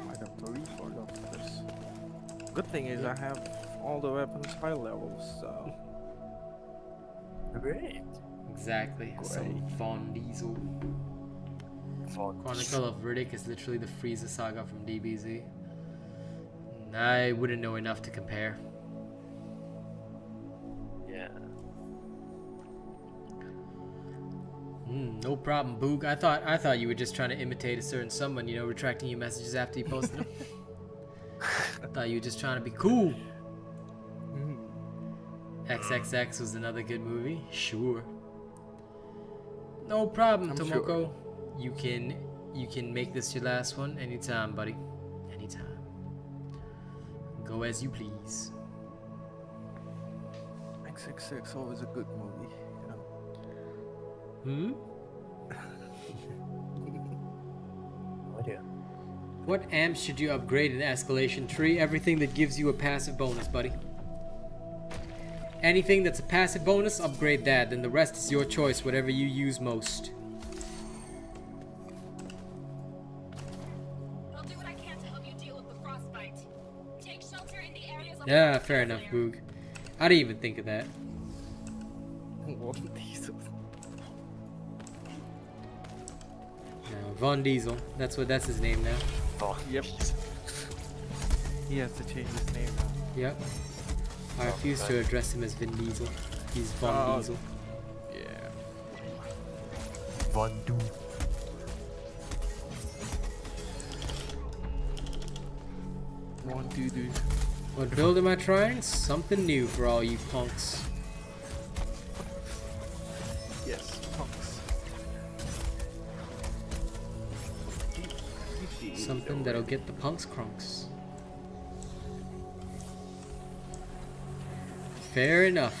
I got 3 for this. Good thing is I have all the weapons high levels, so. Great. Exactly. Some Von Diesel. Von Chronicle of Riddick is literally the Frieza saga from DBZ. I wouldn't know enough to compare. Yeah. No problem, Boog. I thought you were just trying to imitate a certain someone, you know, retracting your messages after you posted them. I thought you were just trying to be cool. XXX was another good movie. Sure. No problem, I'm Tomoko. sure. You can make this your last one anytime, buddy. Anytime. Go as you please. XXX always a good movie, you know. Oh dear. What amps should you upgrade in Escalation Tree? Everything that gives you a passive bonus, buddy. Anything that's a passive bonus, upgrade that. Then the rest is your choice, whatever you use most. I'll do what I can to help you deal with the frostbite. Take shelter in the areas of Yeah, fair enough, Boog. I didn't even think of that. What these? Von Diesel. That's his name now. Oh, Yep. He has to change his name now. Yep. I refuse to address him as Vin Diesel. He's Von Diesel. Yeah. Von Du. One doo-doo. What build am I trying? Something new for all you punks. Yes, punks. Something that'll get the punks crunks. Fair enough,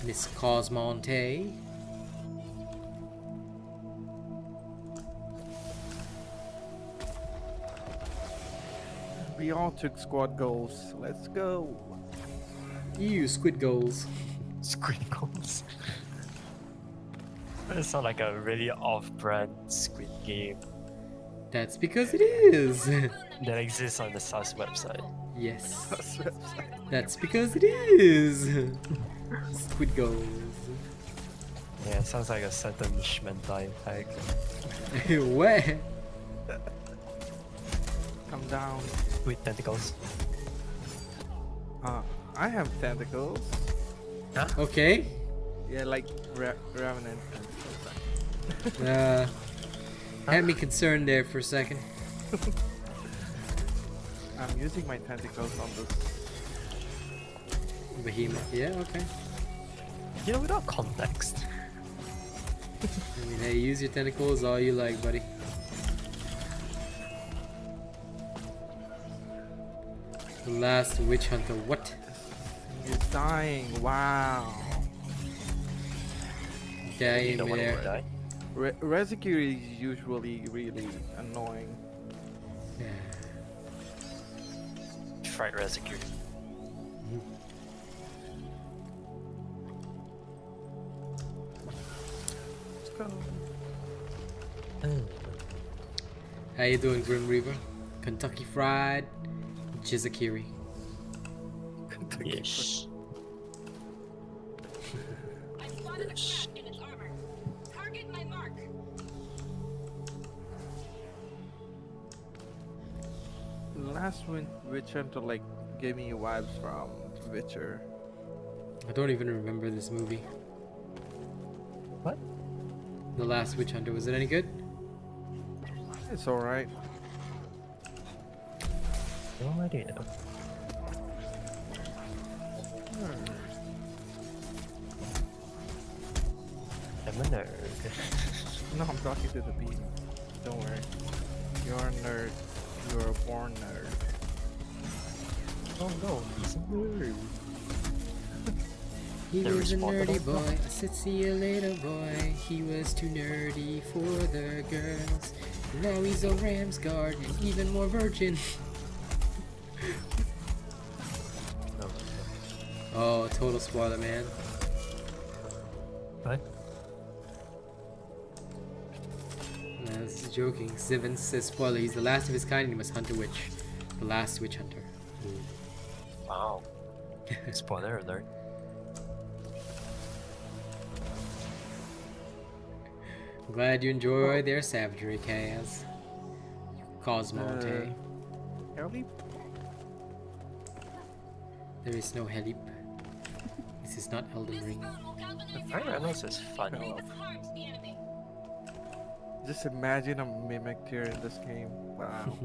Miss Cosmonte. We all took squad goals. Let's go. You squid goals. Squid Goals. That sounds like a really off-brand Squid game That's because it is. that exists on the SAS website. Yes. That's because it is. Squid goals. Yeah, it sounds like a certain Shmentai tag. What? Come down. With tentacles. I have tentacles. Okay. Yeah, like Revenant tentacles. Had me concerned there for a second. I'm using my tentacles on this. Behemoth. Yeah, okay. You know, without context. I mean, hey, use your tentacles all you like, buddy. The last witch hunter. What? He's dying. Wow. Dying don't want to there. die. Rescue is usually really annoying. Yeah. Fright rescue. Let's go. How you doing, Grim Reaper? Kentucky Fried Jizakiri. Yes. I spotted a crack in its armor. Target my mark. The last Witch Hunter like gave me vibes from Witcher. I don't even remember this movie. What? The Last Witch Hunter. Was it any good? It's alright. No idea. I'm a nerd. No, I'm talking to the bee. Don't worry. You're a nerd. You're a born nerd. Oh no, he's a nerd. He The was a nerdy responsible boy. I said, see you later, boy. He was too nerdy for the girls. Now he's a Rams guard and even more virgin. Oh, total spoiler, man. What? No, this is joking. Sivan says, spoiler, he's the last of his kind and he must hunt a witch. The last witch hunter. Wow. Spoiler alert. I'm glad you enjoy their savagery, Kaz. Cosmonte. Ellie? There is no helip. This is not Elden This Ring. food will galvanize Fire your Reynolds is fun. Bring the harm to the enemy. Just imagine a mimic here in this game. Wow.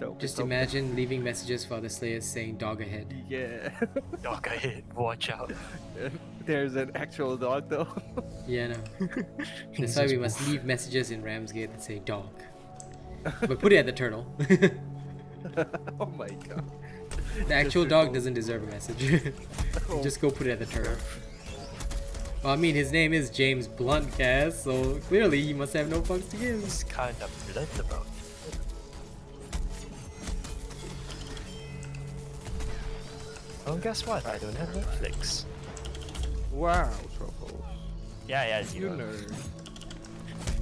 Dope, Just dope. imagine leaving messages for the Slayers saying dog ahead. Yeah. Dog ahead, watch out. There's an actual dog though. Yeah, no. That's why we must leave messages in Ramsgate that say dog. But put it at the turtle. Oh my god. The actual dog doesn't deserve a message. You just go put it at the turtle. Well, I mean, his name is James Blunt, Kaz, so clearly he must have no fucks to give. It's kind of relatable. Oh, guess what? I don't have Netflix. Wow, Truffles. Yeah, You nerd.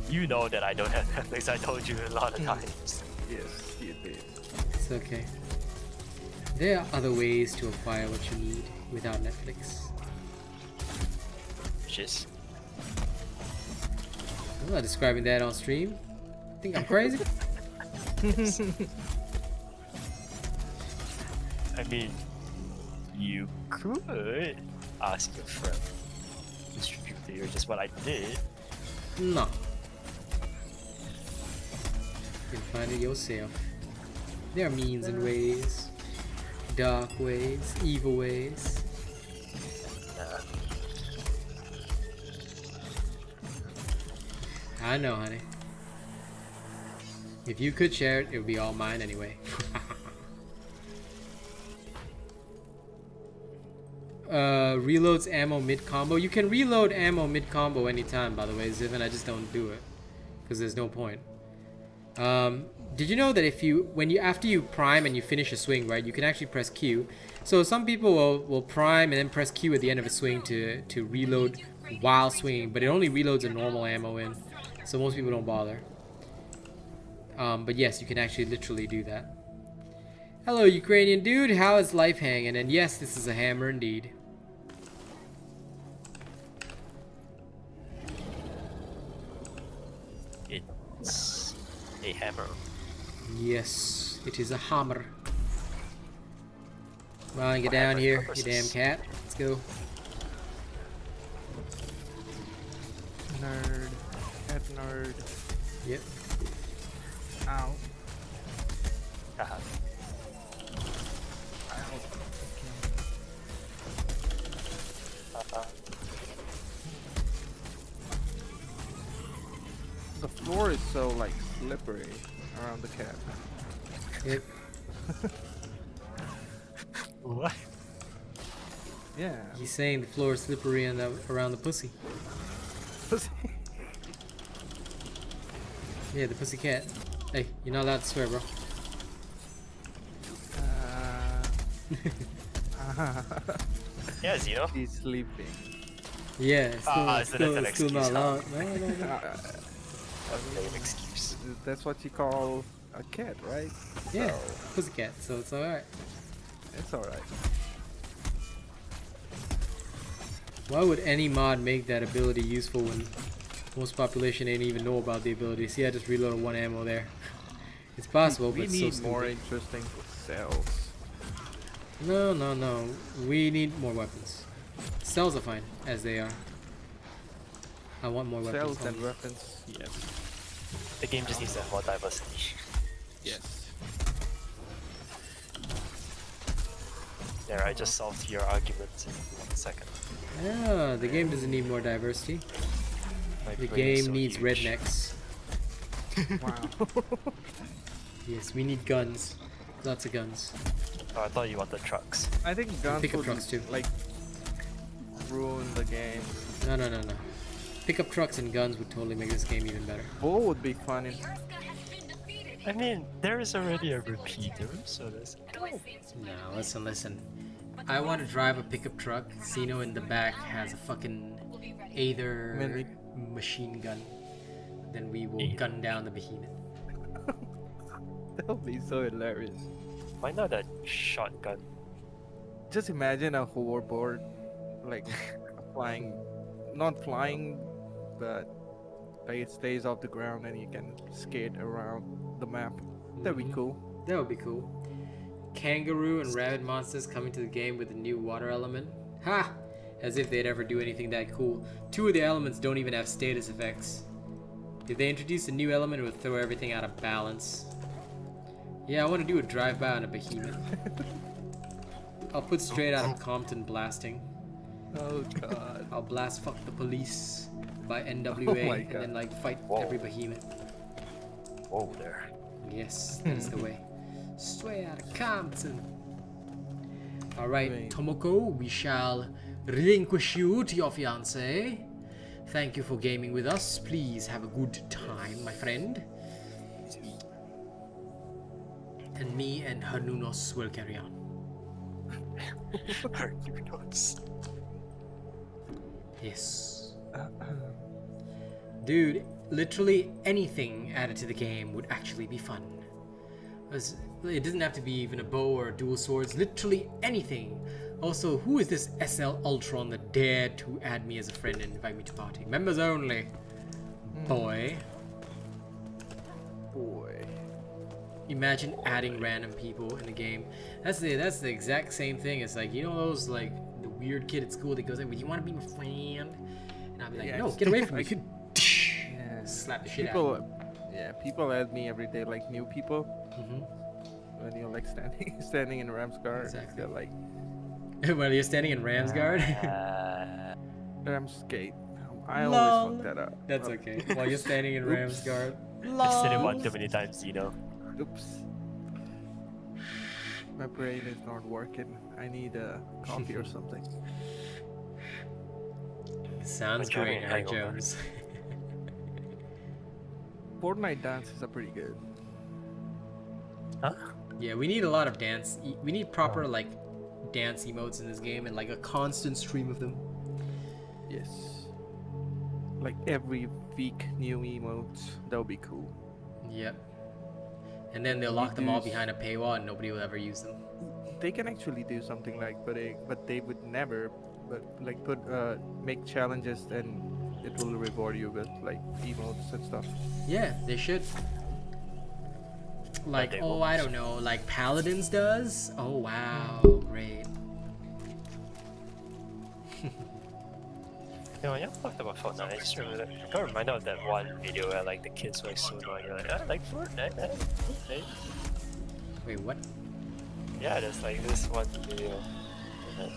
You know that I don't have Netflix. I told you a lot of times. Yes, you did. It's okay. There are other ways to acquire what you need without Netflix. Just I'm not describing that on stream. Think I'm crazy? I mean, you could ask your friend to distribute to you, just what I did. No. You can find it yourself. There are means and ways. Dark ways, evil ways. Nah. I know, honey. If you could share it, it would be all mine anyway. Reloads ammo mid combo. You can reload ammo mid combo anytime, by the way, Zivan. I just don't do it because there's no point. Did you know that after you prime and you finish a swing, right, you can actually press Q. So some people will prime and then press Q at the end of a swing to reload while swinging, but it only reloads a normal ammo in, so most people don't bother. But yes, you can actually literally do that. Hello, Ukrainian dude. How is life hanging? And yes, this is a hammer indeed. It's a hammer. Yes, it is a hammer. Come on, get down here, you damn cat. Let's go. Nerd. Head nerd. Yep. Ow. Haha. The floor is so like slippery around the cat. Yep. What? Yeah. He's saying the floor is slippery and around the pussy. Yeah, the pussy cat. Hey, you're not allowed to swear, bro. Yeah, Zeno. He's sleeping. Yeah, So still that's an not excuse, huh? allowed. No. That's a lame excuse. That's what you call a cat, right? Yeah, So, pussy cat, so it's alright. it's alright. Why would any mod make that ability useful when most population ain't even know about the ability? See, I just reloaded 1 ammo there. It's possible, We but need so more stupid. interesting cells. No. We need more weapons. Cells are fine, as they are. I want more weapons. Cells and weapons, yes. The game just needs to have more diversity. Yes. There, I just solved your argument in 1 second. Yeah, the game doesn't need more diversity. My The brain is game so needs huge. rednecks. Wow. Yes, we need guns. Lots of guns. Oh, I thought you wanted trucks. I think guns Pickup would trucks too. like ruin the game. No. Pickup trucks and guns would totally make this game even better. Bull would be fun in Urska has been defeated. I mean, there is already a repeater, so there's... No, listen. I want to drive a pickup truck. Zeno in the back has a fucking Aether Maybe. machine gun. Then we will gun down the behemoth. That would be so hilarious. Why not a shotgun? Just imagine a hoverboard, like flying, not flying, but like it stays off the ground and you can skate around the map. That'd be cool. That would be cool. Kangaroo and rabbit monsters coming to the game with a new water element. Ha! As if they'd ever do anything that cool. 2 of the elements don't even have status effects. If they introduce a new element, it would throw everything out of balance. Yeah, I want to do a drive-by on a behemoth. I'll put straight out of Compton blasting. Oh god. I'll blast Fuck the Police by NWA my and God. then like fight Whoa. every behemoth. Whoa there. Yes, that is the way. Straight out of Compton. Alright, Wait. Tomoko, we shall relinquish you to your fiance. Thank you for gaming with us. Please have a good time, my friend. And me and Hanunos will carry on. Hercules. Yes. Dude, literally anything added to the game would actually be fun. It doesn't have to be even a bow or dual swords, literally anything. Also, who is this SL Ultron that dared to add me as a friend and invite me to party? Members only. Boy. Imagine adding random people in the game. That's the exact same thing. It's like, you know those like the weird kid at school that goes like, "Would you want to be my friend?" And I'll be like, Yes. "No, get away from me!" Yeah. Slap the shit out of People add me every day, like new people. me. When you're like standing in Ramsgard, Exactly. they're like Well, you're standing in Ramsgard. Ramsgate. I Lol. always fuck that up. That's okay. While you're standing in Oops. Ramsgard. I've said it one too many times, Zeno. Oops. My brain is not working. I need a coffee or something. Sounds Enjoy great, it, Eric hangover. Jones. Fortnite dances are pretty good. Huh? Yeah, we need a lot of dance. We need proper like dance emotes in this game and like a constant stream of them. Yes. Like every week, new emotes. That would be cool. Yep. And then they'll lock them all behind a paywall and nobody will ever use them. They can actually do something like, but they would never, but like make challenges and it will reward you with like emotes and stuff. Yeah, they should. Like, they oh, won't. I don't know, like Paladins does? Oh, wow, great. You know, when you talked about Fortnite, I just remember that. I got reminded of that one video where like the kids were like so annoyed. You're like, I like Fortnite, man. Fortnite." Wait, what? Yeah, there's like this one video. What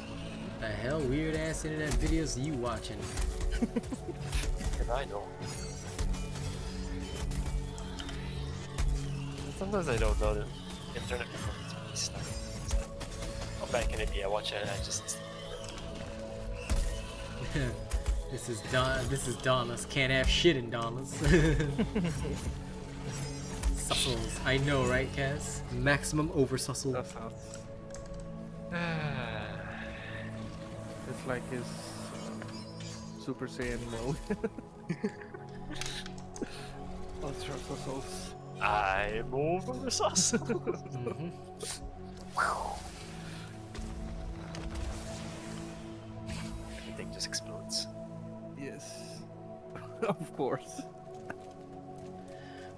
the hell weird ass internet videos are you watching? And I know. Sometimes I don't know the internet performance really stuff. back in the day, I watch it and I just. This is Dauntless. Can't have shit in Dauntless. Sussels. I know, right, Cass? Maximum over sussel. That's how. It's like his Super Saiyan mode. Ultra Souls. I'm over the sauce. Everything just explodes. Yes. Of course.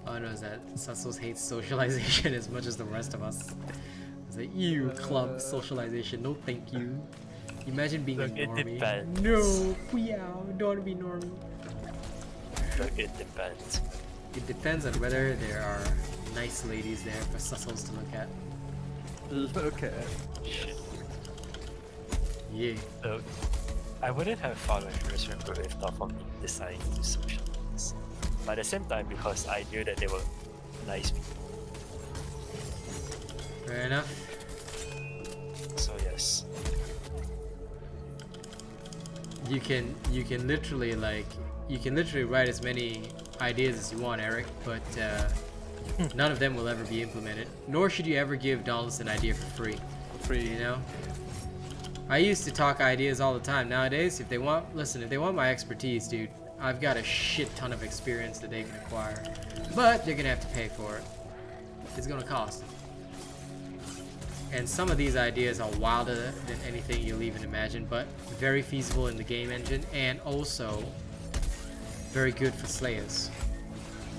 All I know is that Sussels hates socialization as much as the rest of us. It's like, ew, club socialization, no thank you. Imagine being Look, a it normie. depends. No, meow, don't want to be normie. Look, it depends. It depends on whether there are nice ladies there for Sussels to look at. Look at. Shit. Yeah. Look, I wouldn't have found my first friend group if not for me deciding to socialize. But at the same time, because I knew that they were nice people. Fair enough. So yes. You can literally write as many ideas as you want, Eric, but none of them will ever be implemented. Nor should you ever give Dauntless an idea for free. You know? I used to talk ideas all the time. Nowadays, if they want my expertise, dude, I've got a shit ton of experience that they can acquire. But they're gonna have to pay for it. It's gonna cost. And some of these ideas are wilder than anything you'll even imagine, but very feasible in the game engine and also very good for Slayers.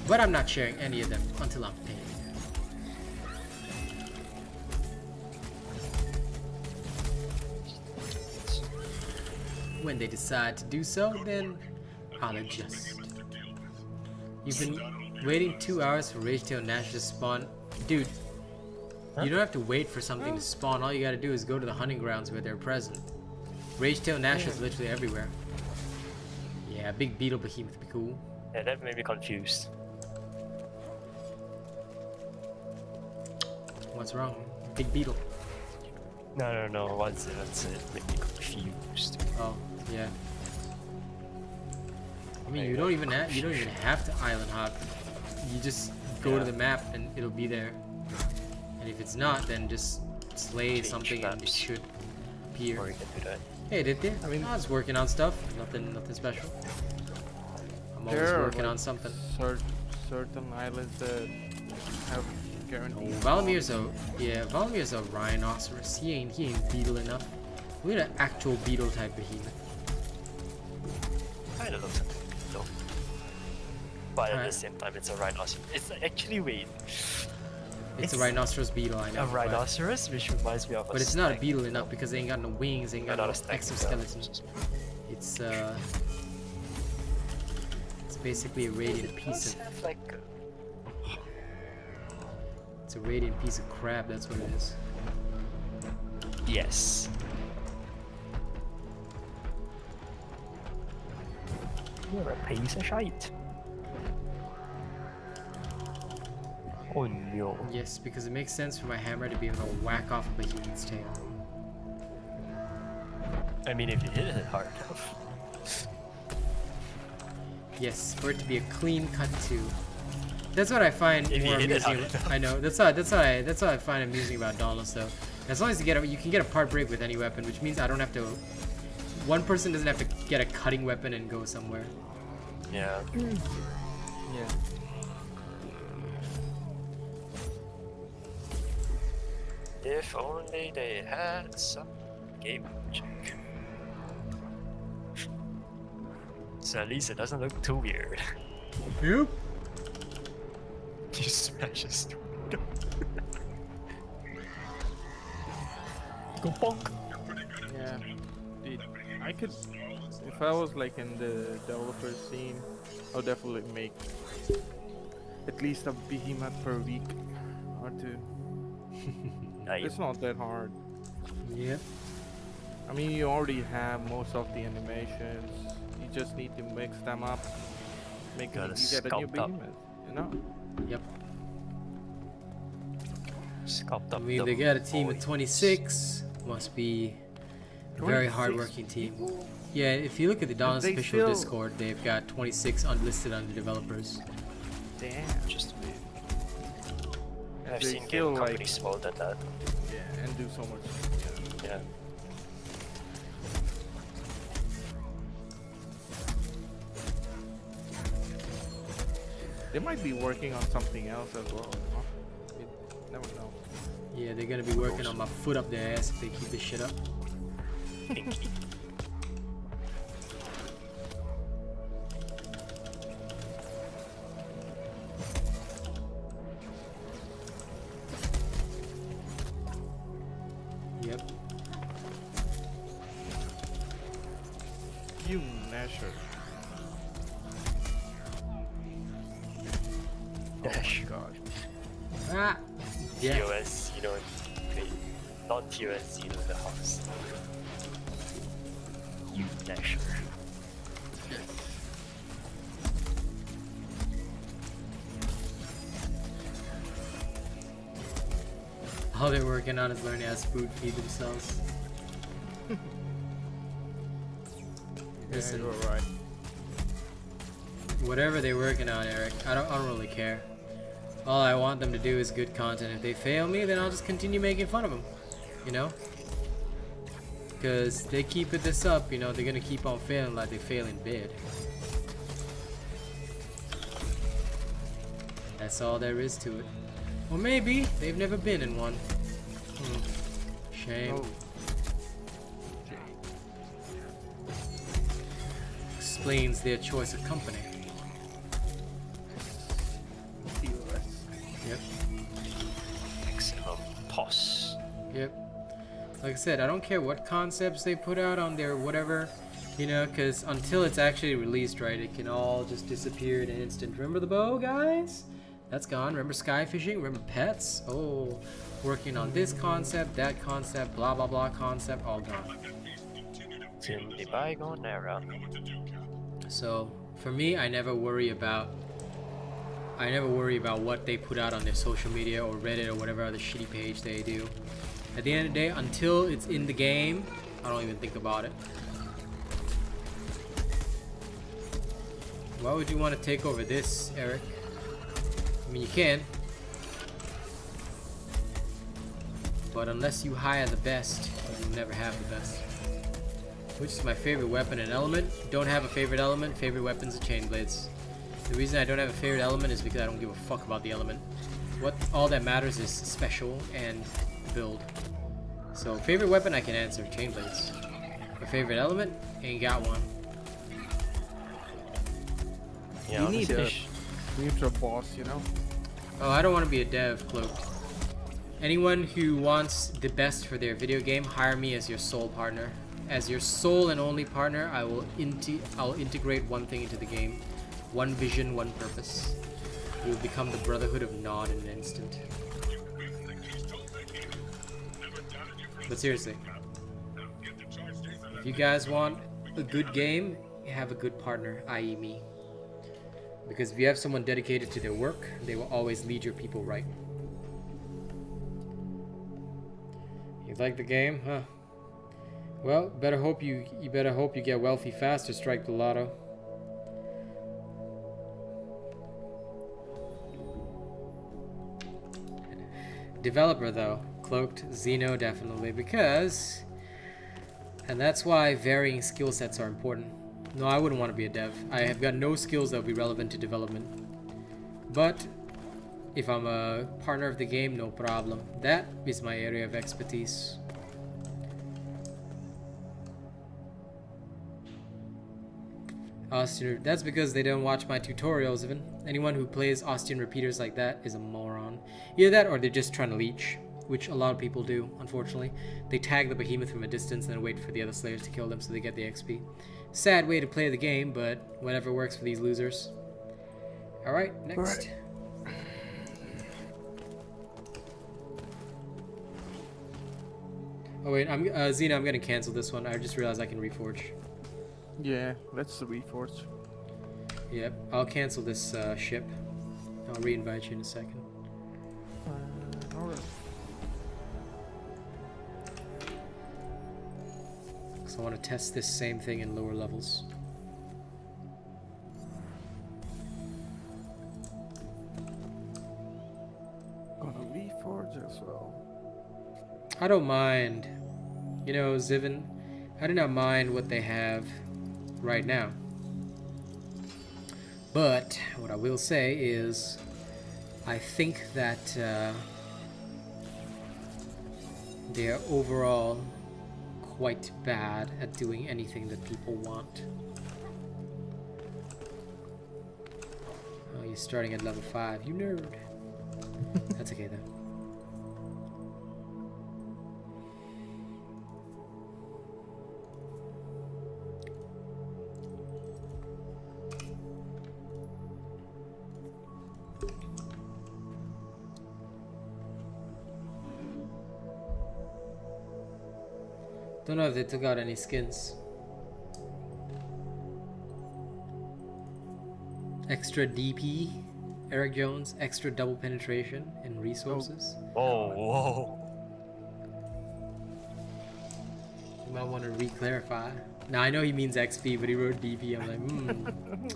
But I'm not sharing any of them until I'm paid. When they decide to do so, then I'll adjust. You've been waiting 2 hours for Ragetail Nash to spawn. Dude, you don't have to wait for something to spawn. All you gotta do is go to the hunting grounds where they're present. Ragetail Nash is literally everywhere. Yeah, big beetle behemoth would be cool. Yeah, that made me confused. What's wrong? Big beetle. No. Once it made me confused. Oh, yeah. I mean, you don't even have to island hop. You just go to the map and it'll be there. And if it's not, then just slay Change something and it maps. should appear. Or you can do that. Hey, did they? I mean, I was working on stuff. Nothing special. I'm always There are working like on something. certain islands that have Oh, guaranteed. Valmir's a rhinoceros. He ain't beetle enough. We need an actual beetle type behemoth. Kinda looks like a beetle. But at Right. the same time, it's a rhinoceros. It's actually, wait. It's a rhinoceros beetle, I know. A rhinoceros, which reminds me of a But it's not a stag. beetle enough because they ain't got no wings, ain't got Not no a stag, exoskeleton. It's basically a radiant piece of. Have like It's a radiant piece of crab. That's what it is. yes. You're a piece of shite. Oh no. Yes, because it makes sense for my hammer to be able to whack off a behemoth's tail. I mean, if you hit it hard enough. Yes, for it to be a clean cut too. That's what I find If you more hit it amusing. hard enough. I know. That's what I find amusing about Dauntless though. As long as you can get a part break with any weapon, which means I don't have to. One person doesn't have to get a cutting weapon and go somewhere. Yeah. Yeah. If only they had some game check. So at least it doesn't look too weird. Yep. You smash his window. Go bonk. Yeah. Dude, I could, if I was like in the developer scene, I'll definitely make at least a behemoth per week or two. It's not that hard. Yep. I mean, you already have most of the animations. You just need to mix them up. You get a new sculpt up. behemoth, you know? Yep. Sculpt I up mean, the they got a team of voice. 26. Must be a very 26 hardworking team. people? Yeah, if you look at the Dauntless they official still- Discord, they've got 26 unlisted under developers. Damn. Just weird. And I've they seen still game like companies smaller than that. yeah, and do so much. Yeah. They might be working on something else as well. You know? You never know. Yeah, they're gonna be working on my foot up their ass if they keep this shit up. Yep. You Nasher. Dash. Oh my god. Ah! Yeah. TOS, you know, wait, not TOS, you know, the house. You Dasher. All they're working on is learning how to spoon feed themselves. Listen, Yeah, you're right. whatever they're working on, Eric, I don't really care. All I want them to do is good content. If they fail me, then I'll just continue making fun of them. You know? Because they keep this up, you know, they're gonna keep on failing like they fail in bed. That's all there is to it. Or maybe they've never been in one. Shame. Oh. Explains their choice of company. TOS. Yep. Maximum POS. Yep. Like I said, I don't care what concepts they put out on their whatever, you know, because until it's actually released, right, it can all just disappear in an instant. Remember the bow, guys? That's gone. Remember sky fishing? Remember pets? Oh, working on this concept, that concept, blah blah blah concept, all gone. It's in the bygone era. So for me, I never worry about what they put out on their social media or Reddit or whatever other shitty page they do. At the end of the day, until it's in the game, I don't even think about it. Why would you want to take over this, Eric? I mean, you can. But unless you hire the best, you'll never have the best. Which is my favorite weapon and element. Don't have a favorite element. Favorite weapons are chain blades. The reason I don't have a favorite element is because I don't give a fuck about the element. All that matters is special and build. So favorite weapon I can answer, chain blades. My favorite element, ain't got one. Yeah, You need a honestly, future boss, you know? Oh, I don't want to be a dev, Cloaked. Anyone who wants the best for their video game, hire me as your sole partner. As your sole and only partner, I'll integrate one thing into the game. One vision, one purpose. You'll become the Brotherhood of Nod in an instant. But seriously, if you guys want a good game, have a good partner, i.e. me. Because if you have someone dedicated to their work, they will always lead your people right. You like the game, huh? Well, better hope you get wealthy fast or strike the lotto. Developer though, Cloaked, Xeno definitely, because, and that's why varying skill sets are important. No, I wouldn't want to be a dev. I have got no skills that would be relevant to development. But if I'm a partner of the game, no problem. That is my area of expertise. Austin, that's because they don't watch my tutorials even. Anyone who plays Austin repeaters like that is a moron. Either that or they're just trying to leech, which a lot of people do, unfortunately. They tag the behemoth from a distance and then wait for the other slayers to kill them so they get the XP. Sad way to play the game, but whatever works for these losers. Alright, next. Oh wait, Xena, I'm gonna cancel this one. I just realized I can reforge. Yeah, let's reforge. Yep, I'll cancel this ship. I'll re-invite you in a second. Alright. So I want to test this same thing in lower levels. Gonna reforge as well. I don't mind. You know, Zivin, I do not mind what they have right now. But what I will say is, I think that they are overall quite bad at doing anything that people want. Oh, you're starting at level 5, you nerd. That's okay though. Don't know if they took out any skins. Extra DP, Eric Jones, extra double penetration and resources. Oh, whoa. You might want to re-clarify. Now I know he means XP, but he wrote DP. I'm like,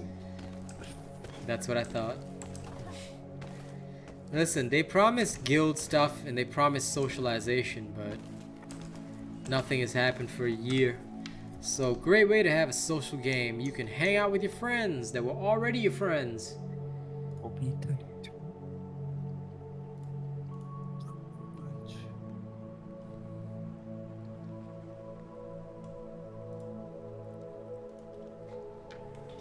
That's what I thought. Listen, they promised guild stuff and they promised socialization, but nothing has happened for a year. So great way to have a social game. You can hang out with your friends that were already your friends.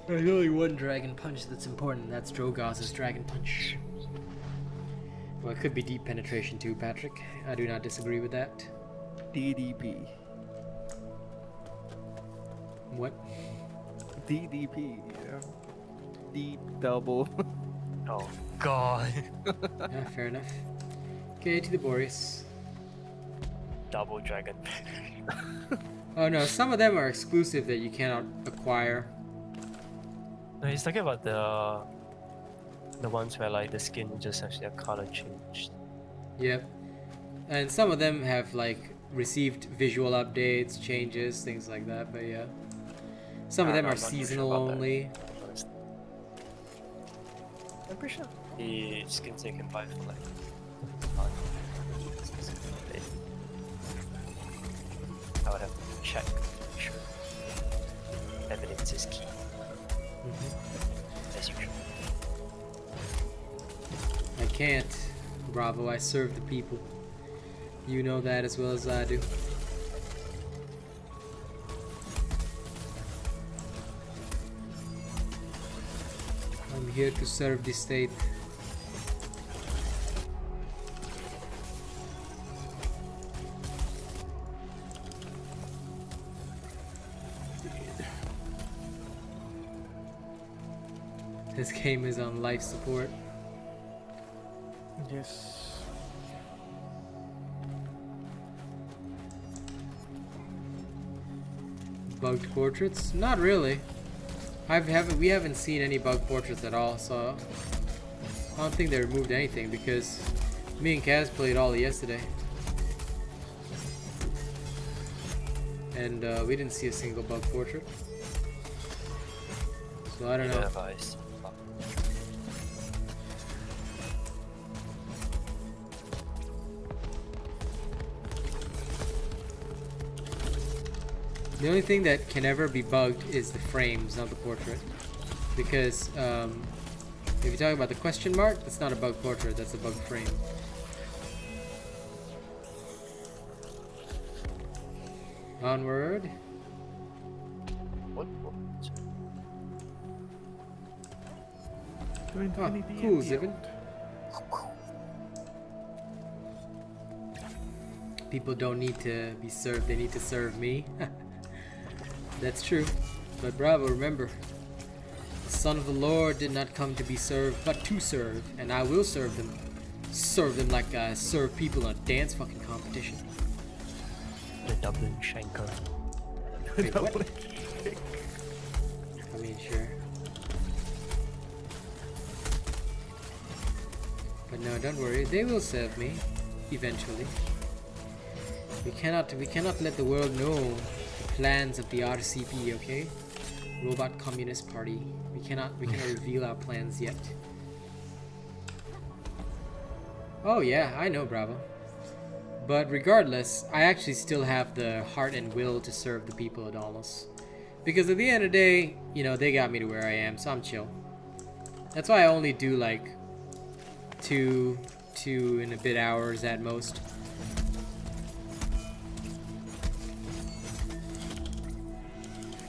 There's only one dragon punch that's important, and that's Drogoth's dragon punch. Well, it could be deep penetration too, Patrick. I do not disagree with that. DDP. What? DDP, yeah. Deep double. Oh, God. Yeah, fair enough. Okay, to the Boreas. Double dragon. Oh no, some of them are exclusive that you cannot acquire. No, he's talking about the ones where like the skin just has their color changed. Yep. And some of them have like received visual updates, changes, things like that, but yeah. Some of them I'm are not too sure seasonal about that, only. honestly. I'm pretty sure the skins you can buy for like I would have to check to make sure. Evidence is key. As usual. I can't. Bravo, I serve the people. You know that as well as I do. I'm here to serve the state. This game is on life support. Yes. Bugged portraits? Not really. We haven't seen any bug portraits at all, so I don't think they removed anything because me and Kaz played all yesterday. And we didn't see a single bug portrait. So I don't know. Advice. The only thing that can ever be bugged is the frames, not the portrait. Because if you're talking about the question mark, that's not a bug portrait, that's a bug frame. Onward. What? To infinity and cool, Zivin. beyond. People don't need to be served, they need to serve me. That's true. But bravo, remember, the Son of the Lord did not come to be served, but to serve, and I will serve them. Serve them like I serve people in a dance fucking competition. The Dublin Shanker. Wait, what? I mean, sure. But no, don't worry, they will serve me, eventually. We cannot let the world know the plans of the RCP, okay? Robot Communist Party. We cannot reveal our plans yet. Oh yeah, I know, Bravo. But regardless, I actually still have the heart and will to serve the people of Dauntless. Because at the end of the day, you know, they got me to where I am, so I'm chill. That's why I only do like two and a bit hours at most.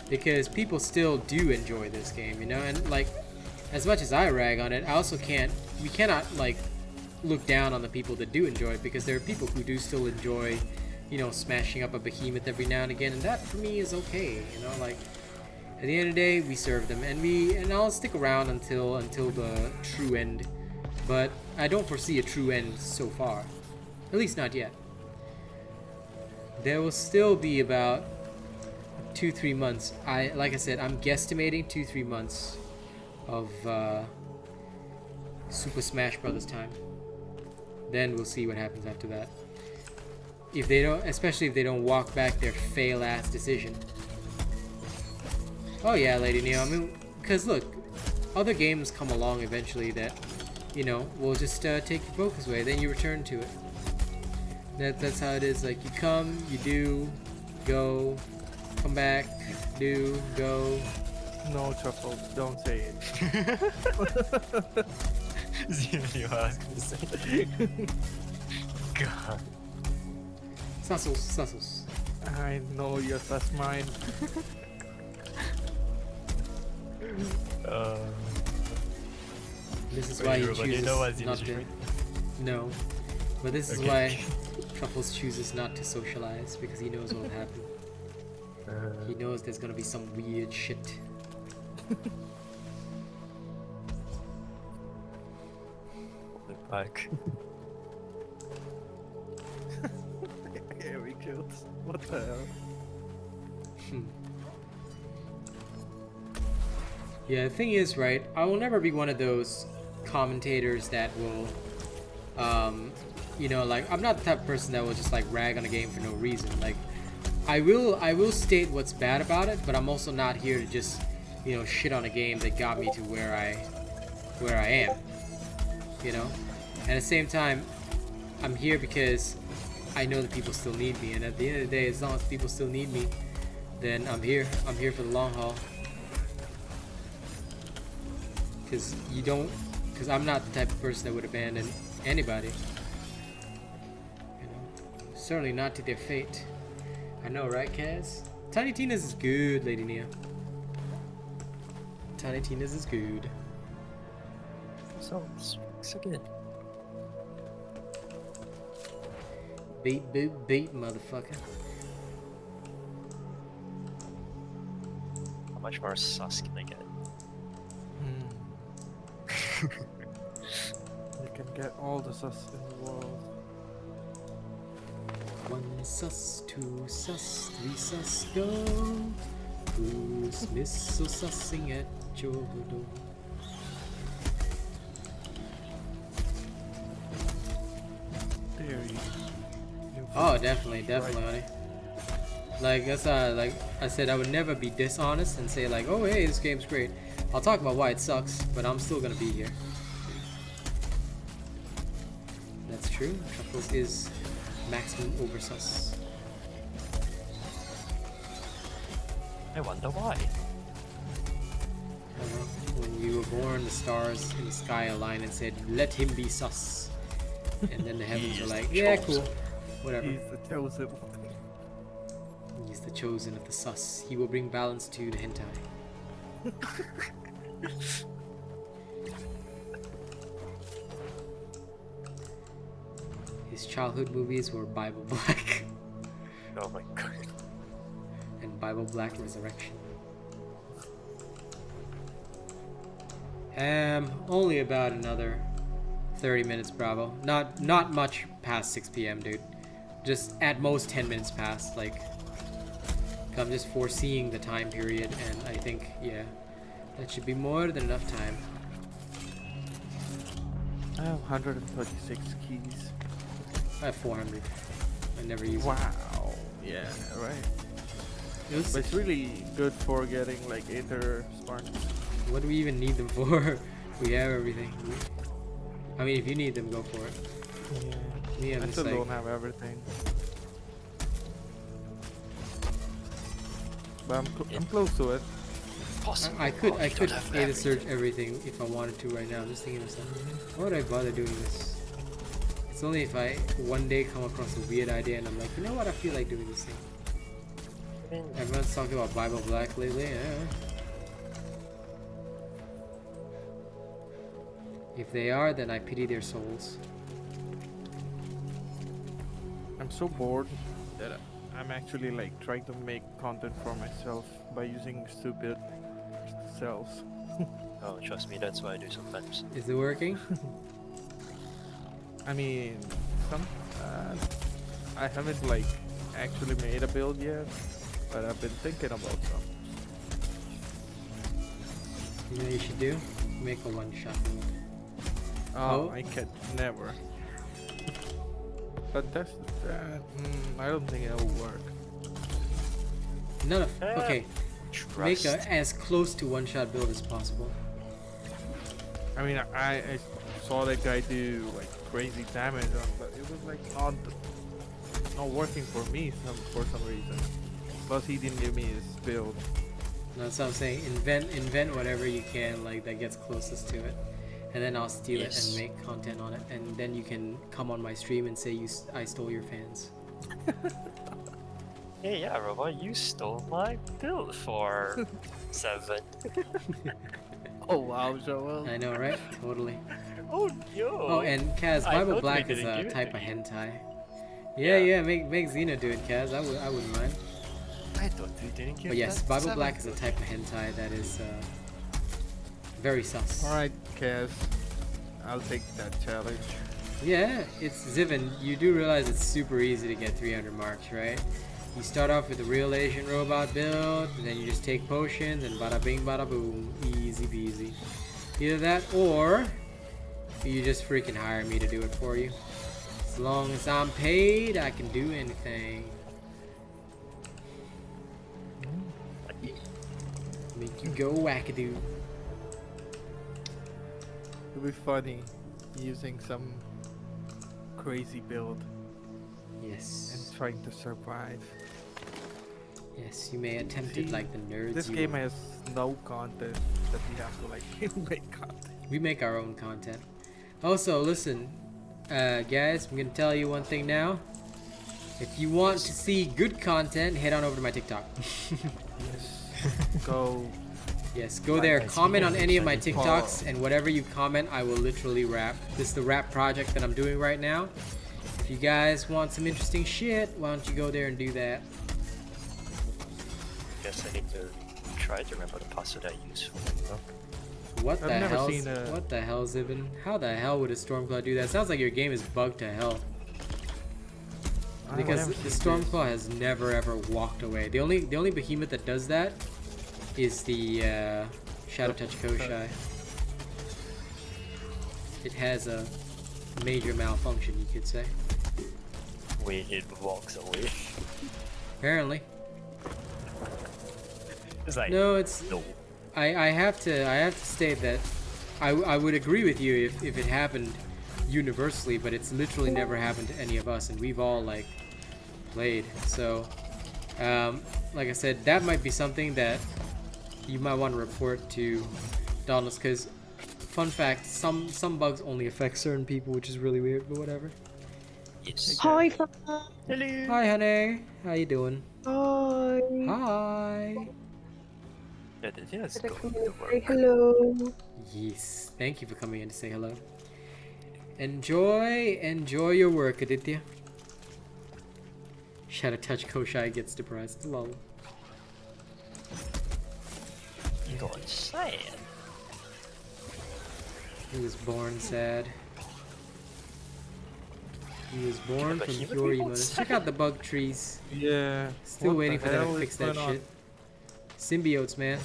Because people still do enjoy this game, you know, and like as much as I rag on it, I also we cannot like look down on the people that do enjoy it, because there are people who do still enjoy, you know, smashing up a behemoth every now and again, and that for me is okay, you know, like at the end of the day we serve them, and I'll stick around until the true end, but I don't foresee a true end so far, at least not yet. There will still be about 2-3 months. Like I said, I'm guesstimating 2-3 months of Super Smash Brothers time. Then we'll see what happens after that. If they don't, especially if they don't walk back their fail-ass decision. Oh yeah, Lady Neo. I mean, because look, other games come along eventually that, you know, will just take your focus away. Then you return to it. That's how it is. Like you come, you do, go, come back, do, go. No, Truffles, don't say it. You are gonna say. God. Sussels. I know your sus mind. This is Wait, why he Robot, do you chooses know what's the not industry to. friend? No, but this is Okay. why Truffles chooses not to socialize, because he knows what will happen. He knows there's gonna be some weird shit. Back. Here we go. What the hell? Yeah, the thing is, right, I will never be one of those commentators that will, you know, like, I'm not the type of person that will just, like, rag on a game for no reason. Like, I will state what's bad about it, but I'm also not here to just, you know, shit on a game that got me to where I am, you know? And at the same time, I'm here because I know that people still need me, and at the end of the day, as long as people still need me, then I'm here for the long haul. Because I'm not the type of person that would abandon anybody. You know, certainly not to their fate. I know, right, Kaz? Tiny Tina's is good, Lady Nia. Tiny Tina's is good. So good. Beat, motherfucker. How much more sus can I get? You can get all the sus in the world. 1 sus, 2 sus, 3 sus, go. Who's missile sussing at your door? There you Oh, definitely, honey. Like that's like I said, I would never be dishonest and say like, oh hey, this game's great. I'll talk about why it sucks, but I'm still gonna be here. That's true. Truffles is maximum oversus. I wonder why. I don't know. When you were born, the stars in the sky aligned and said, "Let him be sus," and then the heavens were like, "Yeah, cool, whatever." He's the chosen one. He's the chosen of the sus. He will bring balance to the hentai. His childhood movies were Bible Black Oh my god. and Bible Black Resurrection. Only about another 30 minutes, Bravo. Not much past 6 p.m., dude. Just at most 10 minutes past, like. I'm just foreseeing the time period, and I think, yeah, that should be more than enough time. I have 136 keys. I have 400. I never use it. Wow. Yeah, right. It's- But it's really good for getting like Aether sparks. What do we even need them for? We have everything. I mean, if you need them, go for it. Yeah. Me, I'm I just still like, don't have everything. But I'm close to it. Possible. I could You don't have data everything. search everything if I wanted to right now. I'm just thinking of something. Why would I bother doing this? It's only if I one day come across a weird idea and I'm like, you know what, I feel like doing this thing. I mean, Everyone's talking about Bible Black lately. Yeah. If they are, then I pity their souls. I'm so bored that I'm actually like trying to make content for myself by using stupid cells. oh, trust me, that's what I do sometimes. Is it working? I mean, some I haven't like actually made a build yet, but I've been thinking about some. You know what you should do? Make a one shot. Oh, Oh. I can never. But that's I don't think it'll work. None of okay. Make Trust. a as close to one shot build as possible. I mean, I saw that guy do like crazy damage on, but it was like not working for me for some reason. Plus, he didn't give me his build. That's what I'm saying. Invent whatever you can, like that gets closest to it, and then I'll steal it and make content on it, and then you can come on my stream and say I stole your fans. Hey, yeah, Robot, you stole my build for 7. Oh wow, Joel. I know, right? Totally. Oh, yo. Oh, and Kaz, I Bible thought Black we is didn't a give it type to of you. hentai. Yeah, make Xena do it, Kaz. I wouldn't mind. I thought we didn't give But yes, that Bible 7. Black is a type of hentai that is very sus. All right, Kaz, I'll take that challenge. Yeah, it's Zivan. You do realize it's super easy to get 300 marks, right? You start off with a real Asian robot build, and then you just take potions, and bada bing, bada boom, easy peasy. Either that, or you just freaking hire me to do it for you. As long as I'm paid, I can do anything. Make you go wackadoo. It'll be funny using some crazy build Yes. and trying to survive. Yes, you may attempt it See, like the nerds. This you game are. has no content that we have to like make content. We make our own content. Also, listen, guys, I'm gonna tell you one thing now. If you want to see good content, head on over to my TikTok. Yes. Go. Yes, go there, comment on any of my TikToks, Follow. and whatever you comment, I will literally rap. This is the rap project that I'm doing right now. If you guys want some interesting shit, why don't you go there and do that? Guess I need to try to remember the password I use for my book. What I've the never hell? seen a- What the hell, Zibin? How the hell would a Stormclaw do that? Sounds like your game is bugged to hell. Because the Stormclaw has never ever walked away. The only behemoth that does that is the Shadow Touch Koshai. It has a major malfunction, you could say. Wait, it walks away. Apparently. It's like, No, it's. no. I have to state that I would agree with you if it happened universally, but it's literally never happened to any of us, and we've all like played. So, like I said, that might be something that you might want to report to Dauntless, because fun fact, some bugs only affect certain people, which is really weird, but whatever. Yes. Hi, Hello. Hi, honey. How you doing? hi. Hi. Yeah, the thing is Did I going come to in to say work. hello? Yes. Thank you for coming in to say hello. Enjoy your work, Aditya. Shadow Touch Koshai gets depressed. Lol. You got sad. He was born sad. He was born but from he would pure be born emotions. sad. Check out the bug trees. Yeah. Still what waiting the for them hell to is fix that going on? shit. Symbiotes, man.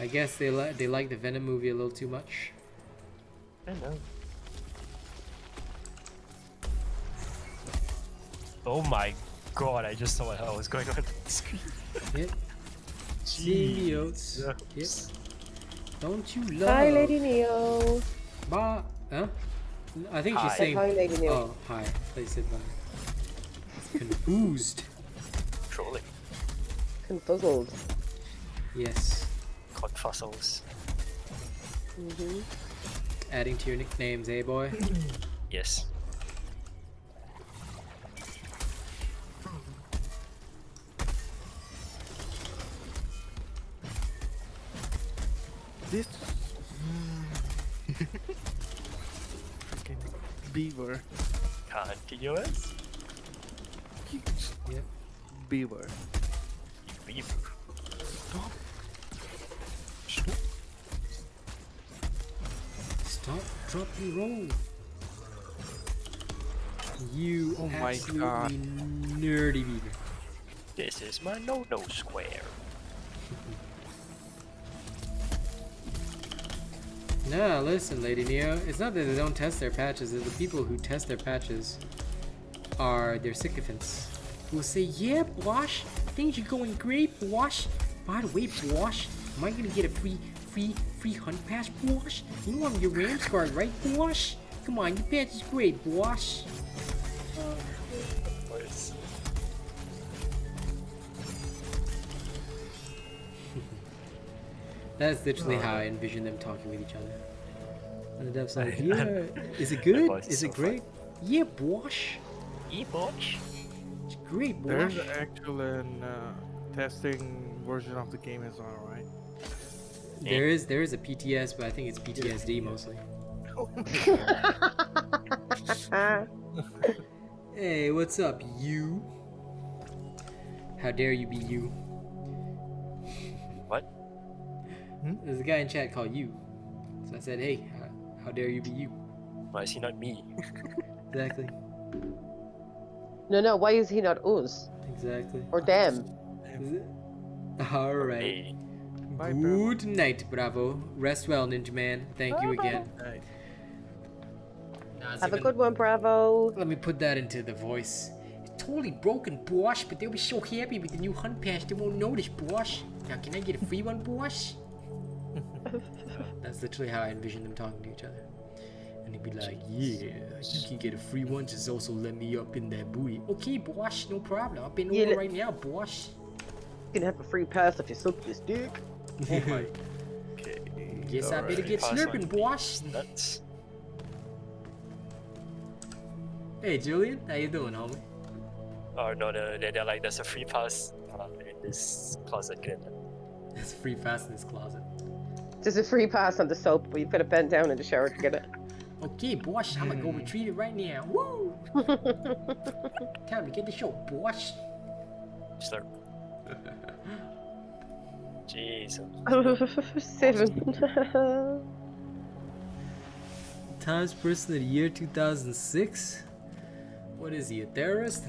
I guess they like the Venom movie a little too much. I know. Oh my god, I just saw what hell was going on the screen. Yep. Symbiotes. Yep. Yes. Don't you love? Hi, Lady Neo. Huh? I think she's Hi. saying. Hi, Lady Neo. Oh, hi. They said bye. Confused. Trolling. Confuzzled. Yes. Confuzzles. Adding to your nicknames, eh, boy? Yes. This freaking beaver. Continuous. Yep. Beaver. Beaver. Stop, drop, and roll. You Oh my absolutely God. nerdy beaver. This is my no-no square. Nah, listen, Lady Neo. It's not that they don't test their patches. It's the people who test their patches are their sycophants. Who will say, yeah, Bosh, things are going great, Bosh. By the way, Bosh, am I gonna get a free hunt pass, Bosh? You know I'm your Rams guard, right, Bosh? Come on, your patch is great, Bosh. Boys. That's literally how I envision them talking with each other. And the dev's like, yeah, is it good? voice is Is it so great? Yeah, Bosh. E-Botch. It's great, Bosh. There's an actual testing version of the game as well, right? There is a PTS, but I think it's PTSD mostly. Hey, what's up, you? How dare you be you? What? There's a guy in chat called you. So I said, hey, how dare you be you? Why is he not me? Exactly. No, why is he not us? Exactly. Or them? Alright. Hey. Bye, Good night, Bravo. Rest well, Ninja Man. Thank you again. Nice. Have a good one, Bravo. Let me put that into the voice. It's totally broken, Bosh, but they'll be so happy with the new hunt pass they won't notice, Bosh. Now, can I get a free one, Bosh? That's literally how I envision them talking to each other. And he'd be like, yeah, you can get a free one, just also let me up in that booty. Okay, Bosh, no problem. I'll bend over right now, Bosh. You can have a free pass if you suck this dick. Oh my. Okay. Guess I better get Pass slurping, on Bosh. these nuts. Hey, Julian, how you doing, homie? Oh no, they're like, there's a free pass in this closet. Get in there. It's free fast in this closet. There's a free pass on the soap, but you've got to bend down in the shower to get it. Okay, Bosh, I'm gonna go retrieve it right now. Woo! Time to get the show, Bosh. Slurp. Jesus. 7. Times Person of the Year 2006? What is he, a terrorist?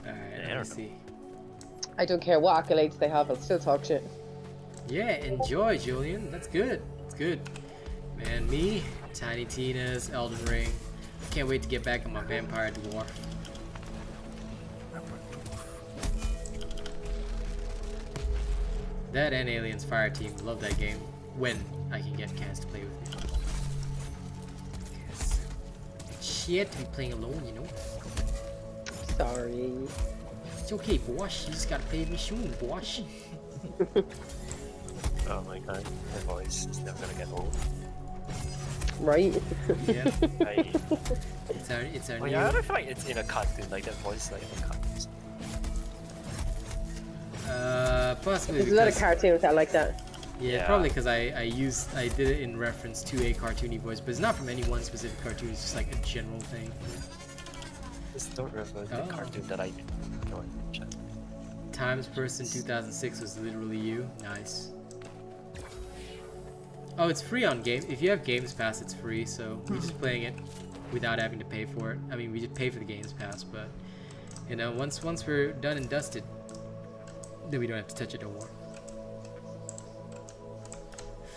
Alright, let me see. I don't care what accolades they have, I'll still talk shit. Yeah, enjoy, Julian. That's good. That's good. Man, me, Tiny Tina's, Elden Ring. Can't wait to get back on my Vampire Dwarf. That and Aliens Fireteam. Love that game. When I can get Cass to play with me. Yes. Shit to be playing alone, you know. Sorry. It's okay, Bosh. You just gotta play with me soon, Bosh. Oh my god, my voice is never gonna get old. Right? Yeah. I, It's our oh new... yeah, I don't feel like it's in a cartoon, like that voice like in a cartoon. Possibly There's a lot of because... cartoons that like that. Yeah, Yeah. probably because I did it in reference to a cartoony voice, but it's not from any one specific cartoon, it's just like a general thing. Just don't remember the Oh. cartoon that I know in chat. Times Person 2006 was literally you. Nice. Oh, it's free on game. If you have Games Pass, it's free, so we're just playing it without having to pay for it. I mean, we just pay for the Games Pass, but you know, once we're done and dusted, then we don't have to touch it no more.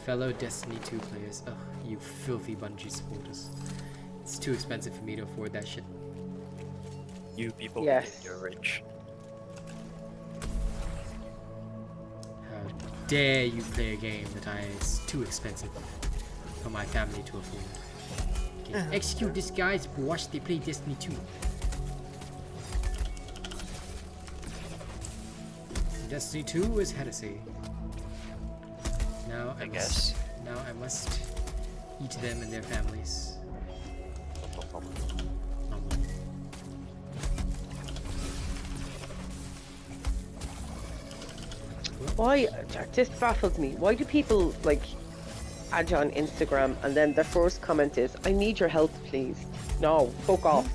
Fellow Destiny 2 players. Ugh, you filthy Bungie supporters. It's too expensive for me to afford that shit. You people Yes. think you're rich. How dare you play a game that is too expensive for my family to afford? Okay. Execute this guys, watch they play Destiny 2. Destiny 2 is heresy. Now I guess. Now I must eat them and their families. Why? This baffles me. Why do people like add you on Instagram and then their first comment is, "I need your help, please." No, fuck off.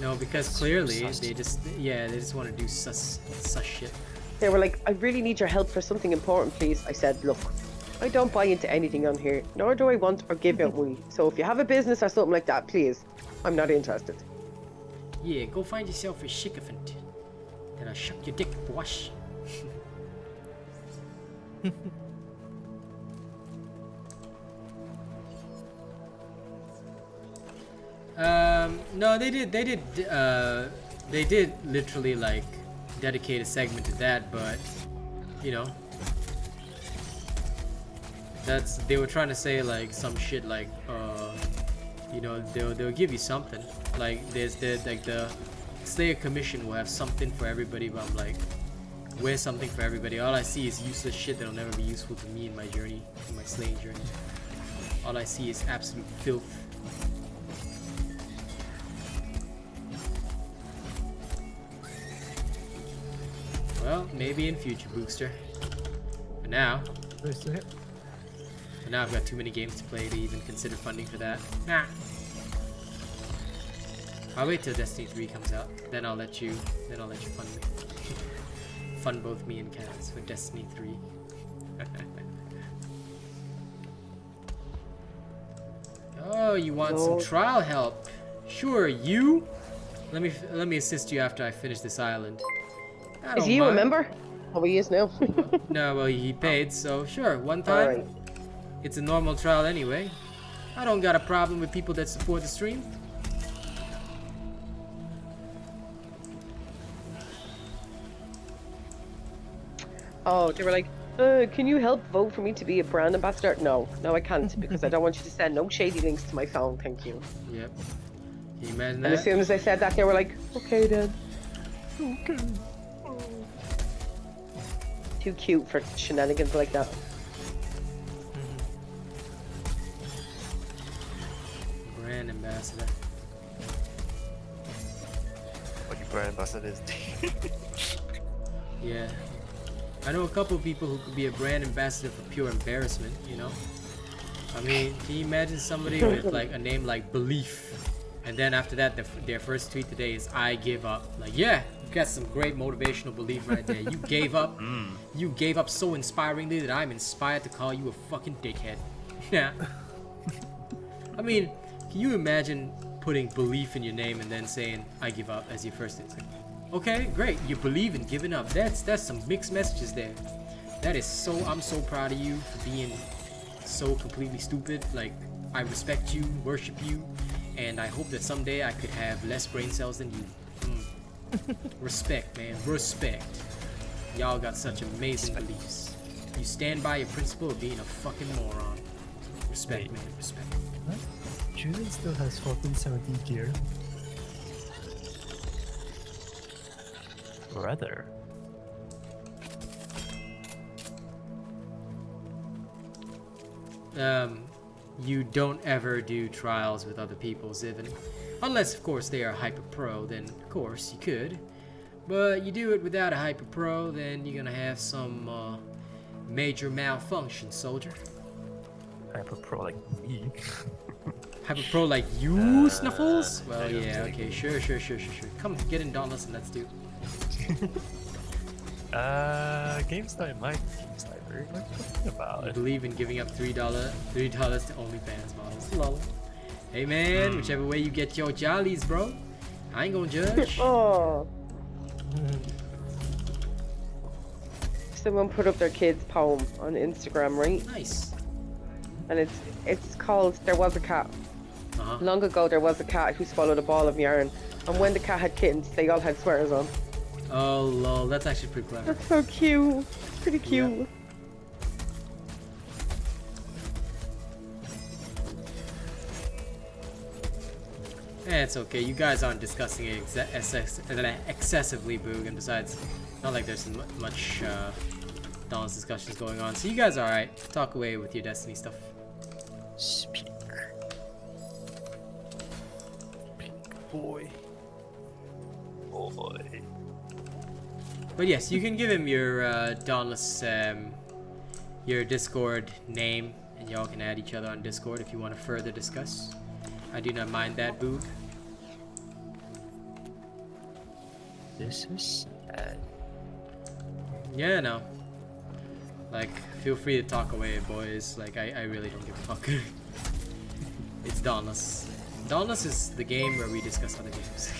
No, because clearly they just want to do sus shit. They were like, "I really need your help for something important, please." I said, "Look, I don't buy into anything on here, nor do I want or give out money. So if you have a business or something like that, please, I'm not interested." Yeah, go find yourself a sycophant. Then I'll suck your dick, bosh. No, they did literally like dedicate a segment to that, but you know, they were trying to say like some shit like you know, they'll give you something, like the Slayer Commission will have something for everybody, but I'm like, where's something for everybody? All I see is useless shit that'll never be useful to me in my journey, in my slaying journey. All I see is absolute filth. Well, maybe in future, Bookster. For now, I've got too many games to play to even consider funding for that. Nah. I'll wait till Destiny 3 comes out. Then I'll let you fund me. Fund both me and Kaz for Destiny 3. Oh, you want some trial help? Sure, you. Let me assist you after I finish this island. Is he a member? Oh, he is now. No, well, he paid, so sure, one time. Alright. It's a normal trial anyway. I don't got a problem with people that support the stream. Oh, they were like, can you help vote for me to be a brand ambassador? No, I can't, because I don't want you to send no shady links to my phone, thank you. Yep. Can you imagine And that? as soon as I said that, they were like, okay then. Okay. Too cute for shenanigans like that. Brand ambassador. What your brand ambassador is. Yeah. I know a couple of people who could be a brand ambassador for pure embarrassment, you know? I mean, can you imagine somebody with like a name like Belief, and then after that their first tweet today is "I give up." Like, yeah, you got some great motivational belief right there. You gave up. You gave up so inspiringly that I'm inspired to call you a fucking dickhead. Yeah. I mean, can you imagine putting belief in your name and then saying "I give up" as your first instinct? Okay, great. You believe in giving up. That's some mixed messages there. That is so. I'm so proud of you for being so completely stupid. Like, I respect you, worship you, and I hope that someday I could have less brain cells than you. Respect, man. Respect. Y'all got such amazing beliefs. You stand by your principle of being a fucking moron. Respect, man. Respect. What? Julian still has 1470 gear. Brother. You don't ever do trials with other people, Zivin. Unless, of course, they are hyper pro, then of course you could. But you do it without a hyper pro, then you're gonna have some major malfunction, soldier. Hyper pro like me. Hyper pro like you, Snuffles? Well, I don't yeah, think- okay, sure. Come, get in Dauntless and let's do. GameStar might. GameStar, what are you talking about? You believe in giving up $3 to OnlyFans models. Lol. Hey man, whichever way you get your jollies, bro. I ain't gonna judge. Oh. Someone put up their kid's poem on Instagram, right? Nice. And it's called "There Was a Cat." Long ago, there was a cat who swallowed a ball of yarn, and when the cat had kittens, they all had sweaters on. Oh lol, that's actually pretty clever. That's so cute. Pretty cute. Yep. It's okay. You guys aren't discussing it excessively, Boog, and besides, not like there's much Dauntless discussions going on. So you guys are alright. Talk away with your Destiny stuff. Speak. Boy. Boy. But yes, you can give him your Dauntless, your Discord name, and y'all can add each other on Discord if you want to further discuss. I do not mind that, Boog. This is sad. Yeah, no. Like, feel free to talk away, boys. Like, I really don't give a fuck. It's Dauntless. Dauntless is the game where we discuss other games.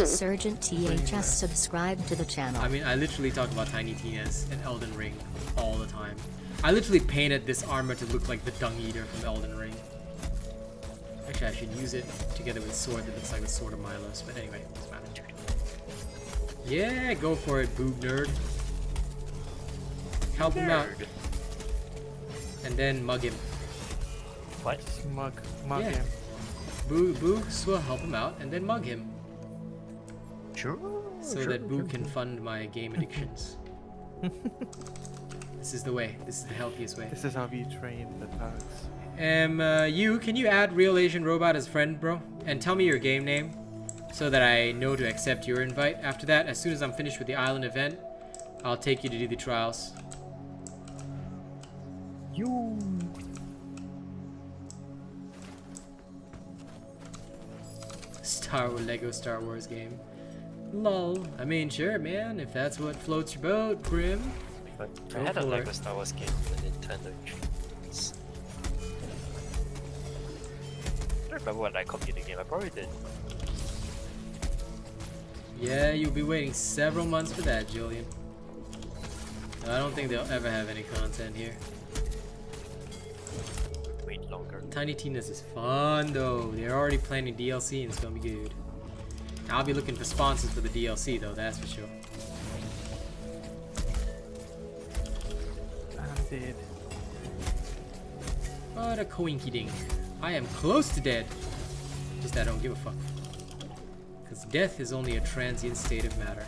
Sergeant THS subscribed to the channel. I mean, I literally talk about Tiny Tina's and Elden Ring all the time. I literally painted this armor to look like the Dung Eater from Elden Ring. Actually, I should use it together with a sword that looks like the Sword of Milos. But anyway, it doesn't matter. Yeah, go for it, Boob Nerd. Help him out. And then mug him. What? Mug Yeah. him. Boog will help him out and then mug him. Sure. So that Boog can fund my game addictions. This is the way. This is the healthiest way. This is how you train the thugs. Can you add RealAsianRobot as friend, bro? And tell me your game name so that I know to accept your invite. After that, as soon as I'm finished with the island event, I'll take you to do the trials. You. Lego Star Wars game. Lol. I mean, sure, man. If that's what floats your boat, Grim. But Go I had a for Lego it. Star Wars game on the Nintendo Dreams. I don't remember when I copied the game. I probably did. Yeah, you'll be waiting several months for that, Julian. I don't think they'll ever have any content here. Wait longer. Tiny Tina's is fun though. They're already planning DLC and it's gonna be good. I'll be looking for sponsors for the DLC though, that's for sure. I'm dead. What a coinky dink. I am close to dead. Just I don't give a fuck. Because death is only a transient state of matter.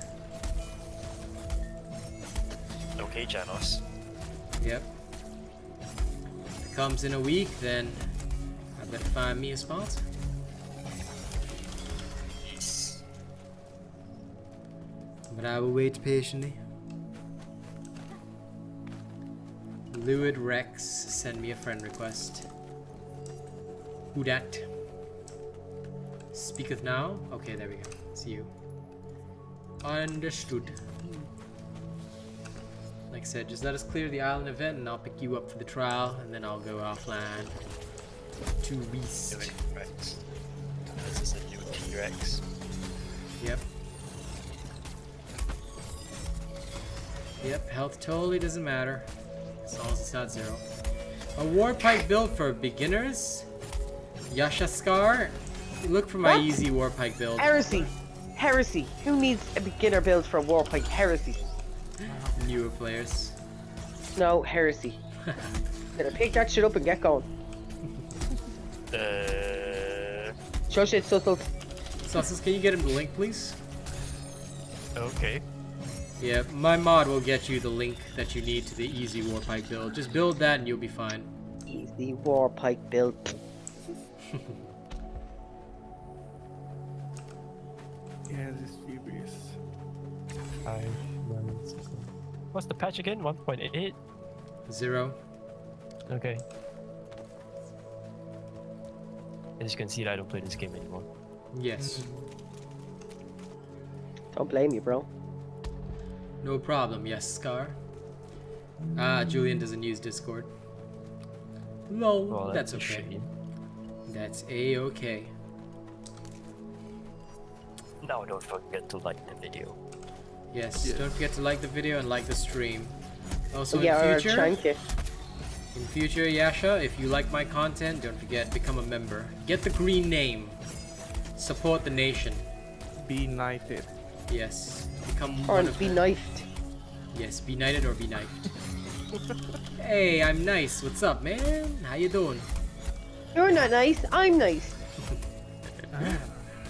Okay, Janos. Yep. If it comes in a week, then I better find me a sponsor. Yes. But I will wait patiently. Luid Rex, send me a friend request. Who dat? Speaketh now? Okay, there we go. It's you. Understood. Like I said, just let us clear the island event and I'll pick you up for the trial and then I'll go offline to Beast. New Rex. This is a new T-Rex. Yep. Yep, health totally doesn't matter. As long as it's not 0. A Warpike build for beginners? Yashaskar? Look for my What? easy Warpike build. Heresy. Heresy. Who needs a beginner build for a Warpike? Heresy. Newer players. No, heresy. Better pick that shit up and get going. Shush it, Sussel. Sauces, can you get him the link, please? Okay. Yeah, my mod will get you the link that you need to the easy Warpike build. Just build that and you'll be fine. Easy Warpike build. Yeah, this is furious. 5 months. What's the patch again? 1.8? 0. Okay. As you can see, I don't play this game anymore. Yes. Don't blame you, bro. No problem, yes, Scar. Ah, Julian doesn't use Discord. Lol, Well, that's a okay. shame. That's a-okay. Now don't forget to like the video. Yes, don't forget to like the video and like the stream. Also Yeah, in or future, thank you. In future, Yasha, if you like my content, don't forget, become a member. Get the green name. Support the nation. Be knighted. Yes. Become Or one of be the... knifed. Yes, be knighted or be knifed. Hey, I'm nice. What's up, man? How you doing? You're not nice. I'm nice.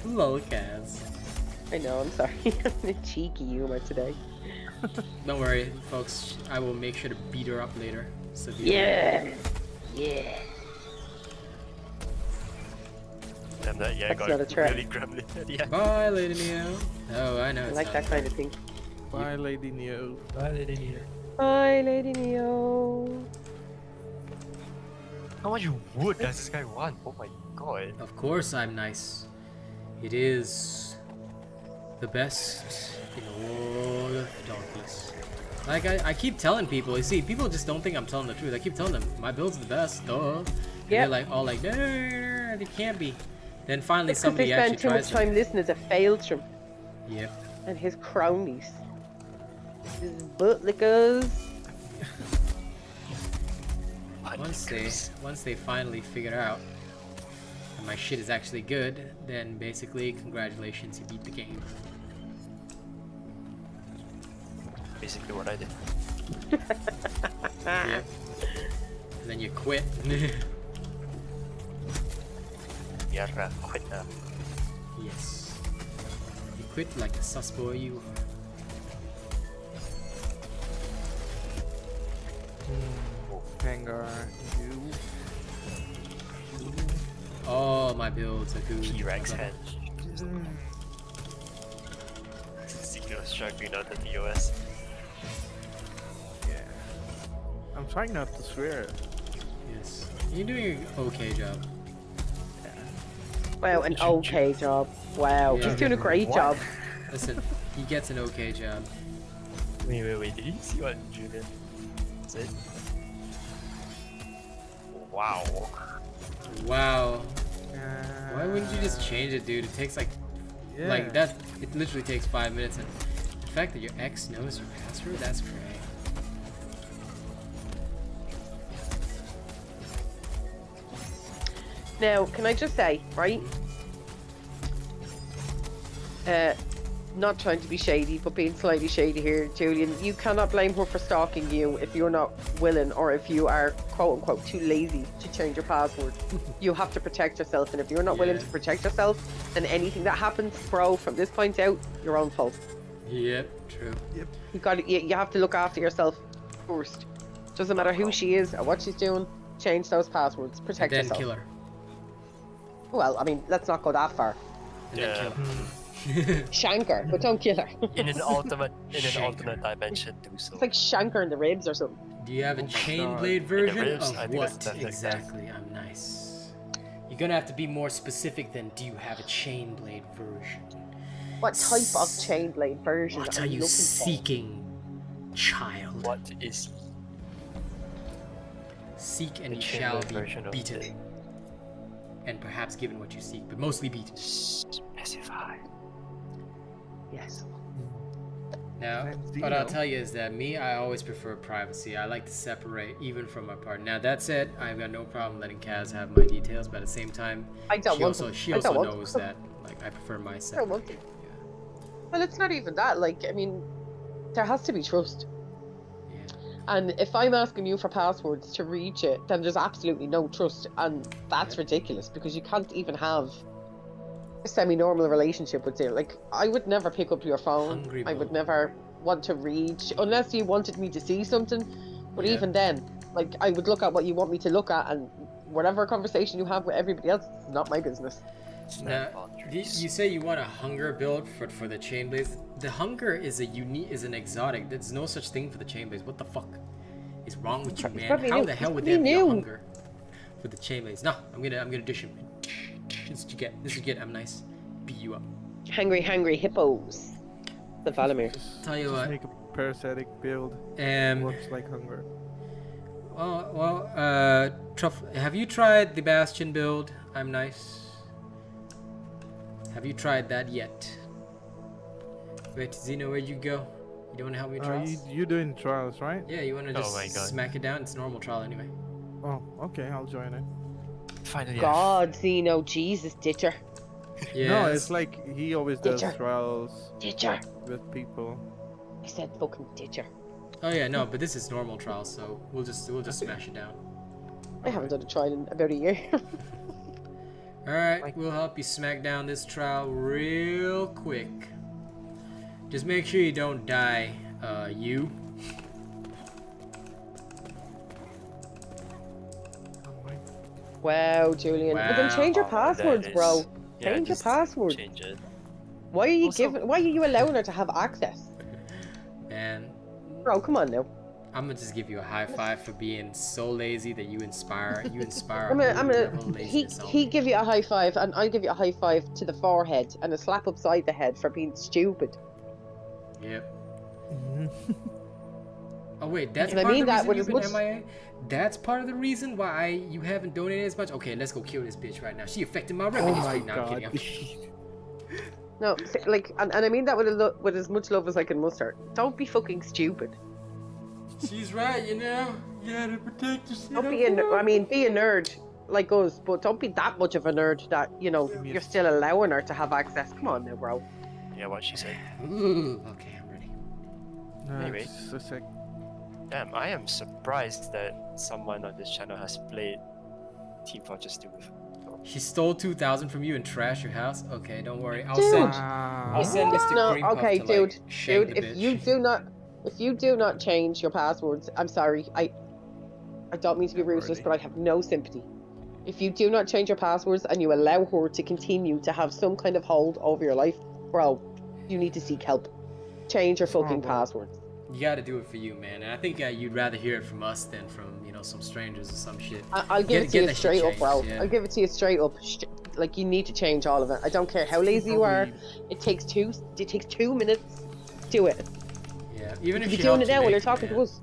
Lol, Kaz. I know. I'm sorry. I'm a cheeky humor today. Don't worry, folks. I will make sure to beat her up later. So Yeah. Yeah. Damn that, yeah, That's got not a trap. really gremlin. Yeah. Bye, Lady Neo. Oh, I know. I It's like not that kind of thing. Bye, Lady Neo. Bye, Lady Neo. Bye, Lady Neo. How much wood does this guy want? Oh my god. Of course, I'm nice. It is the best in all of Dauntless. Like I keep telling people, you see, people just don't think I'm telling the truth. I keep telling them my build's the best, duh. And they're like all like, no, it can't be. Then finally It's because they somebody actually spend too much tries time it. listening to Failstrom Yep. and his cronies. His bootlickers. Once they finally figure out that my shit is actually good, then basically congratulations, you beat the game. Basically what I did. Yep. And then you quit. Yeah, quit now. Yes. You quit like a sus boy you are. Hangar, you. Oh, my builds are good. T-Rex head. Secret of struggling out of the US. Yeah. I'm trying not to swear. Yes. You're doing an okay job. Wow, an okay job. Wow, Yeah. he's doing a great What? job. Listen, he gets an okay job. Wait, did you see what Julian said? Wow. Wow. Why wouldn't you just change it, dude? It takes like that. It literally takes 5 minutes, and the fact that your ex knows your password, that's crazy. Now, can I just say, right? Not trying to be shady, but being slightly shady here, Julian, you cannot blame her for stalking you if you're not willing or if you are quote unquote too lazy to change your password. You have to protect yourself, and if you're not willing to protect yourself, then anything that happens, bro, from this point out, your own fault. Yep, true. Yep. You have to look after yourself first. Doesn't matter who she is or what she's doing, change those passwords, protect And then yourself. kill her. Well, I mean, let's not go that far. And then kill her. Shank her, but don't kill her. In an alternate dimension, do so. It's like shank her in the ribs or something. Do you have a chain God. blade version ribs, I of think what it's definitely exactly? I'm nice. You're gonna have to be more specific than do you have a chain blade version? What type of chain blade version What are are you you looking seeking, child? What is Seek and the you chain shall blade be version of beaten. it? And perhaps given what you seek, but mostly beaten. Specify. Yes. Now, That's what I'll Dino. tell you is that me, I always prefer privacy. I like to separate even from my partner. Now, that said, I've got no problem letting Kaz have my details, but at the same time, I don't she want also, them. she I also don't want knows them. that like I prefer my I don't separate. want them. Well, it's not even that. Like, I mean, there has to be trust. Yeah. And if I'm asking you for passwords to reach it, then there's absolutely no trust. And that's ridiculous because you can't even have a semi-normal relationship with you. Like, I would never pick up your phone. Hungry I would boy. never want to reach unless you wanted me to see something. But Yeah. even then, like, I would look at what you want me to look at, and whatever conversation you have with everybody else is not my business. Now, you say you want a hunger build for the chain blades. The hunger is an exotic. There's no such thing for the chain blades. What the fuck is wrong with you, man? probably How new. the hell It's would there be a new. hunger for the chain blades? No, I'm gonna dish him. This is what you get. This is what you get. I'm nice. Beat you up. Hungry hippos. The Valamir. Tell you Just what. make a parasitic build. Works like hunger. Have you tried the Bastion build? I'm nice. Have you tried that yet? Wait, Zeno, where'd you go? You don't want to help me with trials? You doing trials, right? Yeah, you want to Oh just my God. smack it down? It's normal trial anyway. Oh, okay, I'll join it. Finally. God, Zeno, Jesus, ditcher. Yeah. No, it's like he always does Ditcher. trials Ditcher. with people. I said fucking ditcher. Oh yeah, no, but this is normal trial, so we'll just smash it down. I haven't done a trial in about a year. Alright, we'll help you smack down this trial real quick. Just make sure you don't die, you. Wow, Julian. But then change your Wow, passwords, that bro. is- yeah, Change your just passwords. Change it. Why are you Also- why are you allowing her to have access? Man, Bro, come on now. I'm gonna just give you a high five for being so lazy that you inspire I'm a gonna level laziness on he me. give you a high five and I'll give you a high five to the forehead and a slap upside the head for being stupid. Yep. Oh wait, that's And I part mean of the that reason with you've as been MIA? That's part of the reason why you haven't donated as much? Okay, let's go kill this bitch right now. She affected my revenue Oh my stream. No, I'm god. kidding, I'm kidding. No, like, and I mean that with as much love as I can muster. Don't be fucking stupid. She's right, you know? You gotta protect yourself. Don't be a nerd like us, but don't be that much of a nerd that, you know, you're still allowing her to have access. Come on now, bro. Yeah, what she said. Ooh, okay, I'm ready. Anyway. It's a sec. Damn, I am surprised that someone on this channel has played Team Fortress 2 with. She stole 2,000 from you and trashed your house? Okay, don't worry. I'll Dude. send Wow. Mr. No, Green Puff okay, to, dude, like, shank dude. the If bitch. you do not change your passwords, I'm sorry. I don't mean to be ruthless, but I have no sympathy. If you do not change your passwords and you allow her to continue to have some kind of hold over your life, bro, you need to seek help. Change your fucking passwords. You gotta do it for you, man. And I think you'd rather hear it from us than from, you know, some strangers or some shit. I'll give it to you that shit straight up, bro. changed, yeah. I'll give it to you straight up. Like, you need to change all of it. I don't care how lazy you are. It takes 2 minutes. Do it. Yeah, even if You she be doing helped it you now when make you're it, talking man. to us.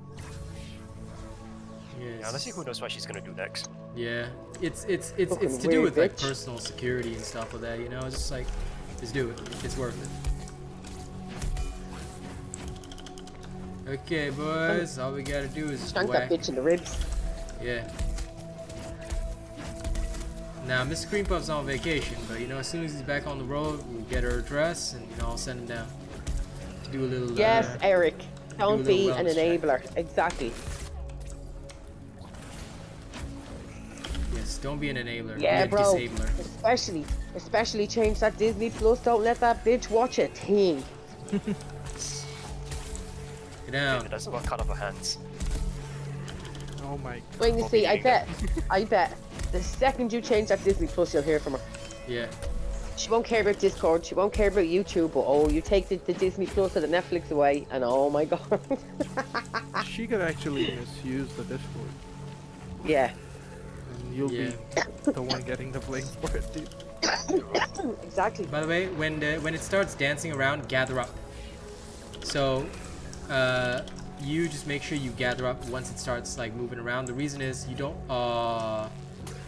Yeah, honestly, who knows what she's gonna do next? Yeah, it's Fucking to do weird with like bitch. personal security and stuff with that, you know. It's just like, just do it. It's worth it. Okay, boys, all we gotta do is Shank whack. that bitch in the ribs. Yeah. Now, Mr. Cream Puff's on vacation, but you know, as soon as he's back on the road, we'll get her address and you know, I'll send him down to do a little. Yes, Eric. Don't do a be little an wellness check. enabler. Exactly. Yes, don't be an enabler. Yeah, be a bro. disabler. Especially change that Disney Plus. Don't let that bitch watch a thing. Get down. Maybe that's what cut off her hands. Oh my. When you see, I bet the second you change that Disney Plus, you'll hear from her. Yeah. She won't care about Discord. She won't care about YouTube. But oh, you take the Disney Plus or the Netflix away, and oh my god. She could actually misuse the Discord. Yeah. And you'll be the one getting the blame for it, dude. Exactly. By the way, when it starts dancing around, gather up. So, you just make sure you gather up once it starts like moving around. The reason is you don't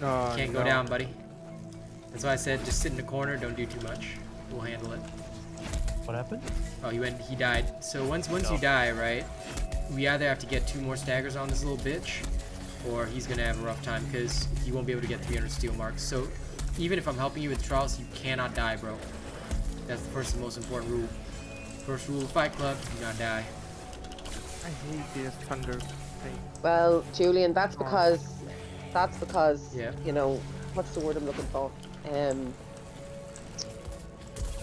can't go down, buddy. That's why I said just sit in the corner, don't do too much. We'll handle it. What happened? Oh, he died. So once you die, right? We either have to get 2 more staggers on this little bitch, or he's gonna have a rough time because he won't be able to get 300 steel marks. So even if I'm helping you with trials, you cannot die, bro. That's the first and most important rule. First rule of Fight Club: do not die. I hate this thunder thing. Well, Julian, that's because Yeah. you know, what's the word I'm looking for?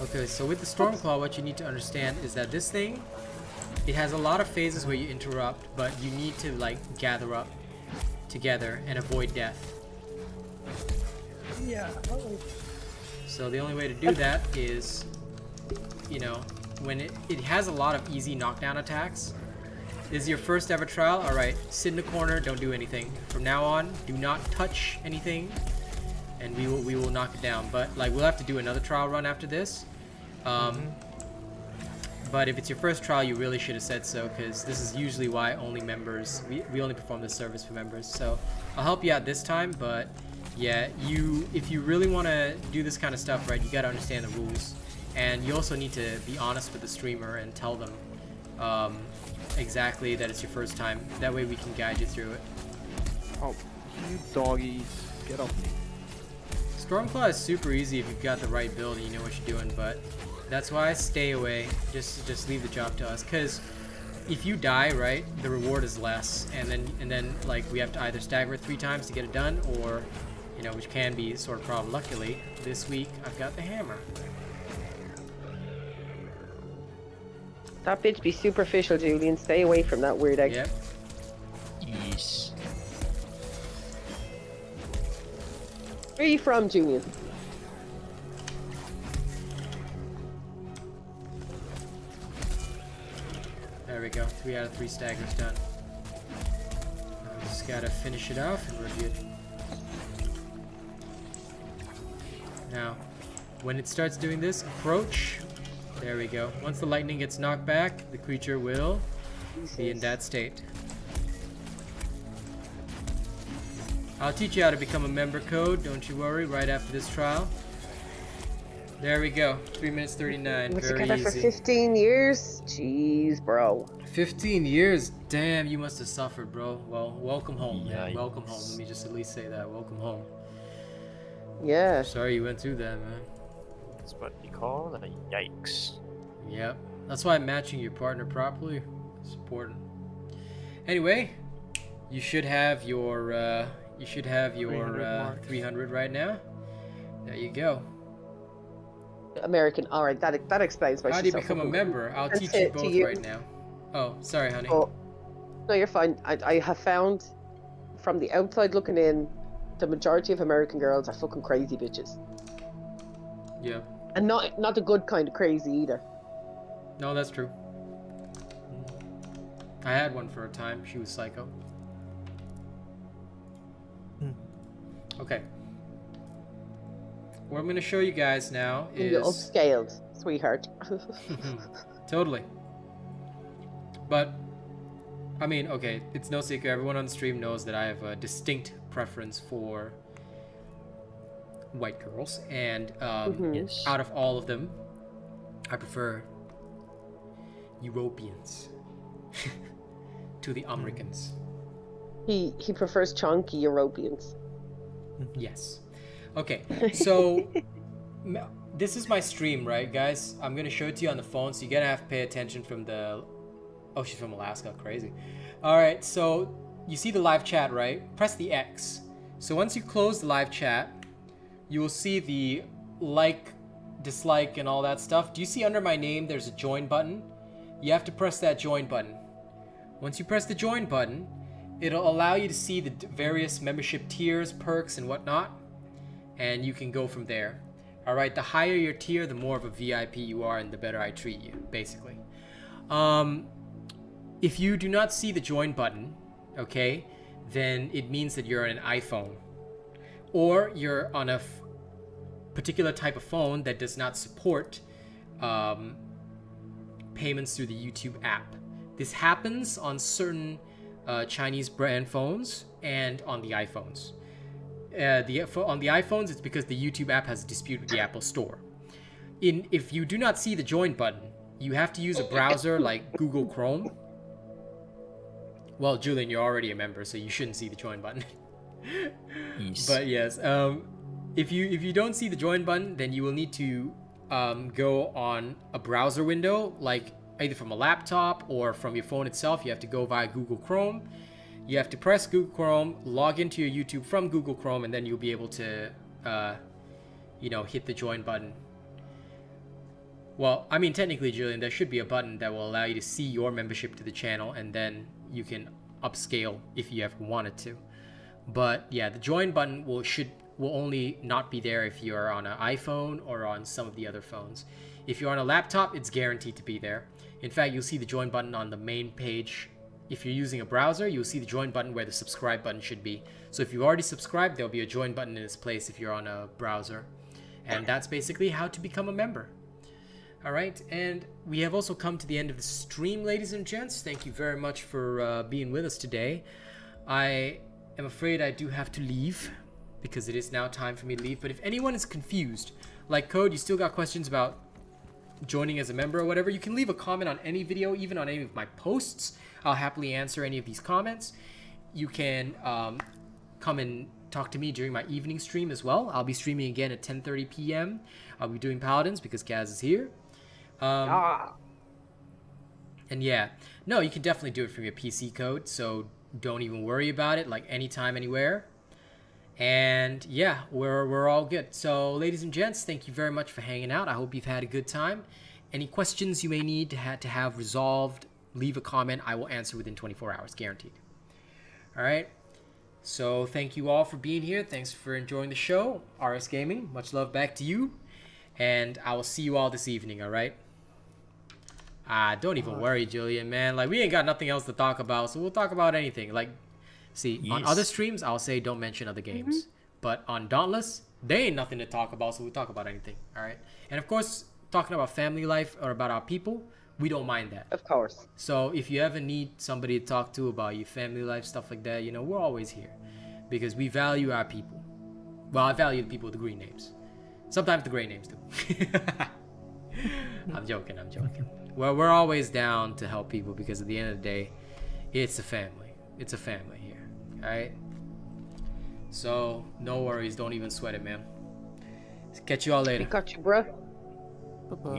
Okay, so with the Stormclaw, what you need to understand is that this thing, it has a lot of phases where you interrupt, but you need to like gather up together and avoid death. Yeah. So the only way to do that is, you know, when it has a lot of easy knockdown attacks. This is your first ever trial? Alright, sit in the corner, don't do anything. From now on, do not touch anything, and we will knock it down. But like, we'll have to do another trial run after this. But if it's your first trial, you really should have said so, because this is usually why only members, we only perform this service for members. So I'll help you out this time, but yeah, if you really want to do this kind of stuff, right, you got to understand the rules. And you also need to be honest with the streamer and tell them exactly that it's your first time. That way we can guide you through it. Oh, You doggies, get off me. Stormclaw is super easy if you've got the right build and you know what you're doing, but that's why I stay away. Just leave the job to us, because if you die, right, the reward is less, and then like we have to either stagger it 3 times to get it done, or you know, which can be sort of problem. Luckily, this week I've got the hammer. That bitch be superficial, Julian. Stay away from that weird egg. Yep. Yes. Where are you from, Julian? There we go. 3 out of 3 staggers done. Now we just gotta finish it off and we're good. Now, when it starts doing this, approach. There we go. Once the lightning gets knocked back, the creature will be in that state. I'll teach you how to become a member code, don't you worry, right after this trial. There we go. 3 minutes 39. We're Very together for easy. 15 years? Jeez, bro. 15 years? Damn, you must have suffered, bro. Well, welcome home, man. Yikes. Welcome home. Let me just at least say that. Welcome home. Yeah. Sorry you went through that, man. That's what you call a yikes. Yep. That's why matching your partner properly is important. Anyway, you should have your 300 right now. There you go. American. Alright, that explains why How do you she's so become a fucking member? I'll That's teach you it, to both you. right now. Oh, sorry, honey. Oh, no, you're fine. I have found, from the outside looking in, the majority of American girls are fucking crazy bitches. Yep. And not the good kind of crazy either. No, that's true. I had one for a time. She was psycho. Okay. What I'm going to show you guys now You is... upscaled, sweetheart. Totally. But, I mean, okay, it's no secret. Everyone on the stream knows that I have a distinct preference for white girls. And Yes. out of all of them, I prefer Europeans to the Americans. He prefers chunky Europeans. Yes. Okay, so this is my stream, right, guys? I'm gonna show it to you on the phone, so you're gonna have to pay attention from the... Oh, she's from Alaska. Crazy. All right, so you see the live chat, right? Press the X. So once you close the live chat, you will see the like, dislike, and all that stuff. Do you see under my name there's a join button? You have to press that join button. Once you press the join button, it'll allow you to see the various membership tiers, perks, and whatnot. And you can go from there. All right, the higher your tier, the more of a VIP you are and the better I treat you, basically. If you do not see the join button, okay, then it means that you're on an iPhone. Or you're on a particular type of phone that does not support payments through the YouTube app. This happens on certain Chinese brand phones and on the iPhones. On the iPhones, it's because the YouTube app has a dispute with the Apple Store. If you do not see the join button, you have to use a browser like Google Chrome. Well, Julian, you're already a member, so you shouldn't see the join button. Yes. But yes, if you don't see the join button, then you will need to go on a browser window, like either from a laptop or from your phone itself. You have to go via Google Chrome. You have to press Google Chrome, log into your YouTube from Google Chrome, and then you'll be able to, hit the join button. Well, I mean, technically, Julian, there should be a button that will allow you to see your membership to the channel, and then you can upscale if you ever wanted to. But yeah, the join button will only not be there if you're on an iPhone or on some of the other phones. If you're on a laptop, it's guaranteed to be there. In fact, you'll see the join button on the main page. If you're using a browser, you'll see the join button where the subscribe button should be. So if you've already subscribed, there'll be a join button in its place if you're on a browser. And that's basically how to become a member. All right, and we have also come to the end of the stream, ladies and gents. Thank you very much for being with us today. I am afraid I do have to leave because it is now time for me to leave. But if anyone is confused, like Code, you still got questions about joining as a member or whatever, you can leave a comment on any video, even on any of my posts. I'll happily answer any of these comments. You can come and talk to me during my evening stream as well. I'll be streaming again at 10:30 p.m. I'll be doing Paladins because Kaz is here. And yeah, no, you can definitely do it from your PC code, so don't even worry about it, like anytime, anywhere. And yeah, we're all good. So ladies and gents, thank you very much for hanging out. I hope you've had a good time. Any questions you may need to have resolved, leave a comment. I will answer within 24 hours, guaranteed. All right. So thank you all for being here. Thanks for enjoying the show. RS Gaming, much love back to you. And I will see you all this evening, all right? Don't even worry, Julian, man. Like, we ain't got nothing else to talk about, so we'll talk about anything. Like, see, on other streams, I'll say don't mention other games. But on Dauntless, they ain't nothing to talk about, so we'll talk about anything, all right? And of course, talking about family life or about our people, we don't mind that. Of course. So if you ever need somebody to talk to about your family life, stuff like that, you know, we're always here. Because we value our people. Well, I value the people with the green names. Sometimes the gray names, too. I'm joking. Well, we're always down to help people because at the end of the day, it's a family. It's a family here, all right? So, no worries. Don't even sweat it, man. Catch you all later. We got you, bro. Bye-bye.